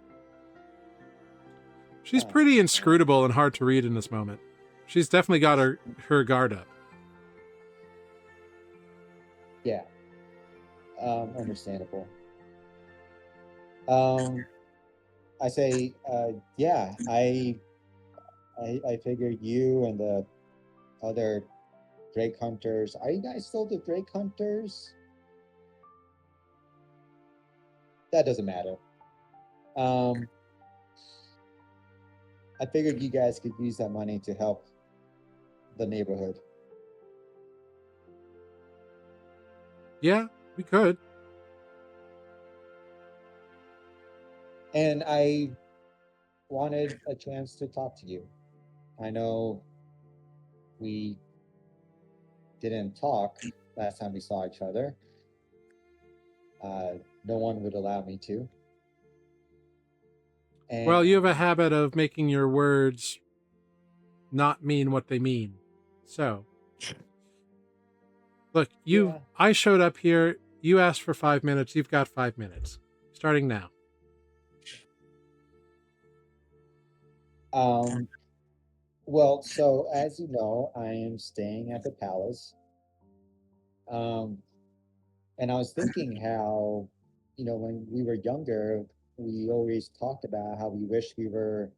She's pretty inscrutable and hard to read in this moment. She's definitely got her guard up. Yeah. Understandable. I say, yeah, I figure you and the other Drake hunters. Are you guys still the Drake hunters? That doesn't matter. I figured you guys could use that money to help the neighborhood. Yeah, we could. And I wanted a chance to talk to you. I know we didn't talk last time we saw each other. No one would allow me to. And Well, you have a habit of making your words not mean what they mean. So, look, I showed up here. You asked for 5 minutes. You've got 5 minutes. Starting now. Well, so as you know, I am staying at the palace. And I was thinking how, when we were younger, we always talked about how we wish we were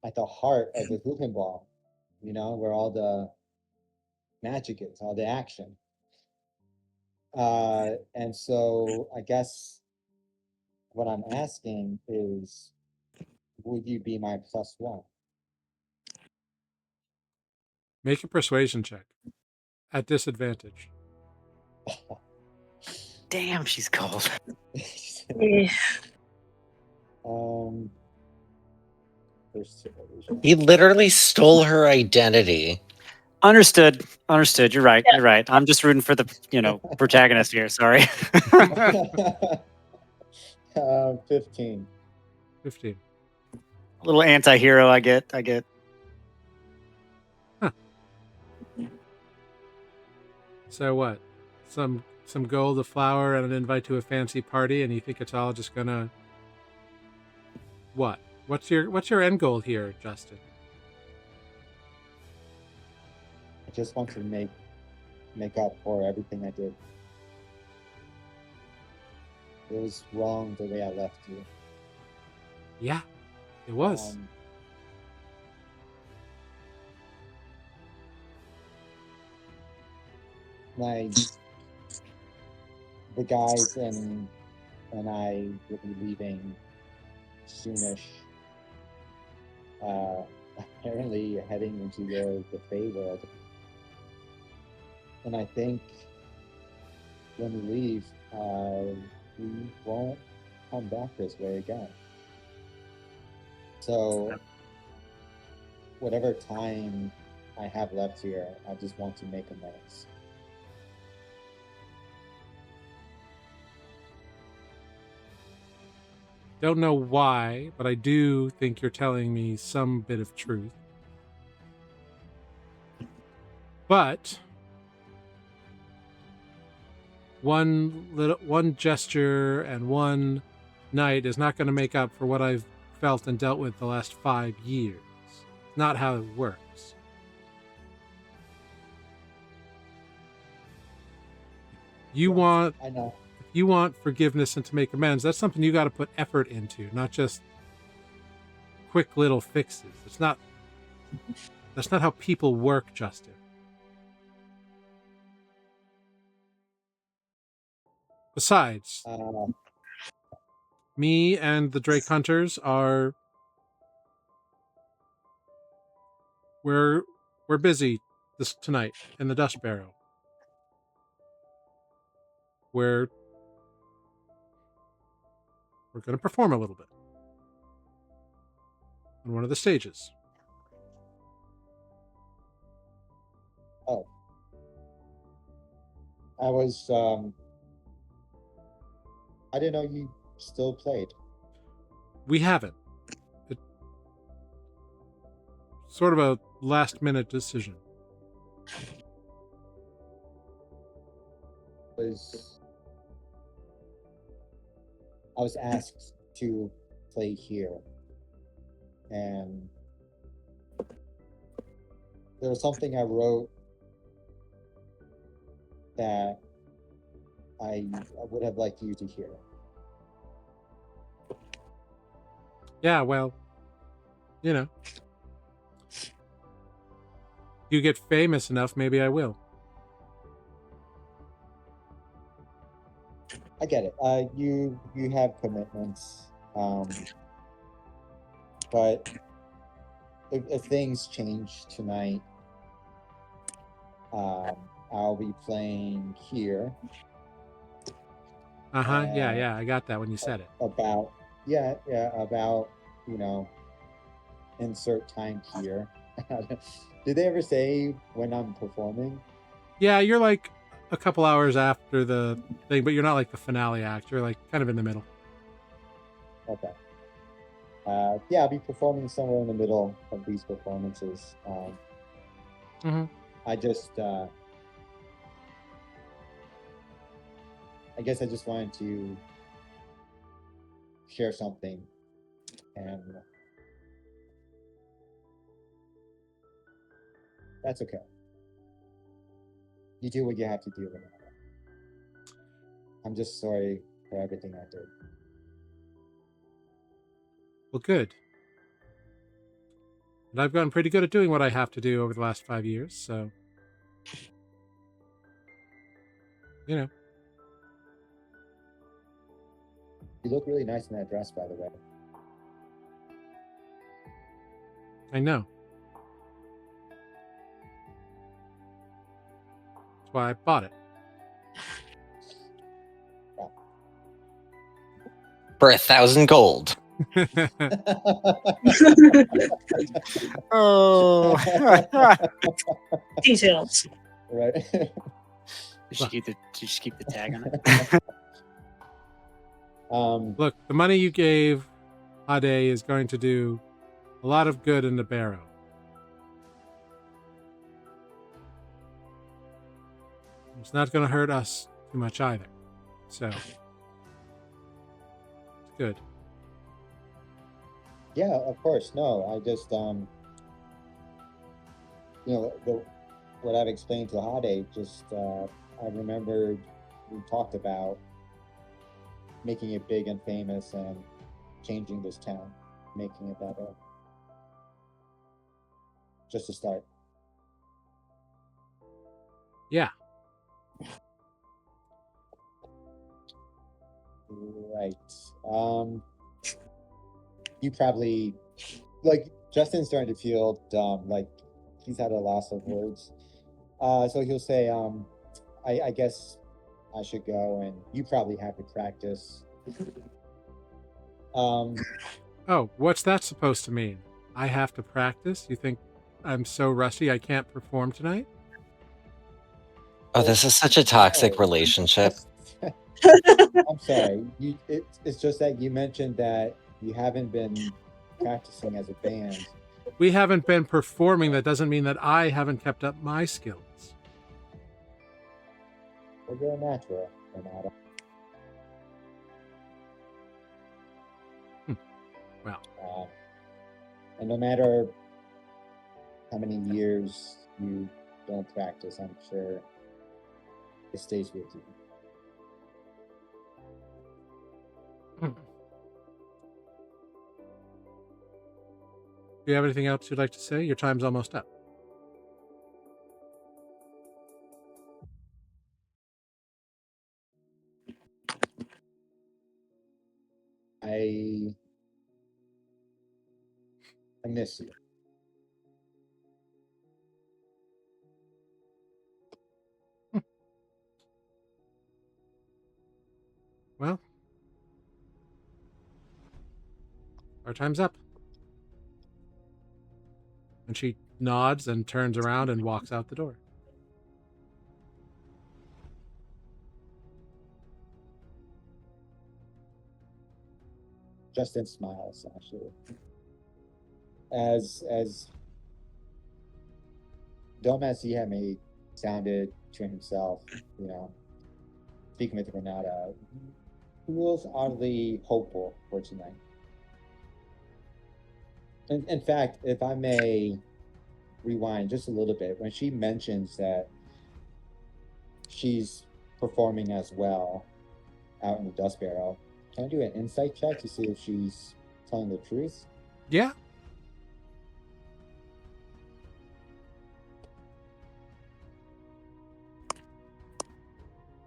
at the heart of the Hoofenbaum, where all the magic is, all the action. And so I guess what I'm asking is, would you be my +1? Make a persuasion check. At disadvantage. Damn, she's cold. Persuasion. He literally stole her identity. Understood. You're right. Yeah. You're right. I'm just rooting for the, protagonist here. Sorry. 15. 15. A little anti-hero I get. Huh. So what? Some gold, a flower, and an invite to a fancy party, and you think it's all just gonna what? What's your end goal here, Justin? I just want to make up for everything I did. It was wrong the way I left you. Yeah, it was. The guys and I will be leaving soonish. Apparently heading into the Fey world. And I think when we leave, we won't come back this way again. So whatever time I have left here, I just want to make amends. Don't know why, but I do think you're telling me some bit of truth. But one gesture and one night is not going to make up for what I've felt and dealt with the last 5 years. Not how it works. I know. If you want forgiveness and to make amends, that's something you got to put effort into, not just quick little fixes. That's not how people work, Justin. Besides, me and the Drake Hunters we're busy this tonight in the Dust Barrow. We're going to perform a little bit on one of the stages. Oh. I didn't know you still played. We haven't. It's sort of a last-minute decision. I was asked to play here, and there was something I wrote that I would have liked you to hear. Yeah, well, you get famous enough, maybe I will. I get it. You have commitments, but if things change tonight, I'll be playing here. Yeah, I got that when you said it. About insert time here. Did they ever say when I'm performing? Yeah, you're like a couple hours after the thing, but you're not like the finale act. You're like kind of in the middle. Okay. I'll be performing somewhere in the middle of these performances. I guess I just wanted to share something, and that's okay. You do what you have to do. I'm just sorry for everything I did. Well, good. And I've gotten pretty good at doing what I have to do over the last 5 years, so You look really nice in that dress, by the way. I know. That's why I bought it. For 1,000 gold. Oh. Details. Right. Did you keep the tag on it? Look, the money you gave Ade is going to do a lot of good in the barrow. It's not going to hurt us too much either. So, it's good. Yeah, of course. No, I just what I've explained to Hade, I remembered we talked about making it big and famous and changing this town, making it better. Just to start. Yeah. Right. You probably, Justin's starting to feel dumb, like he's had a loss of words. So he'll say, I guess I should go, and you probably have to practice. Oh, what's that supposed to mean? I have to practice? You think I'm so rusty I can't perform tonight? Oh, this is such a toxic relationship. I'm sorry. It's just that you mentioned that you haven't been practicing as a band. We haven't been performing. That doesn't mean that I haven't kept up my skills. Well, you're a natural, Renata. Well. And no matter how many years you don't practice, I'm sure it stays with you. Do you have anything else you'd like to say? Your time's almost up. I miss you. Well, our time's up. And she nods and turns around and walks out the door. Justin smiles, actually. As dumb as he had made sounded to himself, speaking with Renata, he feels oddly hopeful for tonight. In fact, if I may rewind just a little bit, when she mentions that she's performing as well out in the dust barrel, can I do an insight check to see if she's telling the truth? Yeah.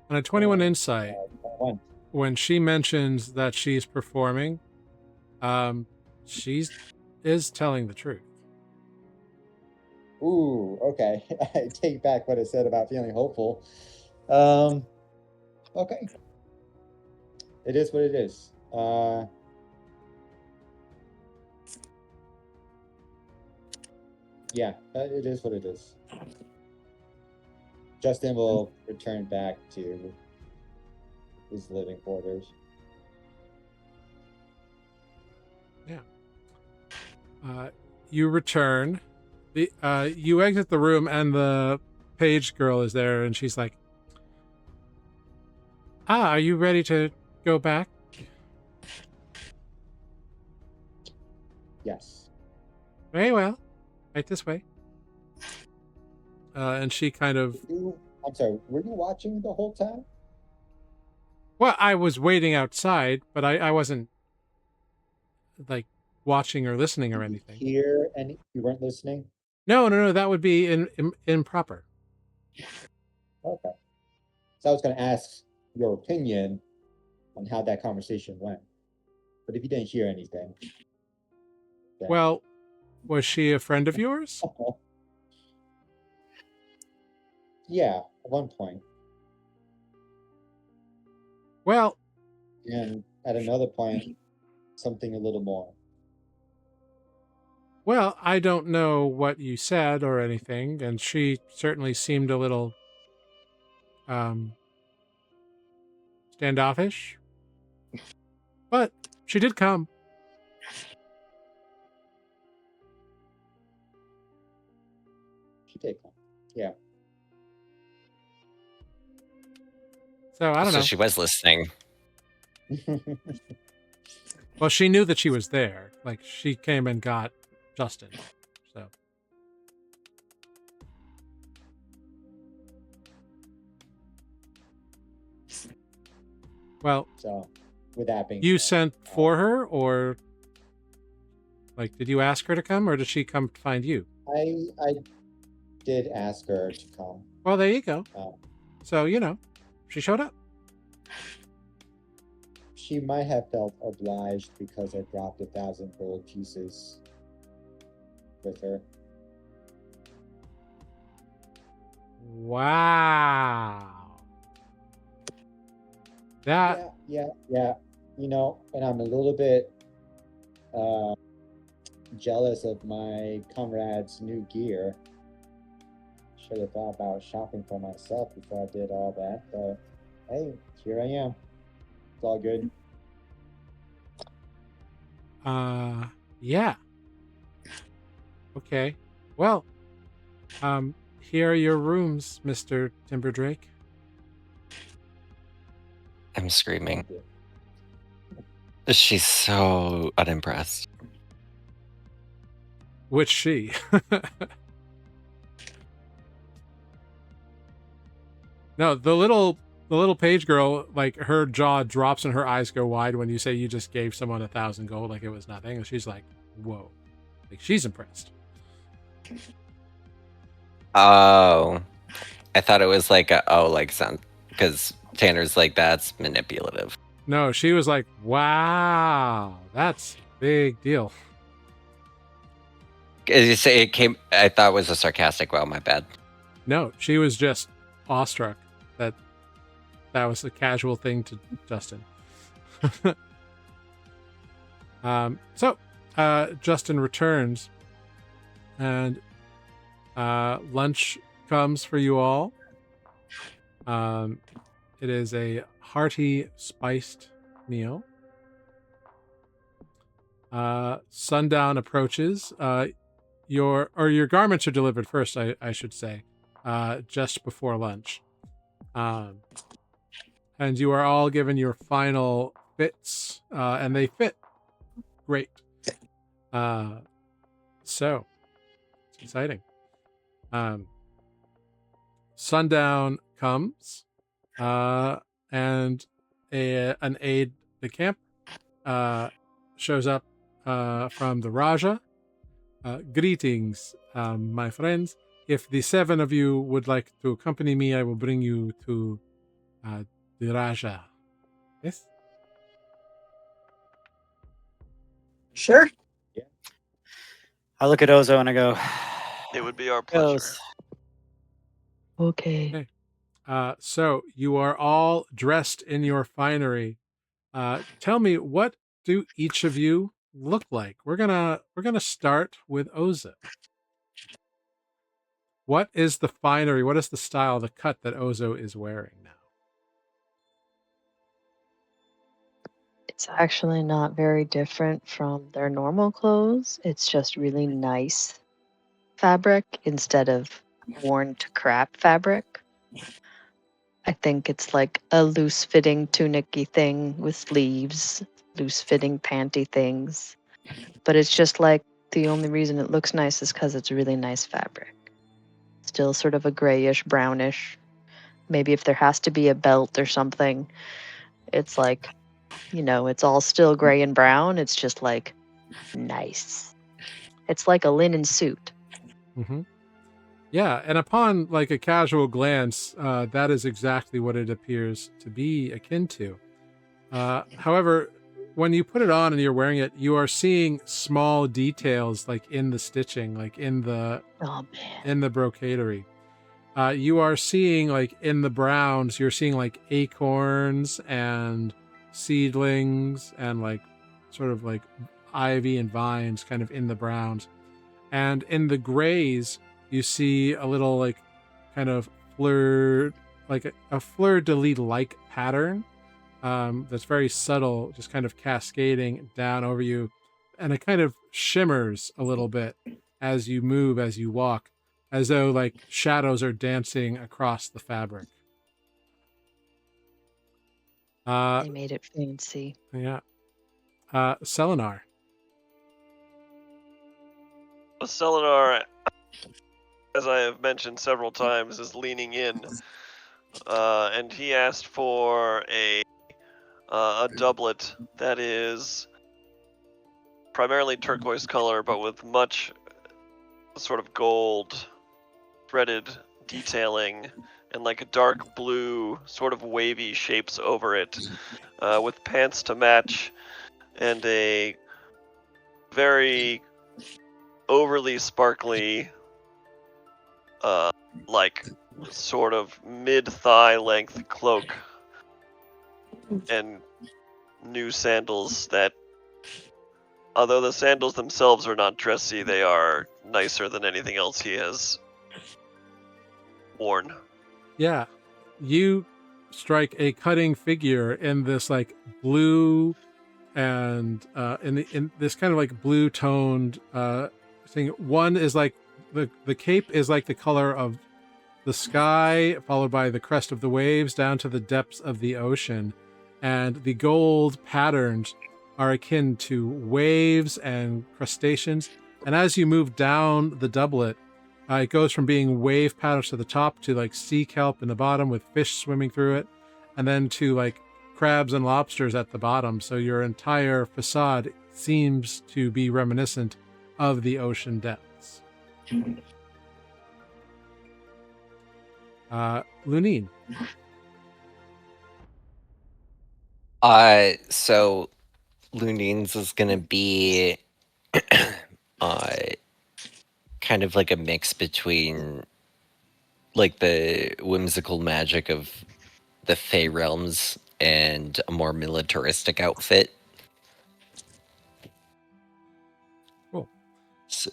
On a 21 insight, when she mentions that she's performing, she is telling the truth. Ooh, okay. I take back what I said about feeling hopeful. Okay. It is what it is. Yeah, it is what it is. Justin will return back to his living quarters. Yeah. You return. You exit the room, and the page girl is there, and she's like, are you ready to go back? Yes. Very well. Right this way. And she kind of... I'm sorry, were you watching the whole time? Well, I was waiting outside, but I wasn't, like, watching or listening or anything. Hear any? You weren't listening? No, that would be improper. Okay. So I was going to ask your opinion on how that conversation went. But if you didn't hear anything... then... Well, was she a friend of yours? Yeah, at one point. Well... And at another point, something a little more. Well, I don't know what you said or anything, and she certainly seemed a little standoffish. But she did come. She did come. Yeah. So I don't know. So she was listening. Well, she knew that she was there. Like, she came and got Justin. So. Well, so with that being you said, sent for her, or like, did you ask her to come, or did she come to find you? I did ask her to come. Well, there you go. So, she showed up. She might have felt obliged because I dropped 1,000 gold pieces with her. Wow. That... Yeah. And I'm a little bit jealous of my comrade's new gear. Should have thought about shopping for myself before I did all that, but hey, here I am. It's all good. Yeah. Okay. Well, here are your rooms, Mr. Timberdrake. I'm screaming. She's so unimpressed. Which she? No, the little The little page girl, like her jaw drops and her eyes go wide when you say you just gave someone 1,000 gold like it was nothing. And she's like, whoa. Like she's impressed. Oh, I thought it was like sound, because Tanner's like, that's manipulative. No, she was like, wow, that's a big deal. As you say, it came. I thought it was a sarcastic. Well, my bad. No, she was just awestruck that was a casual thing to Justin. So Justin returns and lunch comes for you all. It is a hearty, spiced meal. Sundown approaches. Your garments are delivered first, I should say, just before lunch. And you are all given your final fits, and they fit great. So it's exciting. Sundown comes, and an aide de camp shows up from the Raja. Greetings, my friends. If the 7 of you would like to accompany me, I will bring you to the Raja. Yes? Sure. I look at Ozo and I go, It would be our pleasure. "Oz." Okay. So you are all dressed in your finery. Tell me, what do each of you look like? We're gonna start with Oza. What is the finery? What is the style, the cut that Ozo is wearing now? It's actually not very different from their normal clothes. It's just really nice fabric instead of worn to crap fabric. I think it's like a loose fitting tunic-y thing with sleeves, loose fitting panty things. But it's just like the only reason it looks nice is because it's really nice fabric. Still sort of a grayish, brownish. Maybe if there has to be a belt or something, it's like, it's all still gray and brown. It's just like nice. It's like a linen suit. Mm-hmm. Yeah, and upon like a casual glance, that is exactly what it appears to be akin to. However, when you put it on and you're wearing it, you are seeing small details like in the stitching, like in the brocadery. You are seeing like in the browns, you're seeing like acorns and seedlings and like sort of like ivy and vines kind of in the browns. And in the grays, you see a little like kind of fleur, like a fleur-de-lis like pattern that's very subtle, just kind of cascading down over you. And it kind of shimmers a little bit as you move, as you walk, as though like shadows are dancing across the fabric. They made it fancy. Yeah. Selenar. Selenar, as I have mentioned several times, is leaning in, and he asked for a doublet that is primarily turquoise color, but with much sort of gold threaded detailing and like a dark blue sort of wavy shapes over it, with pants to match and a very overly sparkly like sort of mid-thigh length cloak and new sandals that, although the sandals themselves are not dressy, they are nicer than anything else he has worn. Yeah, you strike a cutting figure in this like blue and in this kind of like blue toned thing. One is like the cape is like the color of the sky, followed by the crest of the waves down to the depths of the ocean, and the gold patterns are akin to waves and crustaceans. And as you move down the doublet, it goes from being wave patterns to the top to like sea kelp in the bottom with fish swimming through it. and then to like crabs and lobsters at the bottom. So your entire facade seems to be reminiscent of the ocean depths. Lunine. So Lunines is gonna be kind of like a mix between like the whimsical magic of the Fey realms and a more militaristic outfit. Cool. So,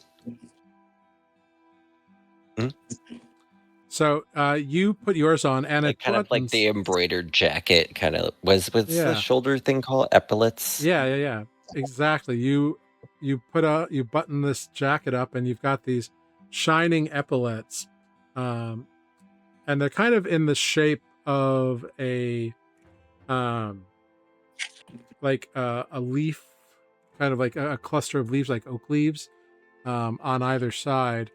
So you put yours on, and like it kind of like the buttons. embroidered jacket, kind of what's Yeah. the shoulder thing called? Epaulets. Yeah. Exactly. You button this jacket up, and you've got these shining epaulets, and they're kind of in the shape of a like a leaf, kind of like a cluster of leaves, like oak leaves, on either side,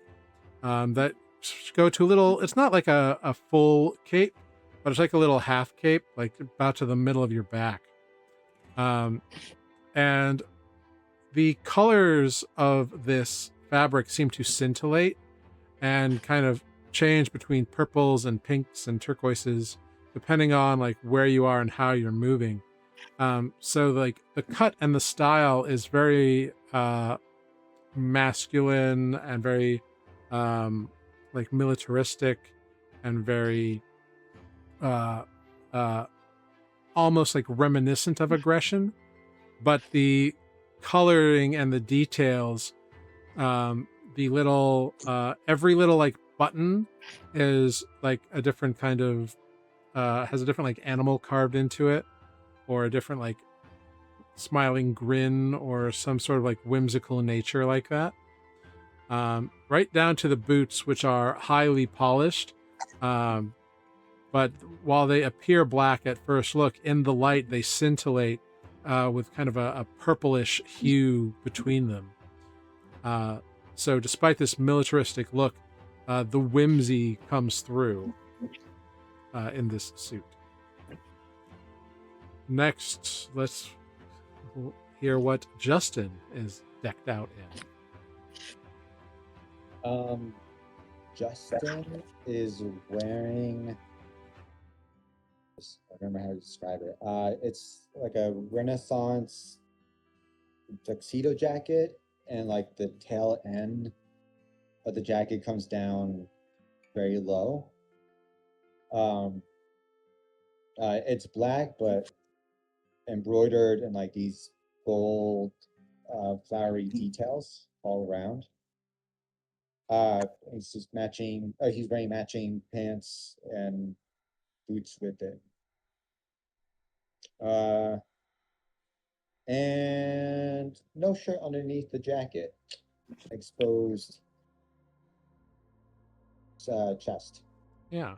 that go to a little. It's not like a full cape, but it's like a little half cape, like about to the middle of your back. And the colors of this fabric seem to scintillate and kind of change between purples and pinks and turquoises, depending on like where you are and how you're moving. So like the cut and the style is very masculine and very like militaristic and very uh, uh, almost like reminiscent of aggression, but the coloring and the details, the little every little like button is like a different kind of has a different like animal carved into it, or a different like smiling grin, or some sort of like whimsical nature like that. Right down to the boots, which are highly polished. But while they appear black at first look, in the light they scintillate with kind of a purplish hue between them. So despite this militaristic look, the whimsy comes through in this suit. Next, let's hear what Justin is decked out in. Justin is wearing, I remember how to describe it. It's like a Renaissance tuxedo jacket, and like the tail end of the jacket comes down very low. It's black, but embroidered in like these gold, flowery details all around. He's just matching. He's wearing matching pants and boots with it. And no shirt underneath the jacket. Exposed chest. Yeah.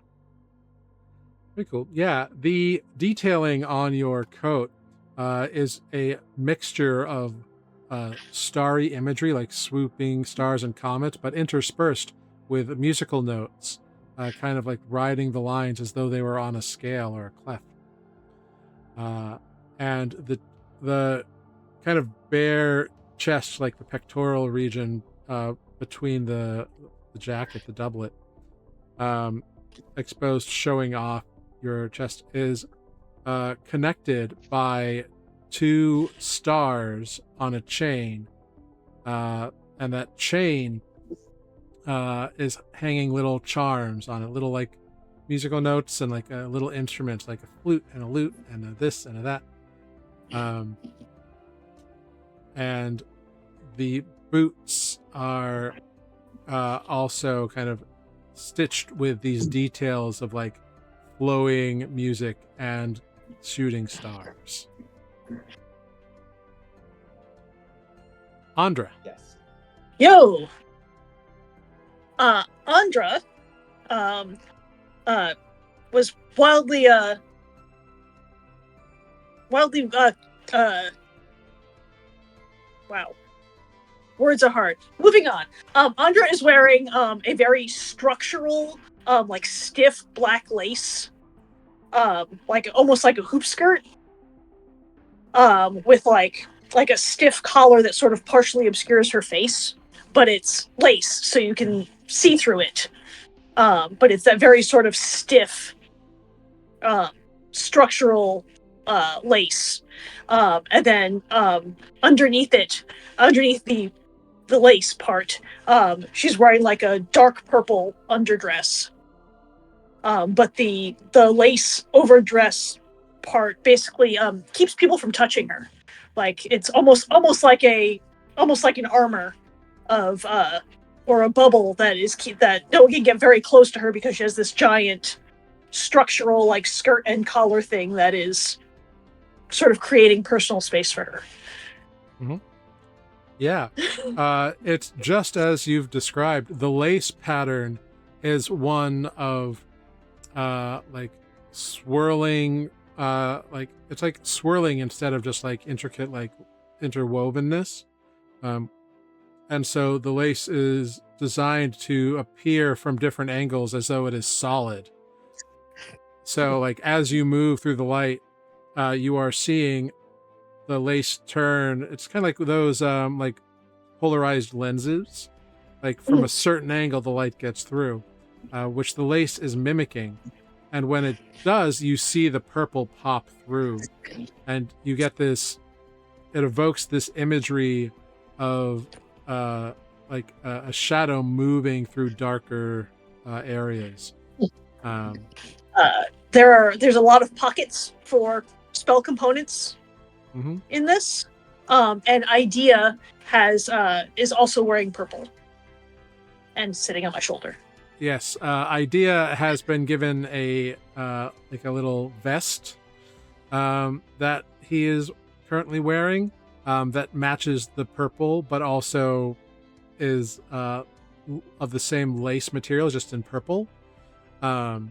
Pretty cool. Yeah, the detailing on your coat is a mixture of starry imagery, like swooping stars and comets, but interspersed with musical notes, kind of like riding the lines as though they were on a scale or a clef. And the kind of bare chest, like the pectoral region between the jacket, the doublet, exposed, showing off your chest, is connected by 2 stars on a chain, and that chain is hanging little charms on it, little like musical notes and like little instruments, like a flute and a lute and a this and a that. And the boots are also kind of stitched with these details of like flowing music and shooting stars. Andra. Yes. Yo. Andra was wildly wow. Words are hard. Moving on. Andra is wearing a very structural, like stiff black lace like almost like a hoop skirt, with like a stiff collar that sort of partially obscures her face, but it's lace, so you can see through it. But it's that very sort of stiff, structural lace, and then underneath it, underneath the lace part, she's wearing like a dark purple underdress. But the lace overdress part basically keeps people from touching her. Like it's almost like an armor of or a bubble that no one can get very close to her because she has this giant structural like skirt and collar thing that is sort of creating personal space for her. Mm-hmm. Yeah. It's just as you've described. The lace pattern is one of like swirling, like it's like swirling instead of just like intricate like interwovenness. And so the lace is designed to appear from different angles as though it is solid. So like as you move through the light, you are seeing the lace turn. It's kind of like those like polarized lenses. Like from a certain angle, the light gets through, which the lace is mimicking. And when it does, you see the purple pop through, and you get this. It evokes this imagery of like a shadow moving through darker areas. There's a lot of pockets for spell components Mm-hmm. in this, and Idea is also wearing purple and sitting on my shoulder. Yes, Idea has been given a like a little vest that he is currently wearing that matches the purple, but also is of the same lace material, just in purple, to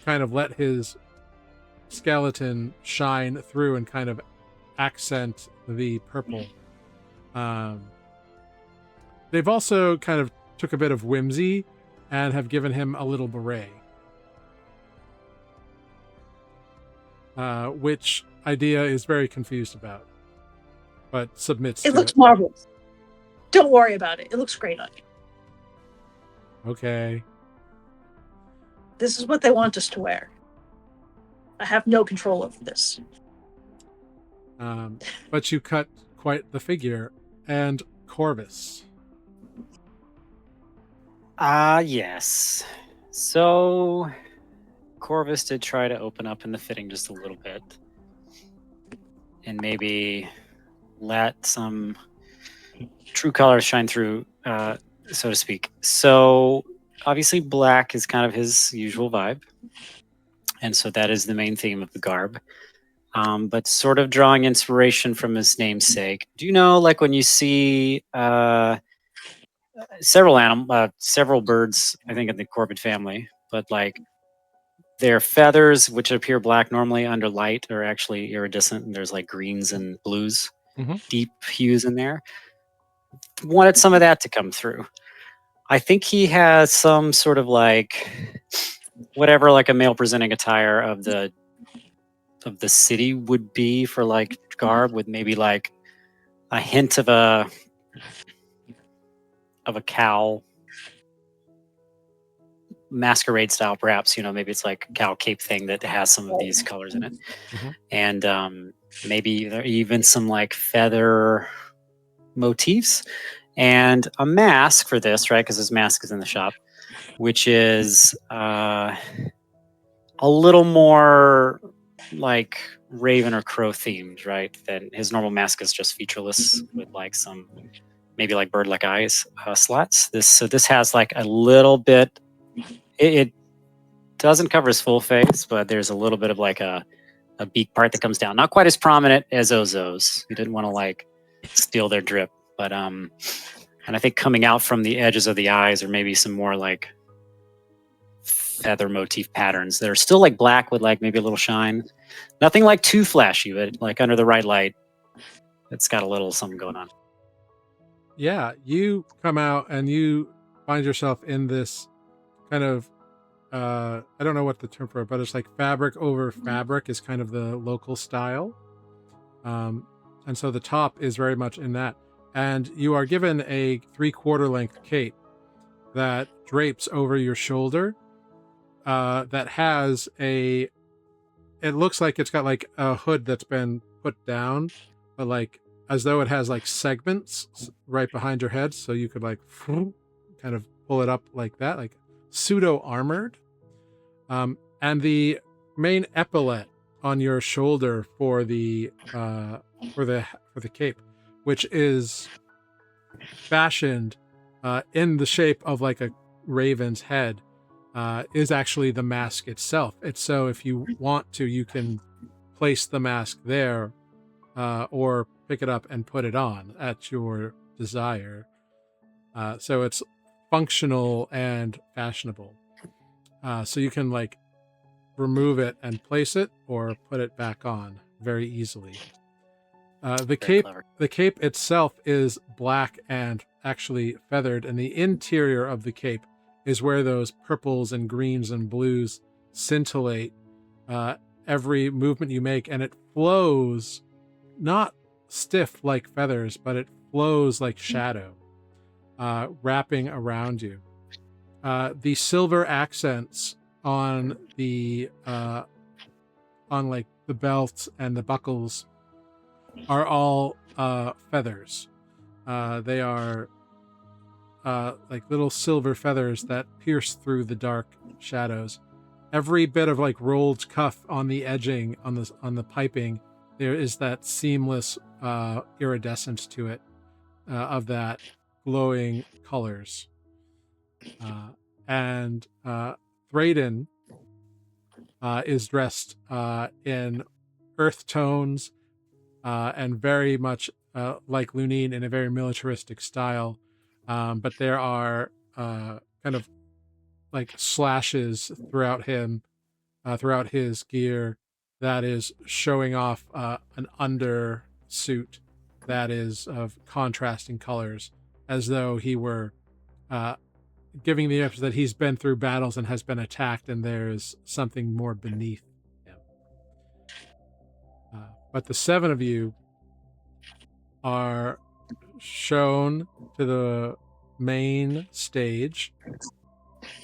kind of let his skeleton shine through and kind of accent the purple. They've also kind of took a bit of whimsy and have given him a little beret, which Idea is very confused about, but submits It to looks it. marvelous. Don't worry about it. It looks great on you. Okay. This is what they want us to wear. I have no control over this. But you cut quite the figure. And Corvus. Yes. So Corvus did try to open up in the fitting just a little bit. And maybe let some true colors shine through, so to speak. So obviously black is kind of his usual vibe. And so that is the main theme of the garb. But sort of drawing inspiration from his namesake. Do you know, like when you see several birds, I think in the Corbett family, but like their feathers, which appear black normally under light, are actually iridescent, and there's like greens and blues, deep hues in there. Wanted some of that to come through. I think he has some sort of like whatever like a male presenting attire of the city would be for like garb, with maybe like a hint of a cowl masquerade style, perhaps. Maybe it's like a cowl cape thing that has some of these colors in it. And maybe there even some like feather motifs, and a mask for this, right? Because his mask is in the shop, which is a little more like raven or crow themed, right? Than his normal mask is just featureless with like some maybe like bird-like eyes slots. This has like a little bit. It doesn't cover his full face, but there's a little bit of like a beak part that comes down. Not quite as prominent as Ozo's. We didn't want to like steal their drip, but and I think coming out from the edges of the eyes, or maybe some more like feather motif patterns that are still like black with like maybe a little shine. Nothing like too flashy, but like under the right light, it's got a little something going on. Yeah, you come out and you find yourself in this kind of I don't know what the term for it, but it's like fabric over fabric is kind of the local style. And so the top is very much in that. And you are given a 3/4 length cape that drapes over your shoulder, that has it looks like it's got like a hood that's been put down, but like as though it has like segments right behind your head. So you could like kind of pull it up like that, like pseudo armored. And the main epaulet on your shoulder for the cape, which is fashioned in the shape of like a raven's head, is actually the mask itself. It's so if you want to, you can place the mask there, or pick it up and put it on at your desire. So it's functional and fashionable. So you can like remove it and place it, or put it back on very easily. The cape itself is black and actually feathered, and the interior of the cape is where those purples and greens and blues scintillate every movement you make, and it flows not stiff like feathers, but it flows like shadow, wrapping around you. The silver accents on the on like the belts and the buckles are all feathers. They are like little silver feathers that pierce through the dark shadows. Every bit of like rolled cuff on the edging on the piping, there is that seamless iridescence to it, of that glowing colors. And Thraden is dressed in earth tones, and very much like Lunine in a very militaristic style. But there are kind of like slashes throughout his gear that is showing off an undersuit that is of contrasting colors, as though he were giving the impression that he's been through battles and has been attacked, and there's something more beneath him. But the seven of you are shown to the main stage,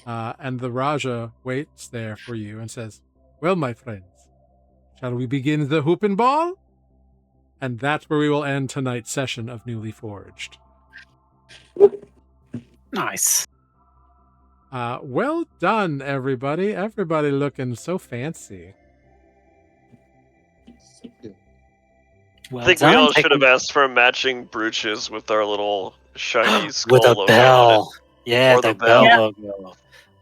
and the Raja waits there for you and says, "Well, my friends, shall we begin the hoop and ball?" And that's where we will end tonight's session of Nuuli Forged. Nice. Well done, everybody. Everybody looking so fancy. Well I think done. we all should have asked for matching brooches with our little shiny skull with a logo bell. on Yeah, Or the the bell bell. logo.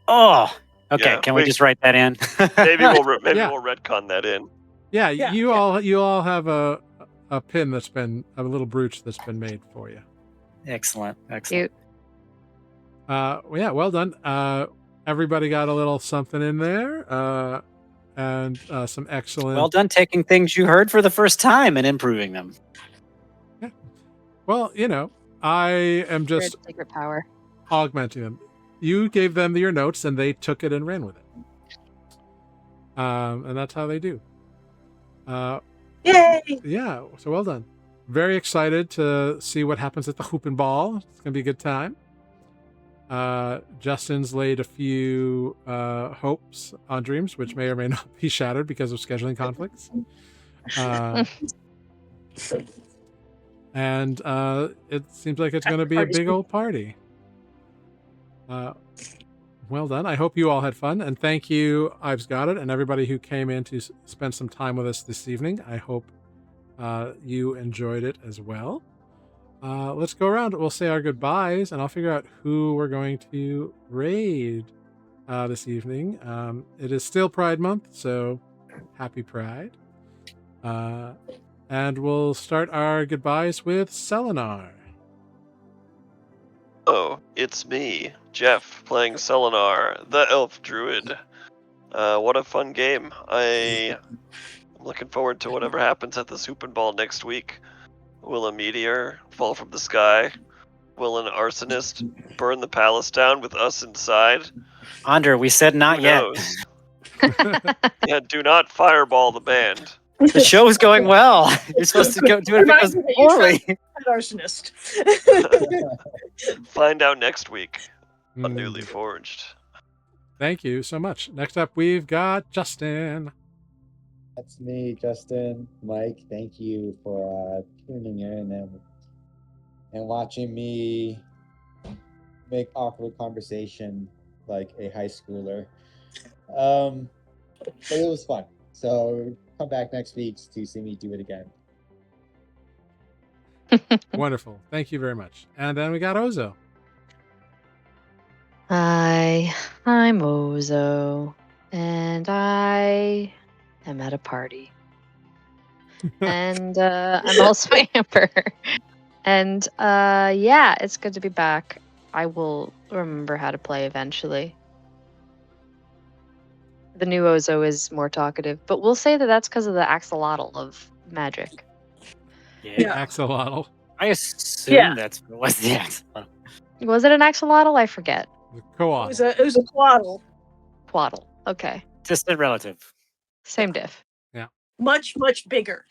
Oh, okay. Yeah, Can we just write that in? it. Maybe Yeah. we'll retcon that in. Yeah, Yeah, you all have a pin that's been a little brooch that's been made for you. Excellent. Cute. Yeah, well done. Everybody got a little something in there, and some excellent. Well done taking things you heard for the first time and improving them. Yeah. Well, I am just Secret power. augmenting them. You gave them your notes, and they took it and ran with it. And that's how they do. Yay! Yeah, so well done. Very excited to see what happens at the hoop and ball. It's gonna be a good time. Justin's laid a few hopes on dreams, which may or may not be shattered because of scheduling conflicts. And it seems like it's going to be a big old party. Well done. I hope you all had fun, and thank you, I've Got It, and everybody who came in to spend some time with us this evening. I hope you enjoyed it as well. Let's go around. We'll say our goodbyes, and I'll figure out who we're going to raid this evening. It is still Pride Month, so happy Pride. And we'll start our goodbyes with Selenar. Oh, it's me, Jeff, playing Selenar, the elf druid. What a fun game. I'm looking forward to whatever happens at the Hoop and Ball next week. Will a meteor fall from the sky? Will an arsonist burn the palace down with us inside? Andre, we said not Who yet. knows? Yeah, do not fireball the band. The show is going well. You're supposed to do it if it Remind goes me that you poorly. An arsonist. Find out next week on Mm. Newly Forged. Thank you so much. Next up, we've got Justin. That's me, Justin. Mike, thank you for tuning in and watching me make awkward conversation like a high schooler. But it was fun. So come back next week to see me do it again. Wonderful. Thank you very much. And then we got Ozo. Hi, I'm Ozo, and I am at a party. And I'm also Amber. And yeah, it's good to be back. I will remember how to play eventually. The new Ozo is more talkative, but we'll say that that's because of the axolotl of magic. Yeah. Axolotl. I assume Yeah. that's what it was the axolotl. Was it an axolotl? I forget. The It co-op. was a twaddle. Twaddle. Okay. Distant relative. Same diff. Much, much bigger.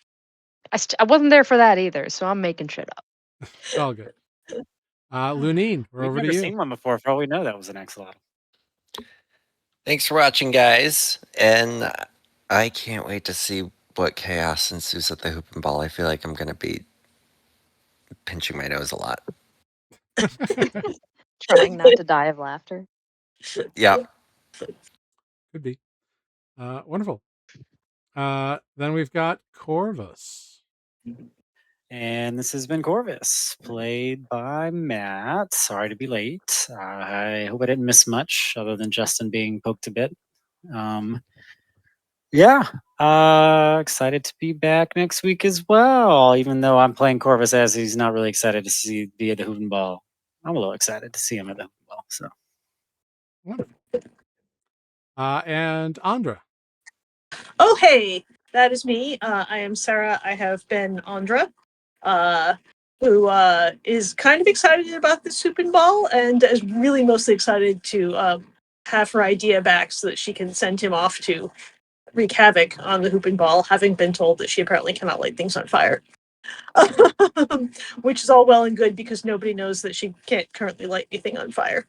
I wasn't there for that either, so I'm making shit up. It's all good. Lunine, we're We've over never to you. seen one before. For all we know, that was an axolotl. Thanks for watching, guys. And I can't wait to see what chaos ensues at the hoop and ball. I feel like I'm going to be pinching my nose a lot. Trying not to die of laughter. Yeah. Could be. Wonderful. Then we've got Corvus. And this has been Corvus, played by Matt. Sorry to be late. I hope I didn't miss much other than Justin being poked a bit. Yeah, excited to be back next week as well. Even though I'm playing Corvus as he's not really excited to be at the hoop and ball. I'm a little excited to see him at the hoop and ball. So Wonderful. And Andra. Oh, hey, that is me. I am Sarah. I have been Andra, who is kind of excited about this hoop and ball and is really mostly excited to have her idea back so that she can send him off to wreak havoc on the hoop and ball, having been told that she apparently cannot light things on fire. Which is all well and good because nobody knows that she can't currently light anything on fire.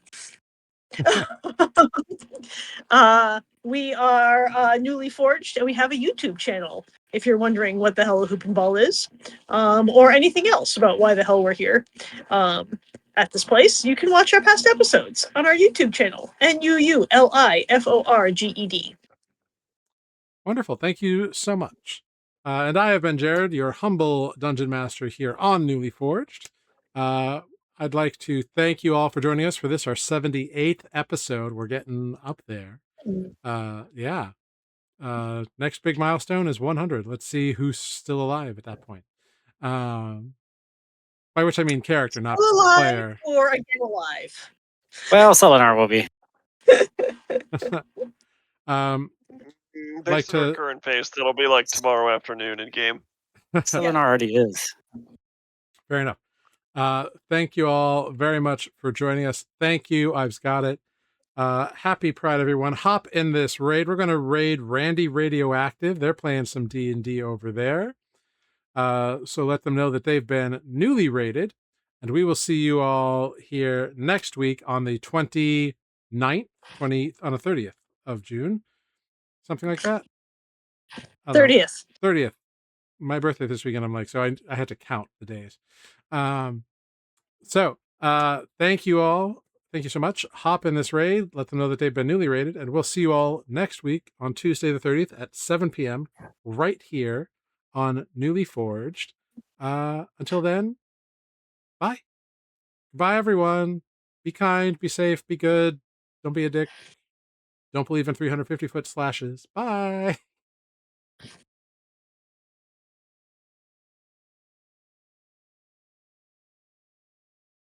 We are Newly Forged, and we have a YouTube channel. If you're wondering what the hell a hoop and ball is, or anything else about why the hell we're here at this place, you can watch our past episodes on our YouTube channel. NUULIFORGED. Wonderful. Thank you so much. And I have been Jared, your humble dungeon master here on Newly Forged. I'd like to thank you all for joining us for this, our 78th episode. We're getting up there. Yeah. Next big milestone is 100. Let's see who's still alive at that point. By which I mean character, not Still alive player. or again alive. well, Solinar will be. There's Like some to- recurrent pace that'll be like tomorrow afternoon in game. Solinar already is. Fair enough. Thank you all very much for joining us. Thank you. I've got it. Happy Pride, everyone. Hop in this raid. We're going to raid Randy Radioactive. They're playing some D&D over there. So let them know that they've been newly raided. And we will see you all here next week on the 29th, on the 30th of June. Something like that. 30th. 30th. My birthday this weekend. I'm like, so I had to count the days. So thank you all. Thank you so much. Hop in this raid. Let them know that they've been newly raided. And we'll see you all next week on Tuesday the 30th at 7 p.m. right here on Newly Forged. Until then, bye. Bye, everyone. Be kind, be safe, be good. Don't be a dick. Don't believe in 350-foot slashes. Bye.